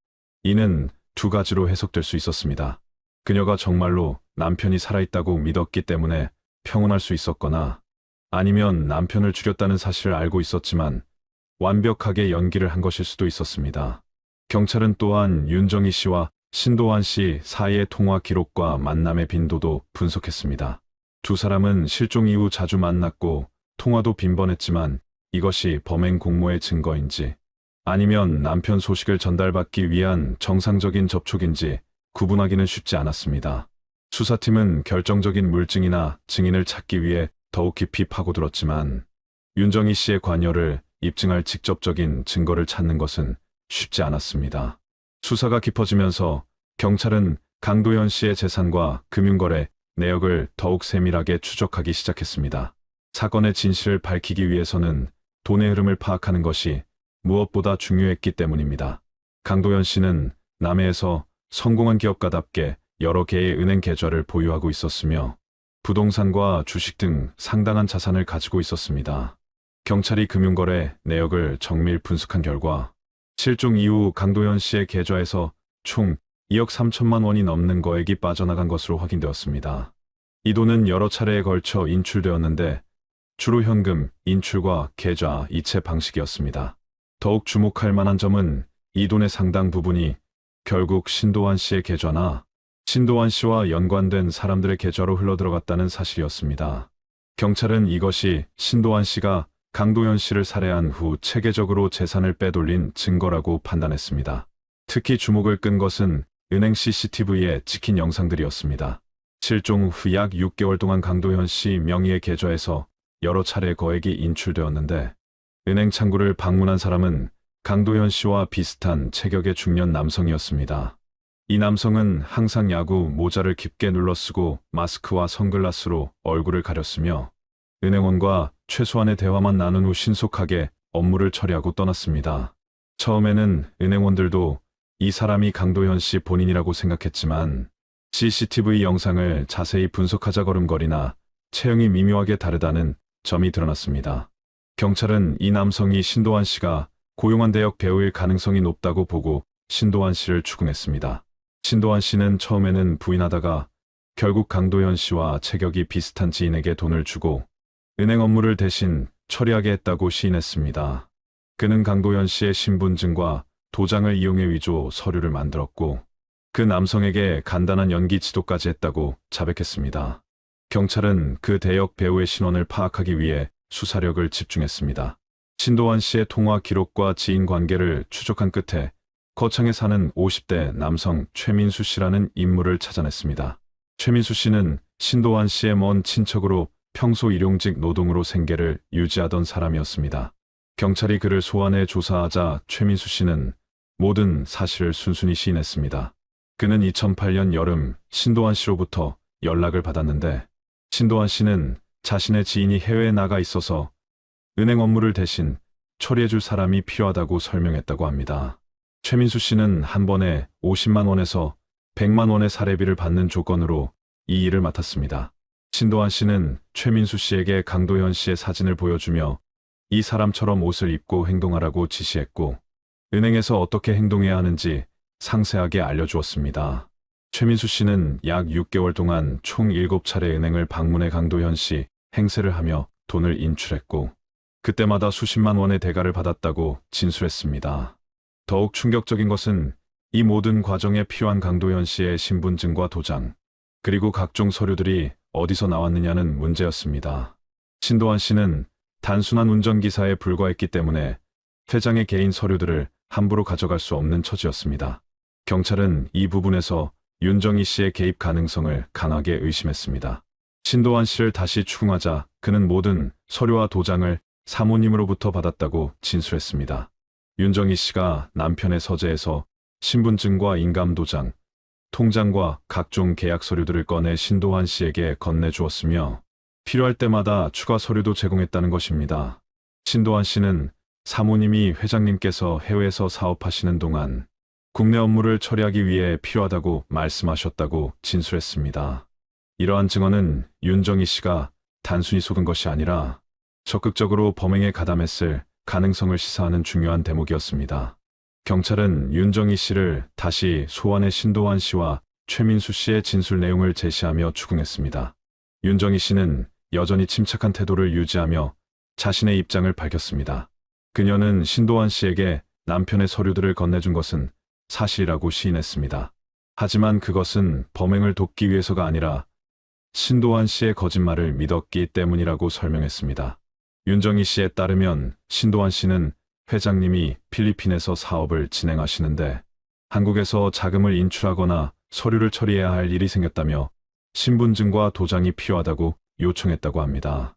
이는 두 가지로 해석될 수 있었습니다. 그녀가 정말로 남편이 살아있다고 믿었기 때문에 평온할 수 있었거나 아니면 남편을 죽였다는 사실을 알고 있었지만 완벽하게 연기를 한 것일 수도 있었습니다. 경찰은 또한 윤정희 씨와 신도환 씨 사이의 통화 기록과 만남의 빈도도 분석했습니다. 두 사람은 실종 이후 자주 만났고 통화도 빈번했지만 이것이 범행 공모의 증거인지 아니면 남편 소식을 전달받기 위한 정상적인 접촉인지 구분하기는 쉽지 않았습니다. 수사팀은 결정적인 물증이나 증인을 찾기 위해 더욱 깊이 파고들었지만 윤정희 씨의 관여를 입증할 직접적인 증거를 찾는 것은 쉽지 않았습니다. 수사가 깊어지면서 경찰은 강도현 씨의 재산과 금융거래 내역을 더욱 세밀하게 추적하기 시작했습니다. 사건의 진실을 밝히기 위해서는 돈의 흐름을 파악하는 것이 무엇보다 중요했기 때문입니다. 강도현 씨는 남해에서 성공한 기업가답게 여러 개의 은행 계좌를 보유하고 있었으며 부동산과 주식 등 상당한 자산을 가지고 있었습니다. 경찰이 금융거래 내역을 정밀 분석한 결과 실종 이후 강도현 씨의 계좌에서 총 2억 3천만 원이 넘는 거액이 빠져나간 것으로 확인되었습니다. 이 돈은 여러 차례에 걸쳐 인출되었는데 주로 현금, 인출과 계좌, 이체 방식이었습니다. 더욱 주목할 만한 점은 이 돈의 상당 부분이 결국 신도환 씨의 계좌나 신도환 씨와 연관된 사람들의 계좌로 흘러들어갔다는 사실이었습니다. 경찰은 이것이 신도환 씨가 강도현 씨를 살해한 후 체계적으로 재산을 빼돌린 증거라고 판단했습니다. 특히 주목을 끈 것은 은행 CCTV에 찍힌 영상들이었습니다. 실종 후 약 6개월 동안 강도현 씨 명의의 계좌에서 여러 차례 거액이 인출되었는데 은행 창구를 방문한 사람은 강도현 씨와 비슷한 체격의 중년 남성이었습니다. 이 남성은 항상 야구 모자를 깊게 눌러쓰고 마스크와 선글라스로 얼굴을 가렸으며 은행원과 최소한의 대화만 나눈 후 신속하게 업무를 처리하고 떠났습니다. 처음에는 은행원들도 이 사람이 강도현 씨 본인이라고 생각했지만 CCTV 영상을 자세히 분석하자 걸음걸이나 체형이 미묘하게 다르다는 점이 드러났습니다. 경찰은 이 남성이 신도환 씨가 고용한 대역 배우일 가능성이 높다고 보고 신도환 씨를 추궁했습니다. 신도환 씨는 처음에는 부인하다가 결국 강도현 씨와 체격이 비슷한 지인에게 돈을 주고 은행 업무를 대신 처리하게 했다고 시인했습니다. 그는 강도현 씨의 신분증과 도장을 이용해 위조 서류를 만들었고 그 남성에게 간단한 연기 지도까지 했다고 자백했습니다. 경찰은 그 대역 배우의 신원을 파악하기 위해 수사력을 집중했습니다. 신도환 씨의 통화 기록과 지인 관계를 추적한 끝에 거창에 사는 50대 남성 최민수 씨라는 인물을 찾아냈습니다. 최민수 씨는 신도환 씨의 먼 친척으로 평소 일용직 노동으로 생계를 유지하던 사람이었습니다. 경찰이 그를 소환해 조사하자 최민수 씨는 모든 사실을 순순히 시인했습니다. 그는 2008년 여름 신도환 씨로부터 연락을 받았는데 신도환 씨는 자신의 지인이 해외에 나가 있어서 은행 업무를 대신 처리해줄 사람이 필요하다고 설명했다고 합니다. 최민수 씨는 한 번에 50만 원에서 100만 원의 사례비를 받는 조건으로 이 일을 맡았습니다. 신도환 씨는 최민수 씨에게 강도현 씨의 사진을 보여주며 이 사람처럼 옷을 입고 행동하라고 지시했고 은행에서 어떻게 행동해야 하는지 상세하게 알려주었습니다. 최민수 씨는 약 6개월 동안 총 7차례 은행을 방문해 강도현 씨 행세를 하며 돈을 인출했고 그때마다 수십만 원의 대가를 받았다고 진술했습니다. 더욱 충격적인 것은 이 모든 과정에 필요한 강도현 씨의 신분증과 도장, 그리고 각종 서류들이 어디서 나왔느냐는 문제였습니다. 신도환 씨는 단순한 운전기사에 불과했기 때문에 회장의 개인 서류들을 함부로 가져갈 수 없는 처지였습니다. 경찰은 이 부분에서 윤정희 씨의 개입 가능성을 강하게 의심했습니다. 신도환 씨를 다시 추궁하자 그는 모든 서류와 도장을 사모님으로부터 받았다고 진술했습니다. 윤정희 씨가 남편의 서재에서 신분증과 인감도장, 통장과 각종 계약 서류들을 꺼내 신도환 씨에게 건네주었으며 필요할 때마다 추가 서류도 제공했다는 것입니다. 신도환 씨는 사모님이 회장님께서 해외에서 사업하시는 동안 국내 업무를 처리하기 위해 필요하다고 말씀하셨다고 진술했습니다. 이러한 증언은 윤정희 씨가 단순히 속은 것이 아니라 적극적으로 범행에 가담했을 가능성을 시사하는 중요한 대목이었습니다. 경찰은 윤정희 씨를 다시 소환해 신도환 씨와 최민수 씨의 진술 내용을 제시하며 추궁했습니다. 윤정희 씨는 여전히 침착한 태도를 유지하며 자신의 입장을 밝혔습니다. 그녀는 신도환 씨에게 남편의 서류들을 건네준 것은 사실이라고 시인했습니다. 하지만 그것은 범행을 돕기 위해서가 아니라 신도환 씨의 거짓말을 믿었기 때문이라고 설명했습니다. 윤정희 씨에 따르면 신도환 씨는 회장님이 필리핀에서 사업을 진행하시는데 한국에서 자금을 인출하거나 서류를 처리해야 할 일이 생겼다며 신분증과 도장이 필요하다고 요청했다고 합니다.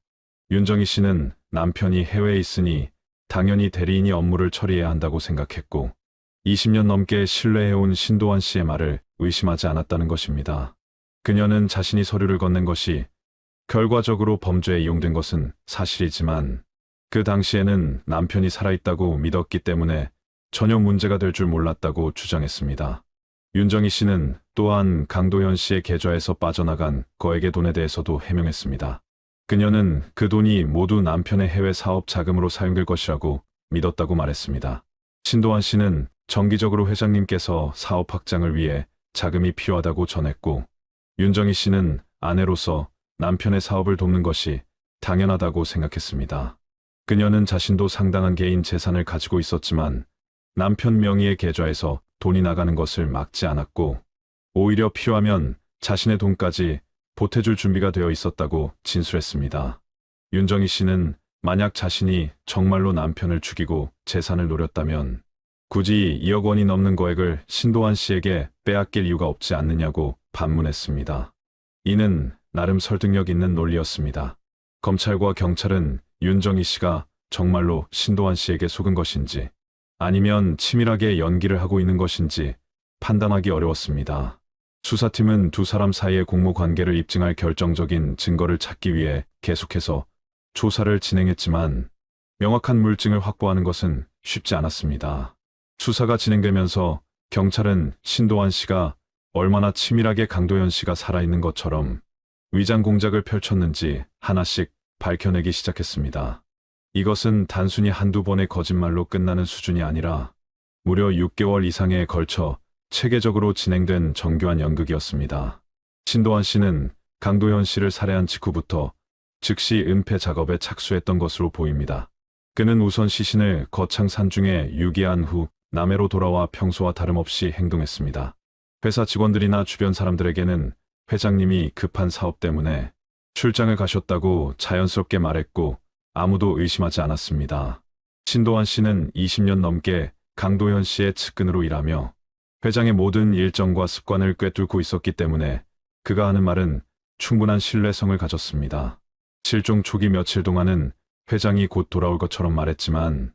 윤정희 씨는 남편이 해외에 있으니 당연히 대리인이 업무를 처리해야 한다고 생각했고 20년 넘게 신뢰해온 신도환 씨의 말을 의심하지 않았다는 것입니다. 그녀는 자신이 서류를 건넨 것이 결과적으로 범죄에 이용된 것은 사실이지만 그 당시에는 남편이 살아있다고 믿었기 때문에 전혀 문제가 될 줄 몰랐다고 주장했습니다. 윤정희 씨는 또한 강도현 씨의 계좌에서 빠져나간 거액의 돈에 대해서도 해명했습니다. 그녀는 그 돈이 모두 남편의 해외 사업 자금으로 사용될 것이라고 믿었다고 말했습니다. 신도환 씨는 정기적으로 회장님께서 사업 확장을 위해 자금이 필요하다고 전했고 윤정희 씨는 아내로서 남편의 사업을 돕는 것이 당연하다고 생각했습니다. 그녀는 자신도 상당한 개인 재산을 가지고 있었지만 남편 명의의 계좌에서 돈이 나가는 것을 막지 않았고 오히려 필요하면 자신의 돈까지 보태줄 준비가 되어 있었다고 진술했습니다. 윤정희 씨는 만약 자신이 정말로 남편을 죽이고 재산을 노렸다면 굳이 2억 원이 넘는 거액을 신도환 씨에게 빼앗길 이유가 없지 않느냐고 반문했습니다. 이는 나름 설득력 있는 논리였습니다. 검찰과 경찰은 윤정희 씨가 정말로 신도환 씨에게 속은 것인지 아니면 치밀하게 연기를 하고 있는 것인지 판단하기 어려웠습니다. 수사팀은 두 사람 사이의 공모 관계를 입증할 결정적인 증거를 찾기 위해 계속해서 조사를 진행했지만 명확한 물증을 확보하는 것은 쉽지 않았습니다. 수사가 진행되면서 경찰은 신도환 씨가 얼마나 치밀하게 강도현 씨가 살아있는 것처럼 위장 공작을 펼쳤는지 하나씩 밝혀내기 시작했습니다. 이것은 단순히 한두 번의 거짓말로 끝나는 수준이 아니라 무려 6개월 이상에 걸쳐 체계적으로 진행된 정교한 연극이었습니다. 신도환 씨는 강도현 씨를 살해한 직후부터 즉시 은폐 작업에 착수했던 것으로 보입니다. 그는 우선 시신을 거창 산중에 유기한 후 남해로 돌아와 평소와 다름없이 행동했습니다. 회사 직원들이나 주변 사람들에게는 회장님이 급한 사업 때문에 출장을 가셨다고 자연스럽게 말했고 아무도 의심하지 않았습니다. 신도환 씨는 20년 넘게 강도현 씨의 측근으로 일하며 회장의 모든 일정과 습관을 꿰뚫고 있었기 때문에 그가 하는 말은 충분한 신뢰성을 가졌습니다. 실종 초기 며칠 동안은 회장이 곧 돌아올 것처럼 말했지만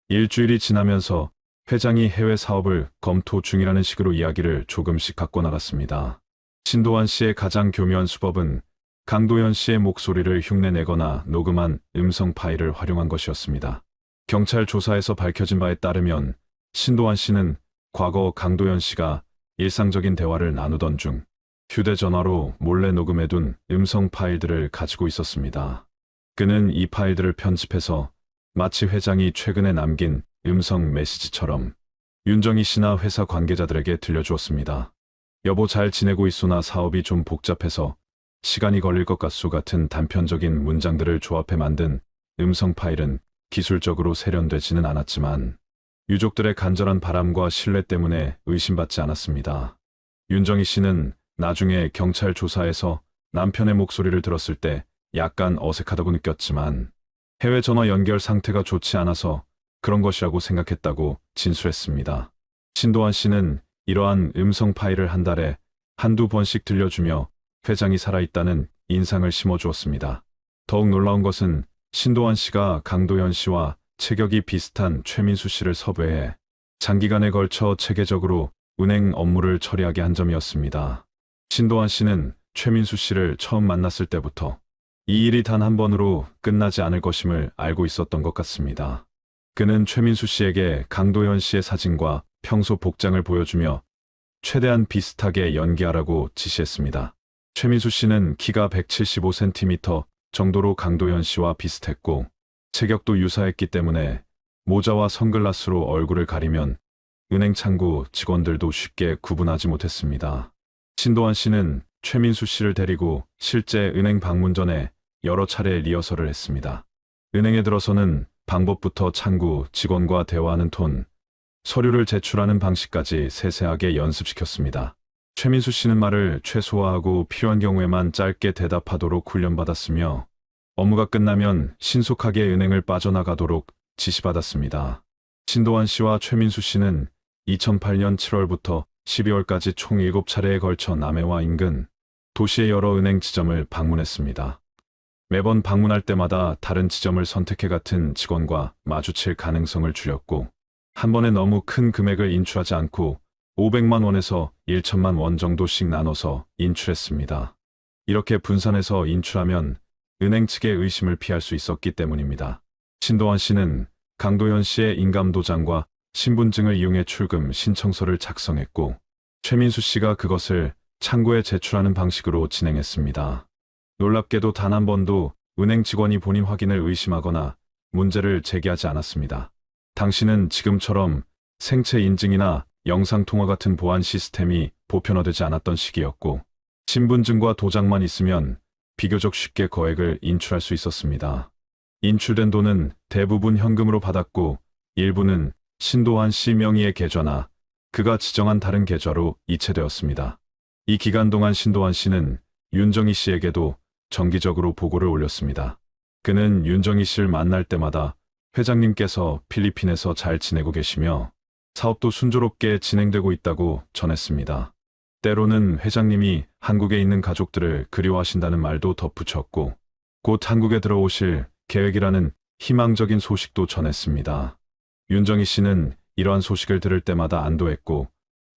일주일이 지나면서 회장이 해외 사업을 검토 중이라는 식으로 이야기를 조금씩 갖고 나갔습니다. 신도환 씨의 가장 교묘한 수법은 강도현 씨의 목소리를 흉내내거나 녹음한 음성 파일을 활용한 것이었습니다. 경찰 조사에서 밝혀진 바에 따르면 신도환 씨는 과거 강도현 씨가 일상적인 대화를 나누던 중 휴대전화로 몰래 녹음해둔 음성 파일들을 가지고 있었습니다. 그는 이 파일들을 편집해서 마치 회장이 최근에 남긴 음성 메시지처럼 윤정희 씨나 회사 관계자들에게 들려주었습니다. 여보 잘 지내고 있소나 사업이 좀 복잡해서 시간이 걸릴 것 같소 같은 단편적인 문장들을 조합해 만든 음성 파일은 기술적으로 세련되지는 않았지만 유족들의 간절한 바람과 신뢰 때문에 의심받지 않았습니다. 윤정희 씨는 나중에 경찰 조사에서 남편의 목소리를 들었을 때 약간 어색하다고 느꼈지만 해외 전화 연결 상태가 좋지 않아서 그런 것이라고 생각했다고 진술했습니다. 신도환 씨는 이러한 음성 파일을 한 달에 한두 번씩 들려주며 회장이 살아있다는 인상을 심어주었습니다. 더욱 놀라운 것은 신도환 씨가 강도현 씨와 체격이 비슷한 최민수 씨를 섭외해 장기간에 걸쳐 체계적으로 은행 업무를 처리하게 한 점이었습니다. 신도환 씨는 최민수 씨를 처음 만났을 때부터 이 일이 단 한 번으로 끝나지 않을 것임을 알고 있었던 것 같습니다. 그는 최민수 씨에게 강도현 씨의 사진과 평소 복장을 보여주며 최대한 비슷하게 연기하라고 지시했습니다. 최민수 씨는 키가 175cm 정도로 강도현 씨와 비슷했고 체격도 유사했기 때문에 모자와 선글라스로 얼굴을 가리면 은행 창구 직원들도 쉽게 구분하지 못했습니다. 신도환 씨는 최민수 씨를 데리고 실제 은행 방문 전에 여러 차례 리허설을 했습니다. 은행에 들어서는 방법부터 창구 직원과 대화하는 톤, 서류를 제출하는 방식까지 세세하게 연습시켰습니다. 최민수 씨는 말을 최소화하고 필요한 경우에만 짧게 대답하도록 훈련받았으며 업무가 끝나면 신속하게 은행을 빠져나가도록 지시받았습니다. 신도환 씨와 최민수 씨는 2008년 7월부터 12월까지 총 7차례에 걸쳐 남해와 인근 도시의 여러 은행 지점을 방문했습니다. 매번 방문할 때마다 다른 지점을 선택해 같은 직원과 마주칠 가능성을 줄였고 한 번에 너무 큰 금액을 인출하지 않고 500만 원에서 1천만 원 정도씩 나눠서 인출했습니다. 이렇게 분산해서 인출하면 은행 측의 의심을 피할 수 있었기 때문입니다. 신도환 씨는 강도현 씨의 인감도장과 신분증을 이용해 출금 신청서를 작성했고 최민수 씨가 그것을 창구에 제출하는 방식으로 진행했습니다. 놀랍게도 단 한 번도 은행 직원이 본인 확인을 의심하거나 문제를 제기하지 않았습니다. 당시는 지금처럼 생체 인증이나 영상통화 같은 보안 시스템이 보편화되지 않았던 시기였고 신분증과 도장만 있으면 비교적 쉽게 거액을 인출할 수 있었습니다. 인출된 돈은 대부분 현금으로 받았고 일부는 신도환 씨 명의의 계좌나 그가 지정한 다른 계좌로 이체되었습니다. 이 기간 동안 신도환 씨는 윤정희 씨에게도 정기적으로 보고를 올렸습니다. 그는 윤정희 씨를 만날 때마다 회장님께서 필리핀에서 잘 지내고 계시며 사업도 순조롭게 진행되고 있다고 전했습니다. 때로는 회장님이 한국에 있는 가족들을 그리워하신다는 말도 덧붙였고 곧 한국에 들어오실 계획이라는 희망적인 소식도 전했습니다. 윤정희 씨는 이러한 소식을 들을 때마다 안도했고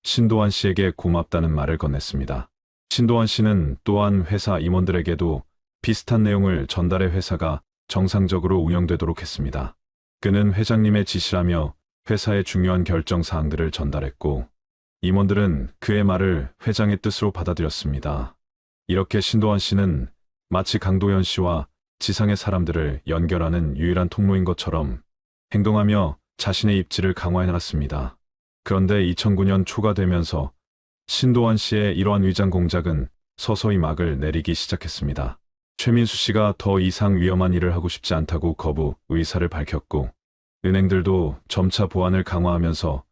신도환 씨에게 고맙다는 말을 건넸습니다. 신도환 씨는 또한 회사 임원들에게도 비슷한 내용을 전달해 회사가 정상적으로 운영되도록 했습니다. 그는 회장님의 지시라며 회사의 중요한 결정 사항들을 전달했고 임원들은 그의 말을 회장의 뜻으로 받아들였습니다. 이렇게 신도환 씨는 마치 강도현 씨와 지상의 사람들을 연결하는 유일한 통로인 것처럼 행동하며 자신의 입지를 강화해놨습니다. 그런데 2009년 초가 되면서 신도환 씨의 이러한 위장 공작은 서서히 막을 내리기 시작했습니다. 최민수 씨가 더 이상 위험한 일을 하고 싶지 않다고 거부 의사를 밝혔고 은행들도 점차 보안을 강화하면서